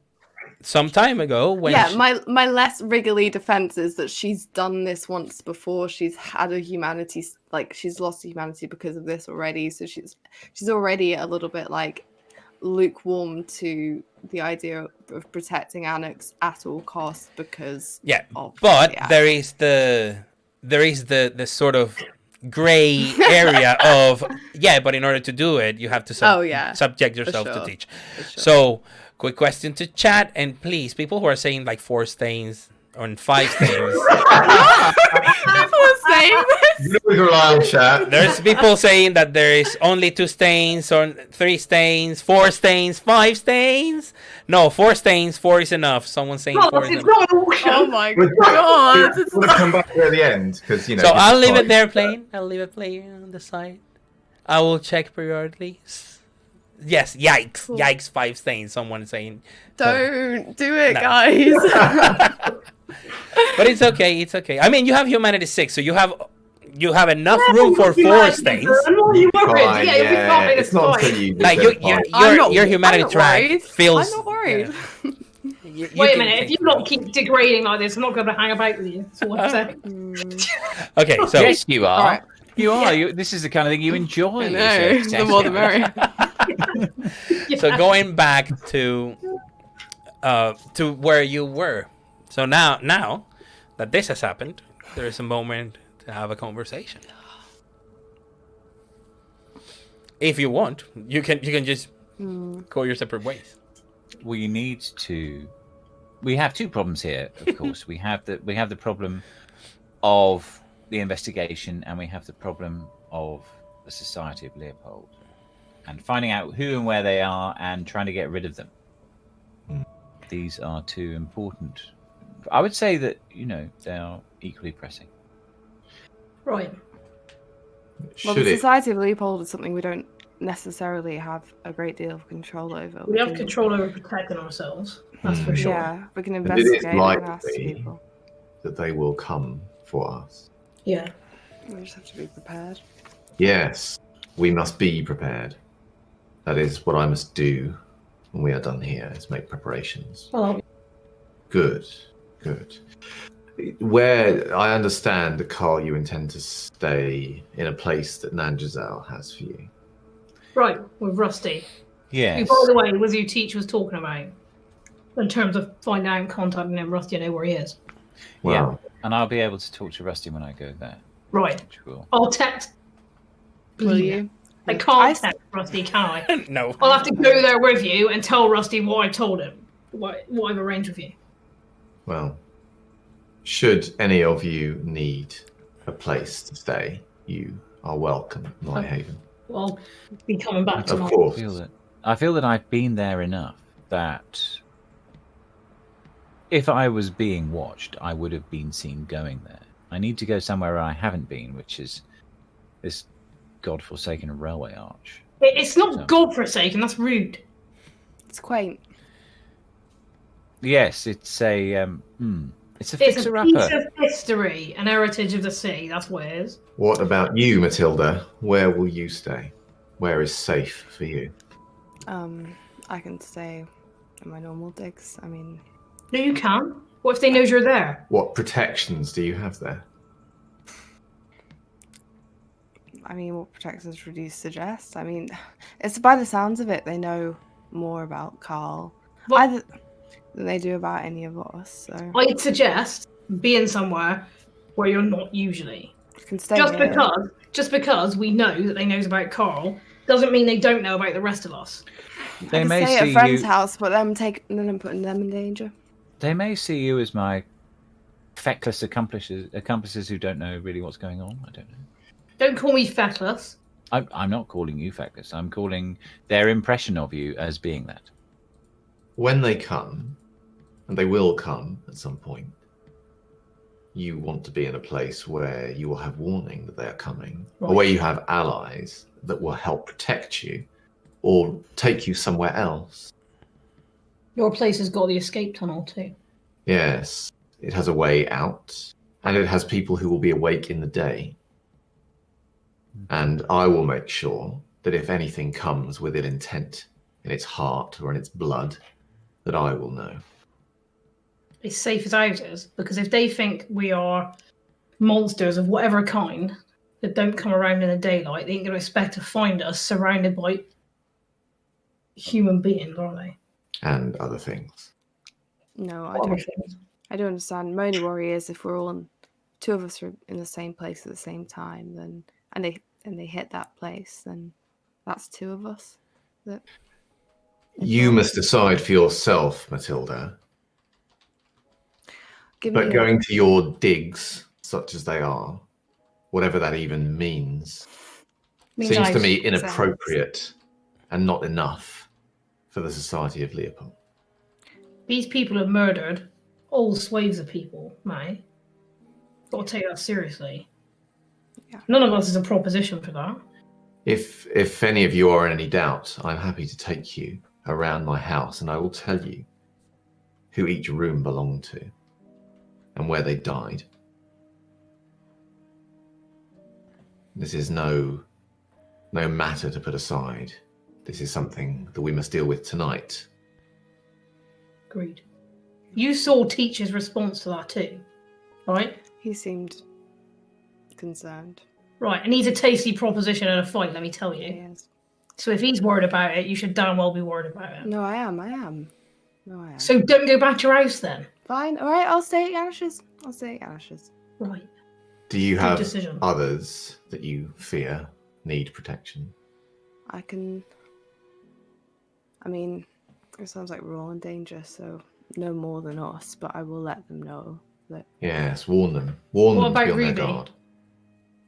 some time ago when Yeah, she- my less wriggly defense is that she's done this once before. She's had a humanity, like she's lost humanity because of this already. So she's already a little bit like lukewarm to the idea of protecting Annex at all costs because yeah, of but the there is the sort of gray area of but in order to do it you have to subject yourself to sure. Teach. For sure. So quick question to chat, and please, people who are saying like 4 stains or 5 stains, People are saying this. You always rely on chat. there's people saying that there is only 2 stains or 3 stains, 4 stains, 5 stains. No, 4 stains. 4 is enough. Someone's saying 4 is It's enough. not an auction. Oh my We're god! going to come back at the end because So I'll leave it there playing. I'll leave it playing on the side. I will check periodically. Yes, yikes. Cool. Yikes, 5 stains. Someone saying. Don't do it, No. guys. But it's okay. It's okay. I mean, you have humanity 6, so you have you have enough room for 4 stays. I'm not worried. Fine, Yeah, you'll be fine. it's not so you. Like your humanity track feels. I'm not worried. Wait a minute. If you lot keep degrading like this, I'm not going to hang about with you. That's all I'm saying. Okay, so Yes, you are. Alright. You are. This is the kind of thing you enjoy. I know. The more the merrier. So going back to where you were. So now that this has happened, there is a moment to have a conversation. If you want, you can just go your separate ways. We need to. We have 2 problems here. Of course, we have the problem of the investigation, and we have the problem of the Society of Leopold, and finding out who and where they are, and trying to get rid of them. These are 2 important. I would say that they are equally pressing. Right. Well, the Society of Leopold is something we don't necessarily have a great deal of control over. We have control over protecting ourselves. That's for sure. Yeah, we can And investigate it is and ask likely people. that they will come for us. Yeah. We just have to be prepared. Yes, we must be prepared. That is what I must do when we are done here, is make preparations. Well, Good. Where I understand that, Carl, you intend to stay in a place that Nanjazal has for you. right, with Rusty. Yes. Who, by the way, was who Teach was talking about in terms of finding out and contacting him. Rusty, I know where he is. Well, And I'll be able to talk to Rusty when I go there. Right. Which will. I'll text. Will you? I can't text Rusty, can I? No. I'll have to go there with you and tell Rusty what I told him, what I've arranged with you. well, should any of you need a place to stay, you are welcome at my haven. Well, I'll be coming back Of tonight. course. I feel that I've been there enough that if I was being watched, I would have been seen going there. I need to go somewhere I haven't been, which is this godforsaken railway arch. It's not godforsaken, that's rude. It's quaint. Yes, it's a it's a It's a fixer piece upper. of history, an heritage of the sea, that's what it is. What about you, Matilda? Where will you stay? Where is safe for you? I can stay in my normal digs. I mean, No, you can. What if they knows you're there? What protections do you have there? what protections would you suggest? I mean, it's by the sounds of it, they know more about Carl What- than they do about any of us. So I'd suggest being somewhere where you're not usually. you can stay Just here. just because we know that they knows about Carl doesn't mean they don't know about the rest of us. I They can may stay at see a friend's you. house, but then I'm putting them in danger. They may see you as my feckless accomplices who don't know really what's going on. I don't know. Don't call me feckless. I'm not calling you feckless. I'm calling their impression of you as being that. When they come, and they will come at some point, you want to be in a place where you will have warning that they are coming, Right. or where you have allies that will help protect you, or take you somewhere else. Your place has got the escape tunnel too. Yes, it has a way out, and it has people who will be awake in the day. And I will make sure that if anything comes with an intent in its heart or in its blood, that I will know. As safe as ours, because if they think we are monsters of whatever kind that don't come around in the daylight, they ain't going to expect to find us surrounded by human beings, are they? And other things. No, I Other don't. things. I don't understand. My only worry is if we're all two of us are in the same place at the same time, then and they hit that place, then that's 2 of us. You must decide for yourself, Matilda. But going to your digs, such as they are, whatever that even means, seems to me inappropriate and not enough for the Society of Leopold. These people have murdered whole swathes of people, May. Got to take that seriously. Yeah. None of us is a proposition for that. If any of you are in any doubt, I'm happy to take you around my house and I will tell you who each room belonged to and where they died. This is no matter to put aside. This is something that we must deal with tonight. Agreed. You saw Teach's response to that too, right? He seemed concerned. Right, and he's a tasty proposition in a fight, let me tell you. He is. So if he's worried about it, you should damn well be worried about it. No, I am. No, I am. So don't go back to your house then. Fine. All right, I'll stay at Yanish's. Right. Do you Good have decision. others that you fear need protection? I mean, it sounds like we're all in danger, so no more than us, but I will let them know that Yes, warn them. Warn What them to be about on their Ruby? guard.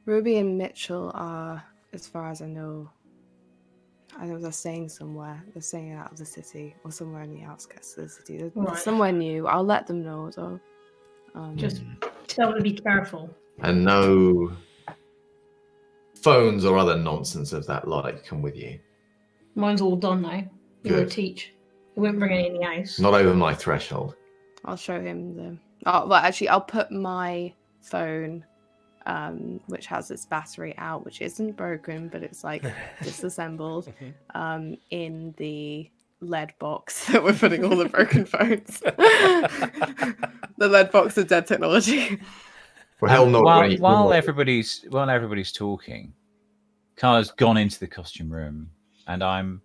Ruby and Mitchell are, as far as I know, they're staying somewhere. They're staying out of the city or somewhere in the outskirts of the city. They're Right. somewhere new. I'll let them know, though. Just tell them to be careful. And no phones or other nonsense of that like come with you. Mine's all done now. You're a Good. Teach. You won't bring any in the house. Not over my threshold. I'll show him the. Oh, well, actually, I'll put my phone, which has its battery out, which isn't broken, but it's like disassembled, in the lead box that we're putting all the broken phones. The lead box of dead technology. Well, hell, not really. While everybody's talking, Carla's gone into the costume room, and I'm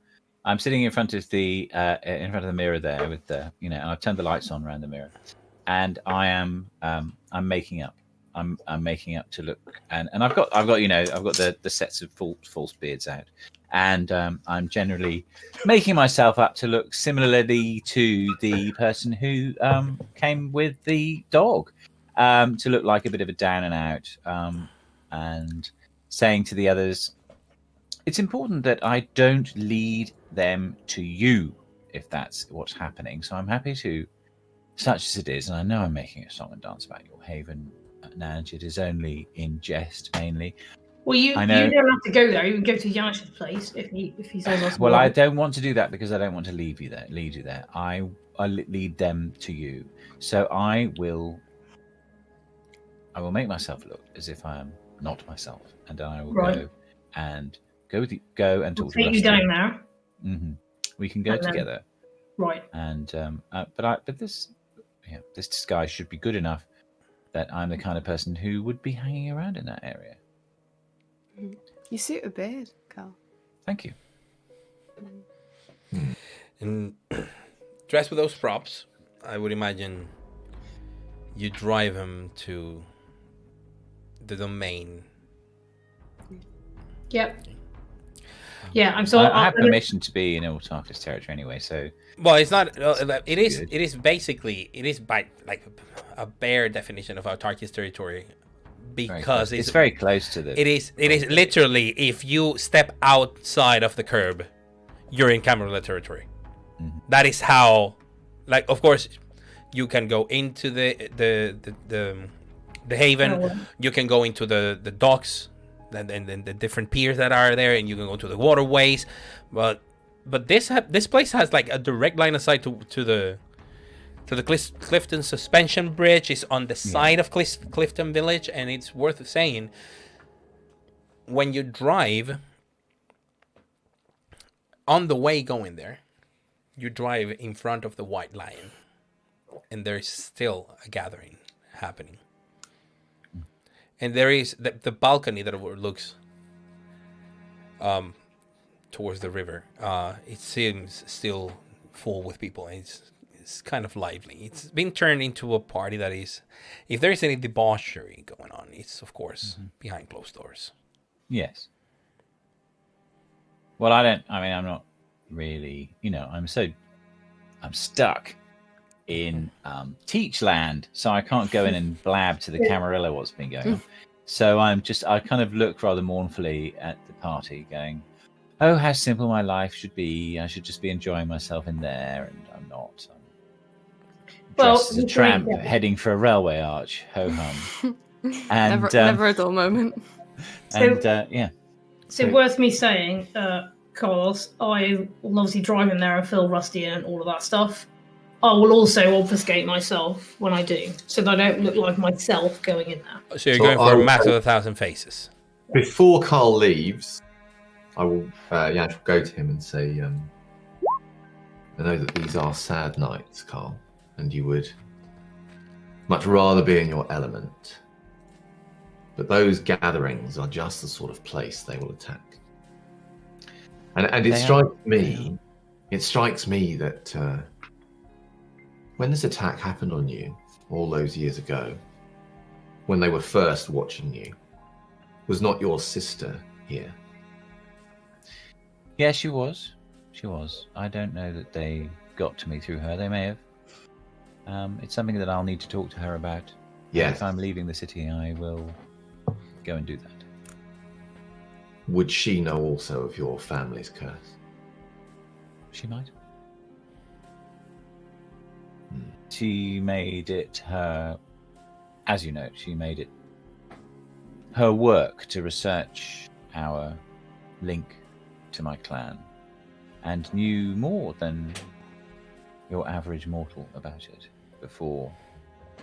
sitting in front of the mirror there with the and I've turned the lights on around the mirror, and I'm making up. I'm making up to look, and I've got the sets of false beards out, and I'm generally making myself up to look similarly to the person who came with the dog, to look like a bit of a down and out, and saying to the others, it's important that I don't lead them to you if that's what's happening. So I'm happy to, such as it is, and I know I'm making a song and dance about your haven, Nudge. It is only in jest mainly. Well, you don't have to go there. You can go to Yanish's place if he's almost. Well, I don't want to do that because I don't want to lead you there. I lead them to you. So I will make myself look as if I am not myself, and I will go and talk to take you down there. Mm-hmm. We can go together. Right. And but this disguise should be good enough that I'm the kind of person who would be hanging around in that area. You suit a beard, Carl. Thank you. And dressed with those props, I would imagine you drive him to the domain. Yep. Yeah, I have permission to be in Autarkis territory anyway, so. Well, it's not. It is basically by like a bare definition of Autarkis territory, because it's very close to the. It is literally, if you step outside of the curb, you're in Camarilla territory. Mm-hmm. That is how, like, of course, you can go into the haven. You can go into the docks. And the different piers that are there, and you can go to the waterways, but this place has like a direct line of sight to the Clifton suspension bridge. Is on the side of Clifton Village, and it's worth saying, when you drive on the way going there, you drive in front of the White Lion, and there's still a gathering happening. And there is the balcony that overlooks towards the river. It seems still full with people. It's kind of lively. It's been turned into a party that is, if there is any debauchery going on, it's of course behind closed doors. Yes. Well, I'm not really, I'm stuck in Teachland, so I can't go in and blab to the Camarilla what's been going on. So I kind of look rather mournfully at the party, going, oh, how simple my life should be. I should just be enjoying myself in there, and I'm not. I'm dressed as a tramp heading for a railway arch, ho hum. And never a dull moment. So worth me saying, Carlos, I will obviously drive in there and feel rusty and all of that stuff. I will also obfuscate myself when I do, so that I don't look like myself going in there. So you're going for a match of 1,000 faces. Before Carl leaves, I will Yash will go to him and say, I know that these are sad nights, Carl, and you would much rather be in your element. But those gatherings are just the sort of place they will attack. And it strikes me that when this attack happened on you all those years ago, when they were first watching you, was not your sister here? Yeah, she was. She was. I don't know that they got to me through her. They may have. It's something that I'll need to talk to her about. Yes. If I'm leaving the city, I will go and do that. Would she know also of your family's curse? She might. She made it her, as you know, she made it her work to research our link to my clan, and knew more than your average mortal about it before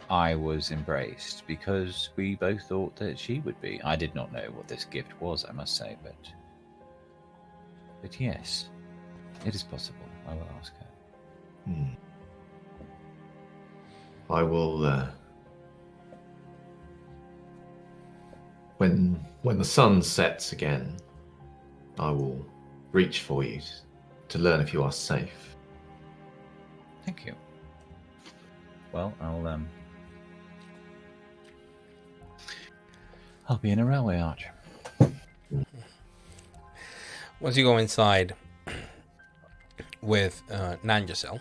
I was embraced, because we both thought that she would be. I did not know what this gift was, I must say, but yes, it is possible. I will ask her. I will. When the sun sets again, I will reach for you to learn if you are safe. Thank you. Well, I'll be in a railway arch. Once you go inside with Nanjacel,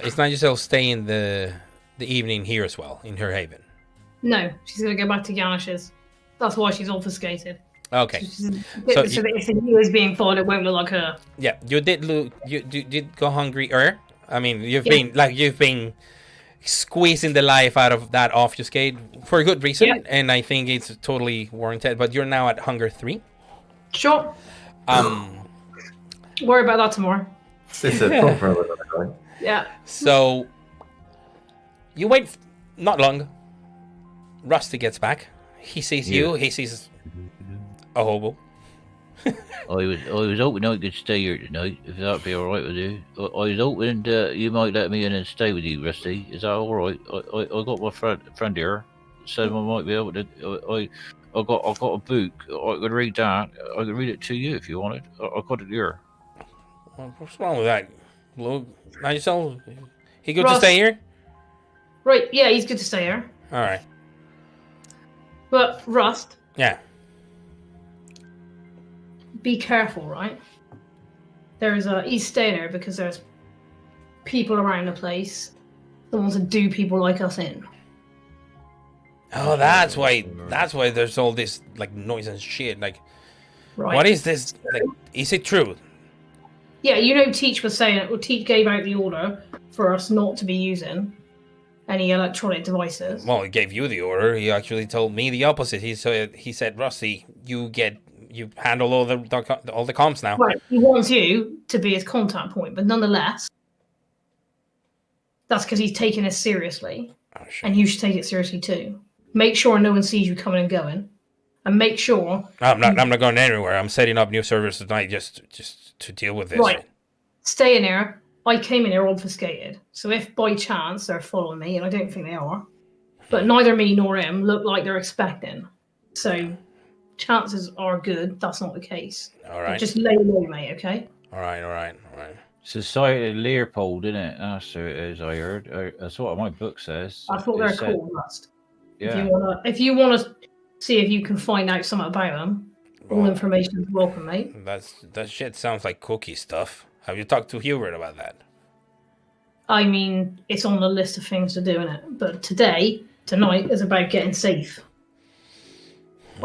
is Nanjacel staying the evening here as well, in her haven? No, she's going to go back to Ganish's. That's why she's obfuscated. Okay. So that if the new is being followed, it won't look like her. Yeah, you did go hungrier. I mean, you've been squeezing the life out of that obfuscate for a good reason, and I think it's totally warranted. But you're now at hunger 3. Sure. Worry about that tomorrow. It's a problem. Yeah. So you wait not long. Rusty gets back. He sees you. He sees a hobo. I was hoping I could stay here tonight, if that'd be all right with you. I was hoping you might let me in and stay with you, Rusty. Is that all right? I got my friend here. Said I might be able to. I got a book. I could read that. I could read it to you if you wanted. I got it here. What's wrong with that? He good to stay here? Right. Yeah, he's good to stay here. All right. But Rust. Yeah. Be careful, right? He's staying there because there's people around the place that want to do people like us in. Oh, that's why there's all this like noise and shit. Like, right. What is this? Like, is it true? Yeah, you know, Teach was saying it. Well, Teach gave out the order for us not to be using any electronic devices. Well, he gave you the order. He actually told me the opposite. He said, Rusty, you handle all the comms now. Right. He wants you to be his contact point, but nonetheless, that's because he's taking it seriously, and you should take it seriously too. Make sure no one sees you coming and going, and make sure. I'm not going anywhere. I'm setting up new servers tonight just to deal with this. Right. Stay in there. I came in here obfuscated, so if by chance they're following me, and I don't think they are, but neither me nor him look like they're expecting, so chances are good that's not the case. All right. But just lay low, mate, okay? All right. Society of Leopold, isn't it? That's who it is, I heard. That's what my book says. That's what they're called, Rust. Yeah. If you want to see if you can find out something about them, all information is welcome, mate. That shit sounds like cookie stuff. Have you talked to Hubert about that? I mean, it's on the list of things to do, innit? But tonight is about getting safe.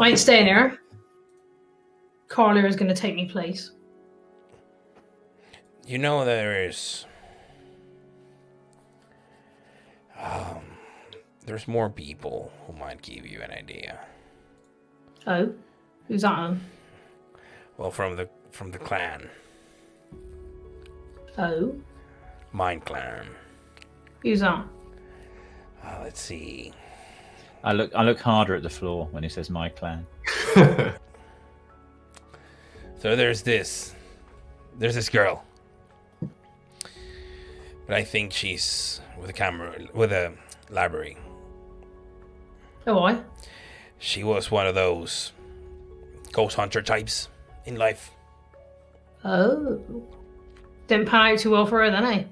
I ain't staying here. Carla is going to take me place. You know there's more people who might give you an idea. Oh, who's that on? Well, from the clan. Oh. Mine clan. Who's that? Let's see. I look harder at the floor when he says my clan. So there's this girl, but I think she's with a library. Oh, why? She was one of those ghost hunter types in life. Oh. Didn't pan out too well for her then, eh?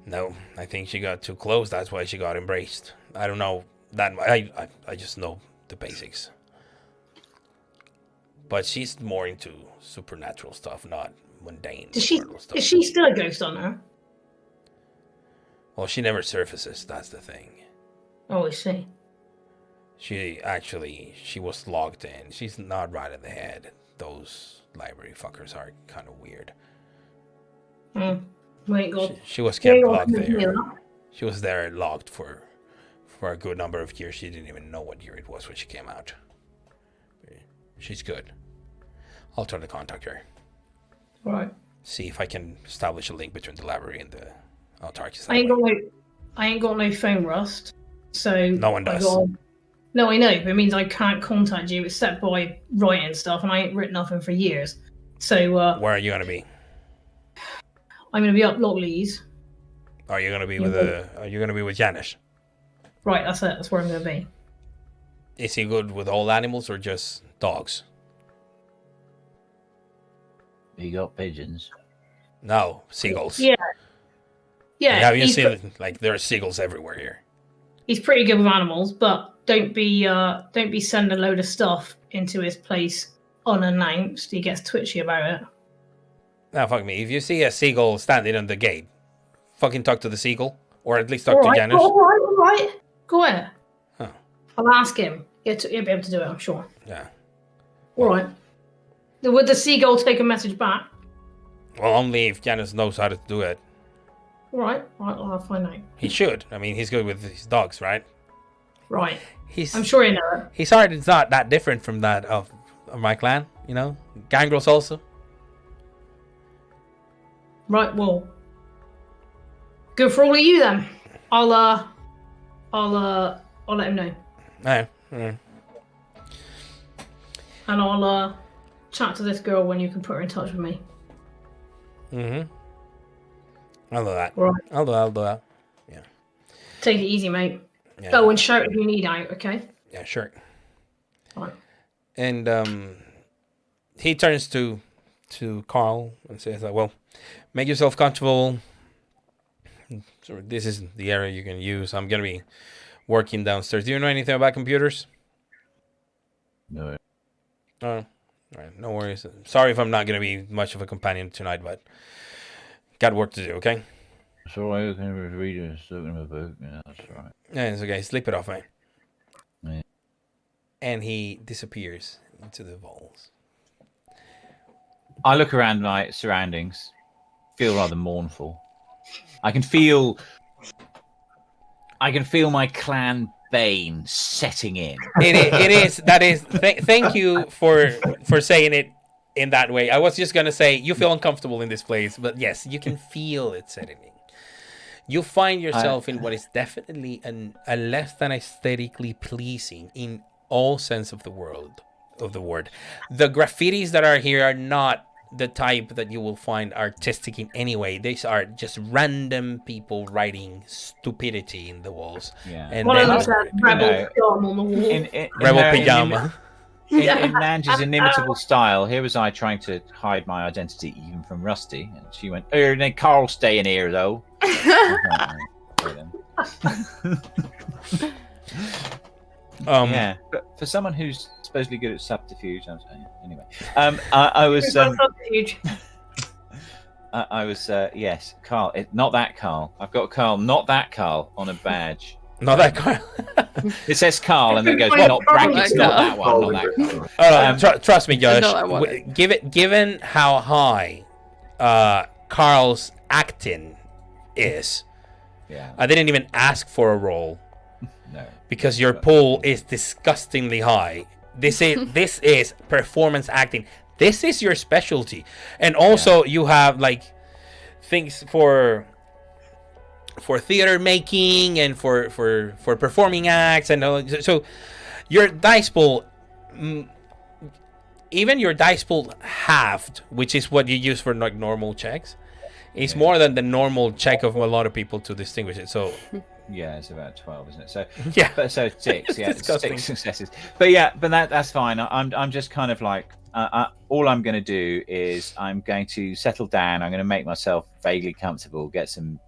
No, I think she got too close. That's why she got embraced. I don't know that. I just know the basics. But she's more into supernatural stuff, not mundane mortal stuff. Is she still a ghost hunter? Well, she never surfaces. That's the thing. Oh, I see. She was logged in. She's not right in the head. Those library fuckers are kind of weird. Wait, God. She was kept locked there. Yeah. She was there locked for a good number of years. She didn't even know what year it was when she came out. She's good. I'll try to contact her. Right. See if I can establish a link between the library and the autarchies. I ain't got no phone rust, so No one does. No, I know, but it means I can't contact you except by writing stuff, and I ain't written nothing for years. So where are you gonna be? I'm gonna be up Lockleys. Are you gonna be with Janice? Right, that's it. That's where I'm gonna be. Is he good with all animals or just dogs? You got pigeons. No, seagulls. Yeah. Yeah. Have you seen like there are seagulls everywhere here? He's pretty good with animals, but don't be sending a load of stuff into his place unannounced. He gets twitchy about it. Now, fuck me. If you see a seagull standing on the gate, fucking talk to the seagull, or at least talk to Janice. All right. Go ahead. Huh. I'll ask him. He'll be able to do it, I'm sure. Yeah. All right. Would the seagull take a message back? Well, only if Janice knows how to do it. All right. I'll find out. He should. I mean, he's good with his dogs, right? Right. I'm sure you know it. His heart is not that different from that of my clan, you know? Gangrels also. Right, well. Good for all of you then. I'll let him know. Yeah. And I'll chat to this girl when you can put her in touch with me. Mm-hmm. I'll do that. Right. I'll do that. Yeah. Take it easy, mate. Yeah. Go and shout if you need out, okay? Yeah, sure. Right. And he turns to Carl and says, like, well, make yourself comfortable. So this is the area you can use. I'm going to be working downstairs. Do you know anything about computers? No. All right, no worries. Sorry if I'm not going to be much of a companion tonight, but got work to do, okay? It's alright, I can read it, looking at my book. Yeah, that's right. Yeah, it's okay. Sleep it off, mate. Yeah. And he disappears into the vaults. I look around my surroundings, feel rather mournful. I can feel my clan bane setting in. It is. That is. Thank you for saying it in that way. I was just gonna say you feel uncomfortable in this place, but yes, you can feel it setting in. You find yourself in what is definitely a less than aesthetically pleasing in all sense of the word. The graffitis that are here are not the type that you will find artistic in any way. These are just random people writing stupidity in the walls. Yeah. And One of then those rebel pajama on the wall. rebel pajama. In Nange's inimitable style, here was I trying to hide my identity even from Rusty, and she went, "Oh, then Carl's staying here though." Yeah, but for someone who's supposedly good at subterfuge, anyway. I was. Subterfuge. I was. Yes, Carl. Not that Carl. I've got Carl. Not that Carl on a badge. Not that Carl. It says Carl, and then it goes not brackets. Not that one. Not that Carl. Trust me, Josh. not that one. Given how high Carl's acting is, Yeah. I didn't even ask for a roll. No. Because your pool is disgustingly high. This is performance acting. This is your specialty. And also you have like things for theater making and for performing acts and all. So your dice pool, even your dice pool halved, which is what you use for like normal checks, is more than the normal check of a lot of people to distinguish it. So Yeah, it's about 12, isn't it? So yeah, but so 6, yeah, Disgusting. 6 successes. But that's fine. I'm just kind of like all I'm going to do is I'm going to settle down. I'm going to make myself vaguely comfortable, get some,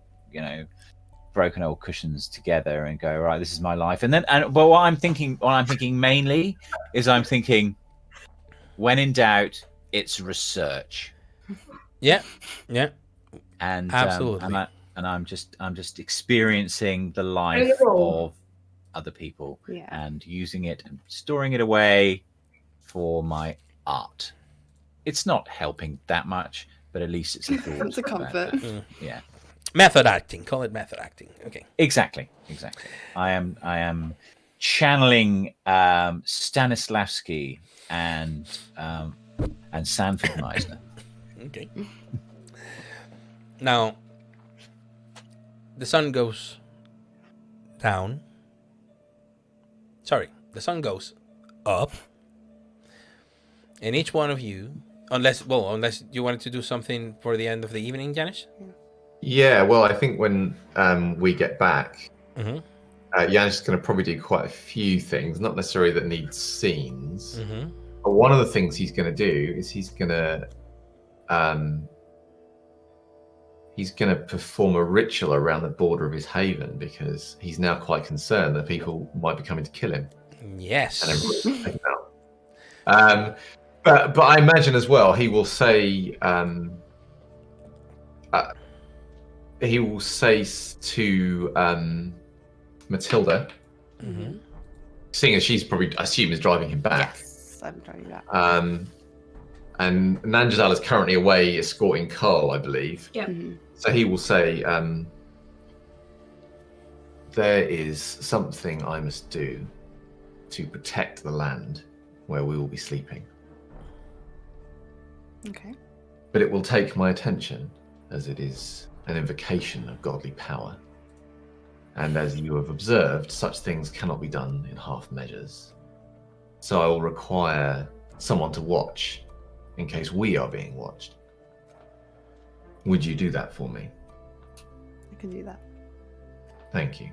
broken old cushions together, and go, right, this is my life. But what I'm thinking mainly is I'm thinking, when in doubt, it's research. yeah, And absolutely. I'm just experiencing the life Overall. of other people Yeah. and using it and storing it away for my art. It's not helping that much, but at least it's a thought. It's a about comfort. that. Yeah, Method acting. Call it method acting. Okay. exactly. I am channeling Stanislavski and Sanford Meisner. Okay. Now, the sun goes down. Sorry, the sun goes up. And each one of you, unless you wanted to do something for the end of the evening, Janice? Yeah, well, I think when we get back, Mm-hmm. Janis is going to probably do quite a few things, not necessarily that need scenes. Mm-hmm. But one of the things he's going to do is he's going to perform a ritual around the border of his haven, because he's now quite concerned that people might be coming to kill him. Yes. And everyone's taken out. But I imagine as well he will say to Matilda, Mm-hmm. seeing as she's probably, I assume, is driving him back. Yes, I'm driving back. And Nanjazal is currently away escorting Carl, I believe. Yeah. Mhm. So he will say, there is something I must do to protect the land where we will be sleeping. Okay. But it will take my attention, as it is an invocation of godly power. And as you have observed, such things cannot be done in half measures. So I will require someone to watch in case we are being watched. Would you do that for me? I can do that. Thank you.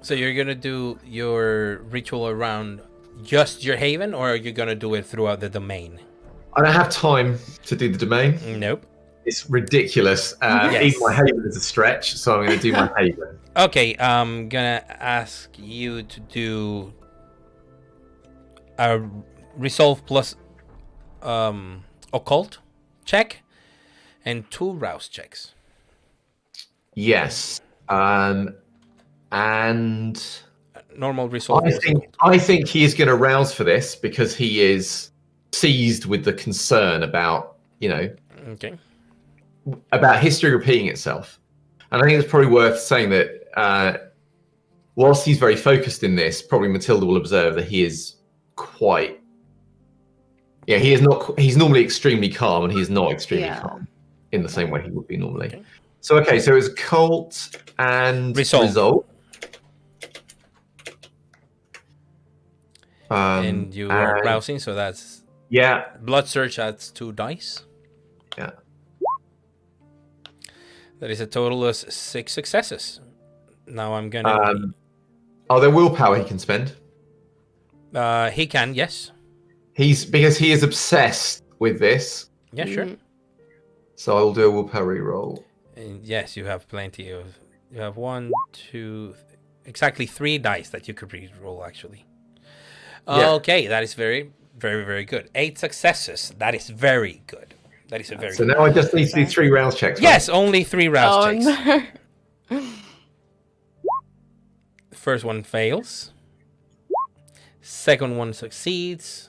So you're gonna do your ritual around just your haven, or are you gonna do it throughout the domain? I don't have time to do the domain. Nope. It's ridiculous. Yes. Even my haven is a stretch, so I'm going to do my haven. Okay, I'm gonna ask you to do a resolve plus occult check and 2 rouse checks. Yes. And Normal resolve. plus occult. I think he is going to rouse for this, because he is seized with the concern about, Okay. about history repeating itself. And I think it's probably worth saying that whilst he's very focused in this, probably Matilda will observe that he is quite... Yeah, he's normally extremely calm, and he is not extremely calm in the same way he would be normally. Okay. So it's cult and Resolve. And you are rousing, so that's yeah, blood surge adds 2 dice. yeah. That is a total of 6 successes. Now I'm gonna. Are there willpower he can spend? He can, yes. Because he is obsessed with this. Yeah, sure. So I will do a willpower reroll. And yes, you have plenty of. You have 1, 2, exactly 3 dice that you could re-roll, actually. Yeah. Okay, that is very, very, very good. 8 successes. That is very good. That is a very So good. now I just need to do 3 rouse checks. right? Yes, only 3 rouse checks. No. The first one fails. Second one succeeds.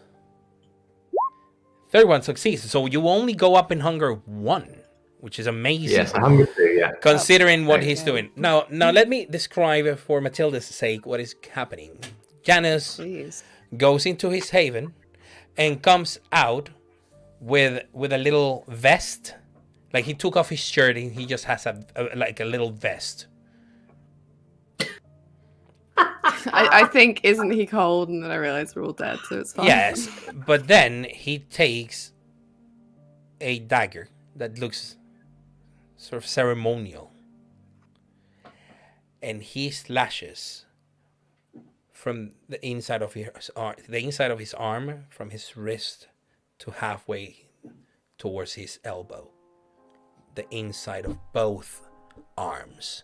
Third one succeeds. So you only go up in hunger 1, which is amazing. Yes, I'm going to do, yeah. Considering what Okay. he's doing. Now let me describe for Matilda's sake what is happening. Janus Please. goes into his haven and comes out with a little vest Like he took off his shirt and he just has like a little vest. I think, isn't he cold? And then I realize we're all dead, so it's fine. Yes, but then he takes a dagger that looks sort of ceremonial, and he slashes from the inside of his arm, from his wrist to halfway towards his elbow, the inside of both arms.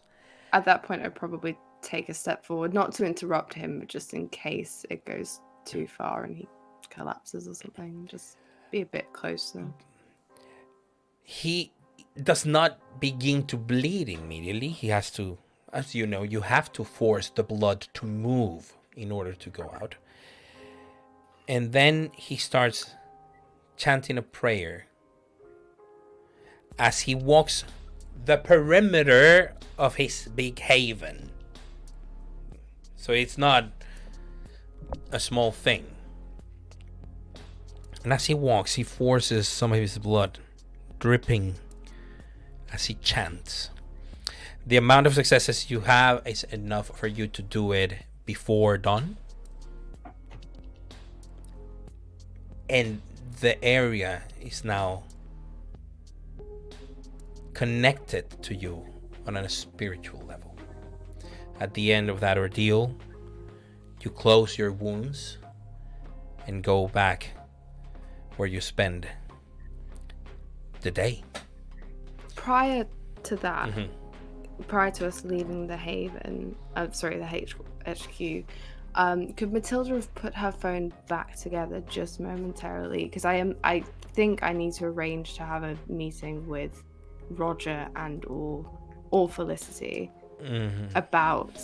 At that point, I'd probably take a step forward, not to interrupt him, but just in case it goes too far and he collapses or something. Just be a bit closer. He does not begin to bleed immediately. He has to, as you know, you have to force the blood to move in order to go out. And then he starts chanting a prayer as he walks the perimeter of his big haven. So it's not a small thing. And as he walks, he forces some of his blood dripping as he chants. The amount of successes you have is enough for you to do it before dawn. And the area is now connected to you on a spiritual level. At the end of that ordeal, you close your wounds and go back where you spend the day. Prior to that, prior to us leaving the Haven, the HQ, could Matilda have put her phone back together just momentarily? Because I think I need to arrange to have a meeting with Roger and or Felicity about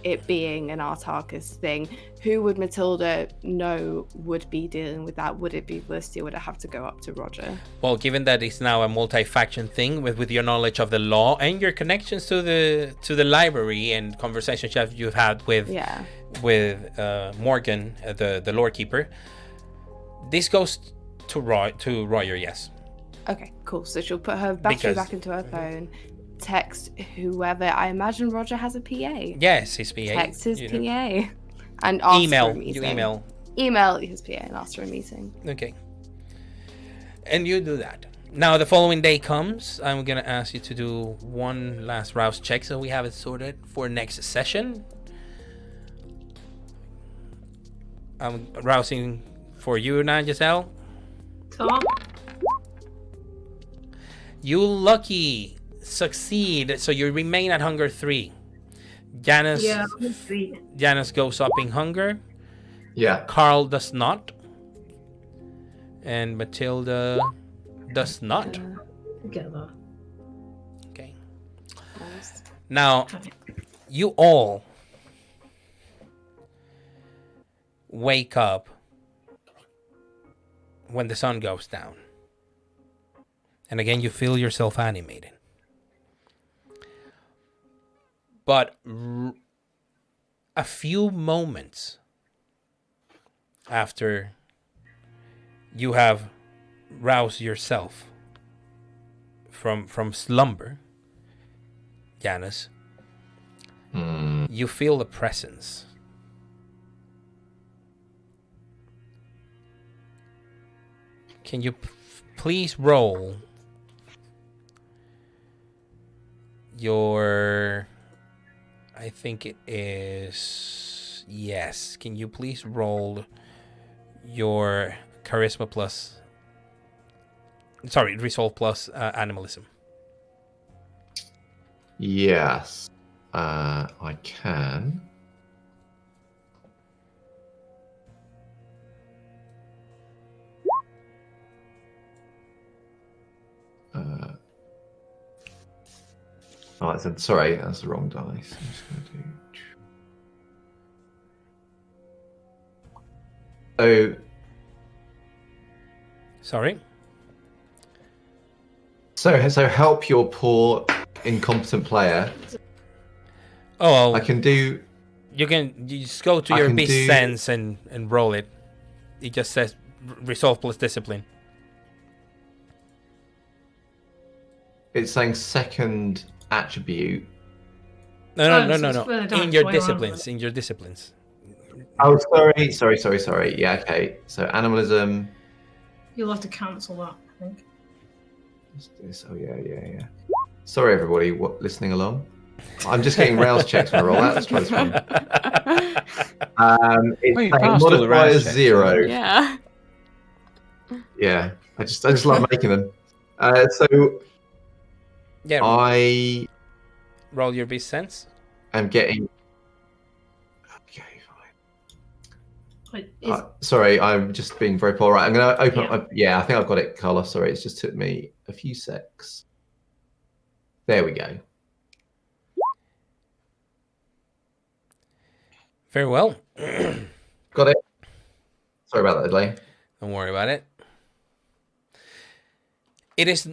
it being an Artarchus thing. Who would Matilda know would be dealing with that? Would it be Felicity, or would it have to go up to Roger? Well, given that it's now a multi-faction thing, with your knowledge of the law and your connections to the library and conversations you've had with Morgan, the lore keeper, this goes to Roger. Yes. Okay, cool. So she'll put her battery back into her phone, text whoever. I imagine Roger has a PA. Yes, his PA. Text his PA and ask for a meeting. You email his PA and ask for a meeting. Okay. And you do that. Now the following day comes. I'm gonna ask you to do one last rouse check so we have it sorted for next session. I'm rousing for you now, Giselle. Tom? You lucky succeed, so you remain at hunger 3. Janice, Janice goes up in hunger. Yeah. Carl does not. And Matilda does not. Together. Okay. Now, you all wake up when the sun goes down. And again, you feel yourself animated. But a few moments after you have roused yourself from slumber, Janice, you feel a presence. Can you please roll your... I think it is... Yes. Can you please roll your charisma plus... Sorry, resolve plus animalism. Yes. I can. Sorry, that's the wrong dice. I'm just going to do... Sorry? So help your poor, incompetent player. Oh, I can do... You just go to your beast sense and roll it. It just says resolve plus discipline. it's saying second attribute. No. further down, In your way around disciplines. with In your disciplines. Oh, sorry. Yeah, okay. So animalism. You'll have to cancel that, I think. Oh yeah. Sorry, everybody, listening along. I'm just getting rouse checks when I roll out. Let's try this one. It's Well, you saying passed all the modifier rouse checks, 0. Yeah. Yeah, I just love making them. So Yeah. I Roll your beast sense. am getting. Okay, fine. Is, Sorry, I'm just being very poor. Right, I'm going to open Yeah. up. Yeah, I think I've got it, Carlos. Sorry, it's just took me a few secs. There we go. Very well. Got it. Sorry about that delay. Don't worry about it. It is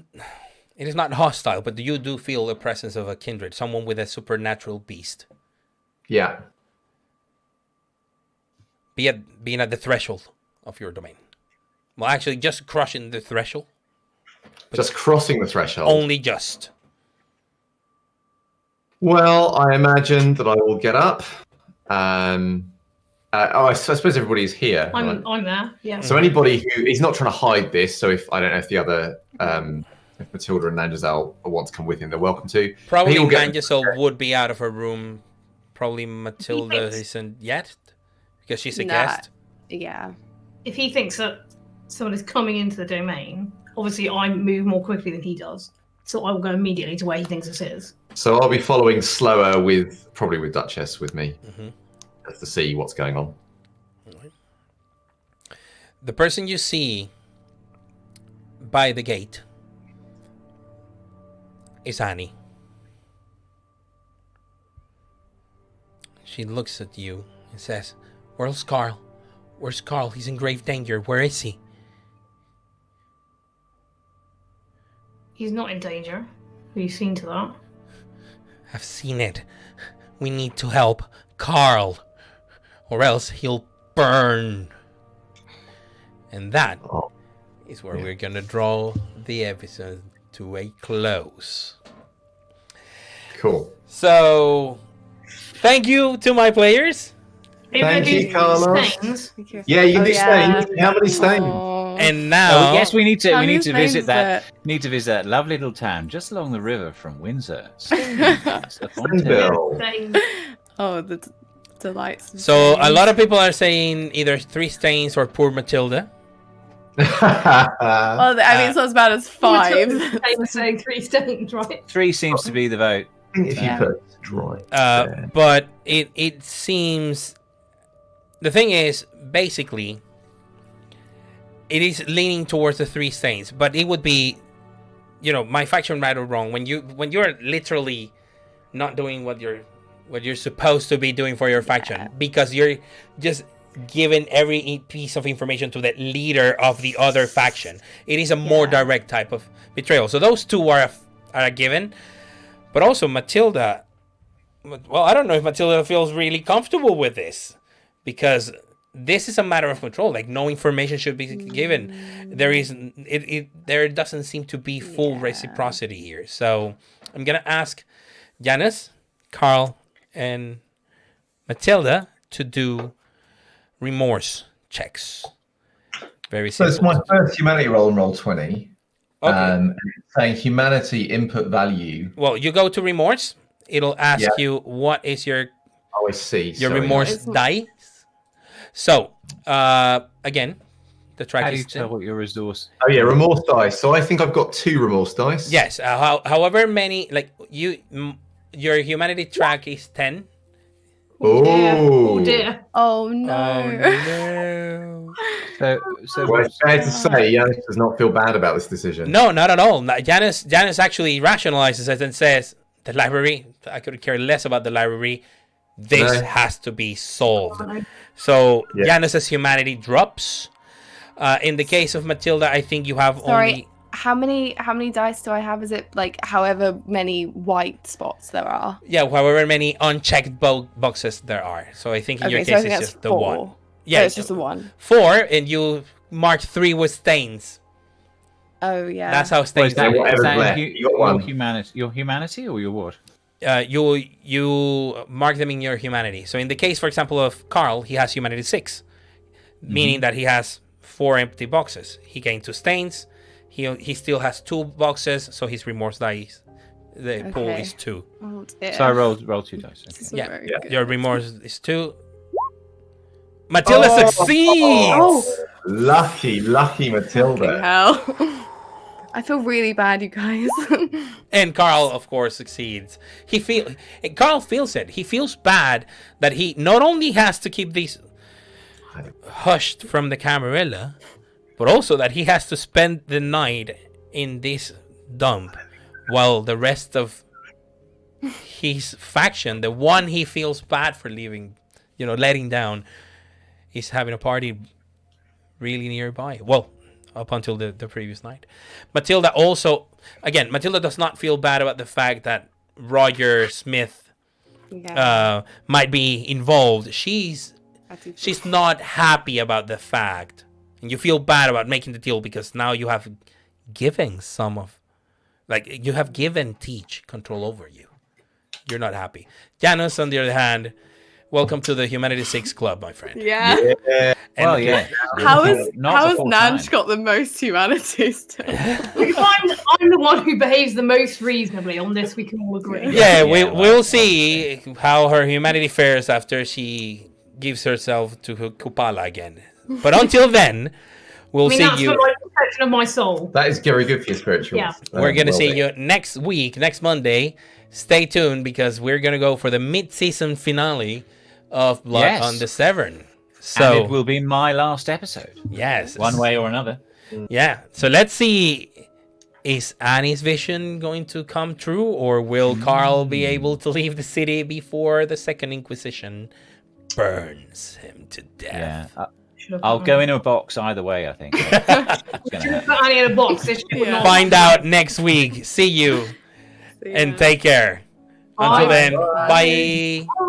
not hostile, but you do feel the presence of a kindred, someone with a supernatural beast. Yeah. Being at the threshold of your domain. Well, actually, just crushing the threshold. Just crossing the threshold. Only just. Well, I imagine that I will get up. I suppose everybody is here. right? I'm there, yeah. So anybody who is not trying to hide this. So if I don't know if the other, if Matilda and Nandazal want to come with him, they're welcome to. Probably He will get- Manjasol would be out of her room. Probably Matilda thinks- isn't yet, because she's a Nah. guest. Yeah. If he thinks that someone is coming into the domain, obviously I move more quickly than he does. So I will go immediately to where he thinks this is. So I'll be following slower probably with Duchess with me, Mhm. just to see what's going on. The person you see by the gate is Annie. She looks at you and says, "Where's Carl? Where's Carl? He's in grave danger. Where is he?" He's not in danger. Have you seen to that? I've seen it. We need to help Carl, or else he'll burn. And that Oh, is where yeah. we're gonna draw the episode to a close. Cool. So, thank you to my players. Thank you, Maybe Carlos. stains. Yeah, you Oh, do yeah. stains. How many stains? Oh. And Oh, now, yes, we need to How we many need to visit stains that. Need to visit that lovely little town just along the river from Windsor. Stainville. Stains. Oh, the delights. of so a stains. lot of people are saying either 3 stains or poor Matilda. Well, I mean, it's not as bad as 5. They were saying 3 stains, right? 3 seems to be the vote. If you Yeah. put right. But it seems, the thing is, basically, it is leaning towards the 3 stains, but it would be, my faction right or wrong, when you're literally not doing what you're supposed to be doing for your faction, because you're just giving every piece of information to the leader of the other faction. It is a more direct type of betrayal. So those 2 are a given. But also Matilda, well, I don't know if Matilda feels really comfortable with this, because this is a matter of control. Like, no information should be given. There doesn't seem to be full reciprocity here. So I'm gonna ask Janice, Carl, and Matilda to do remorse checks. Very So simple. it's my first humanity roll and roll 20. Okay. It's saying humanity input value. Well, you go to remorse. It'll ask Yeah. you what is your Oh, I see. Sorry. remorse It's- dice. So, again, the track How do you is tell what your resource? Oh yeah, remorse dice. So I think I've got 2 remorse dice. yes. However many, like your humanity track is 10. Oh dear. Oh Oh. dear. Oh no. no! So Well, it's fair to say Yanis does not feel bad about this decision. No, not at all. Janice actually rationalizes it and says, "The library. I could care less about the library. This No. has to be solved." So Yeah. Janice's humanity drops. In the case of Matilda, I think you have Sorry. only. How many dice do I have? Is it like however many white spots there are? Yeah, however many unchecked boxes there are. So I think in your Okay, so I case think it's that's just the 4. one. Yeah, So it's just the one. 4, and you marked 3 with stains. Oh yeah. That's how Well, stings is that, work. whatever's is that left. You got one. your humanity or your what? You mark them in your humanity. So in the case, for example, of Carl, he has humanity 6, meaning that he has 4 empty boxes. He gained 2 stains. He still has 2 boxes, so his remorse dice, the pool is 2. Oh, dear. So I rolled 2 dice. This Okay. isn't Yeah. very good. Your remorse is 2. Matilda succeeds. Lucky Fucking Matilda. hell. I feel really bad, you guys. And Carl, of course, succeeds. Carl feels it. He feels bad that he not only has to keep these hushed from the Camarilla, but also that he has to spend the night in this dump while the rest of his faction, the one he feels bad for leaving, letting down, is having a party really nearby. Well, up until the previous night. Matilda also, again, Matilda does not feel bad about the fact that Roger Smith might be involved. She's not happy about the fact. And you feel bad about making the deal because now you have given you have given Teach control over you. You're not happy. Janus, on the other hand, welcome to the Humanity 6 Club, my friend. Yeah. And Well, yeah. How has Not before Nanj time. got the most humanities? Because I'm the one who behaves the most reasonably on this. We can all agree. Yeah, Yeah, we'll see how her humanity fares after she gives herself to Kupala again. But until then, we'll see that's you. for like protection of my soul. That is very good for your spirituals. Yeah. We're going to Well see done. you next week, next Monday. Stay tuned because we're going to go for the mid-season finale of Blood Yes. on the Severn. And So, it will be my last episode, yes. one way or another. Yeah. So let's see. Is Annie's vision going to come true, or will Carl be able to leave the city before the Second Inquisition burns him to Yeah, death? I'll go in a box either way. I think. It's gonna happen. Put Annie in a box. This shit would Yeah. not- Find out next week. See you and take care. Until Bye. then, Bye. bye.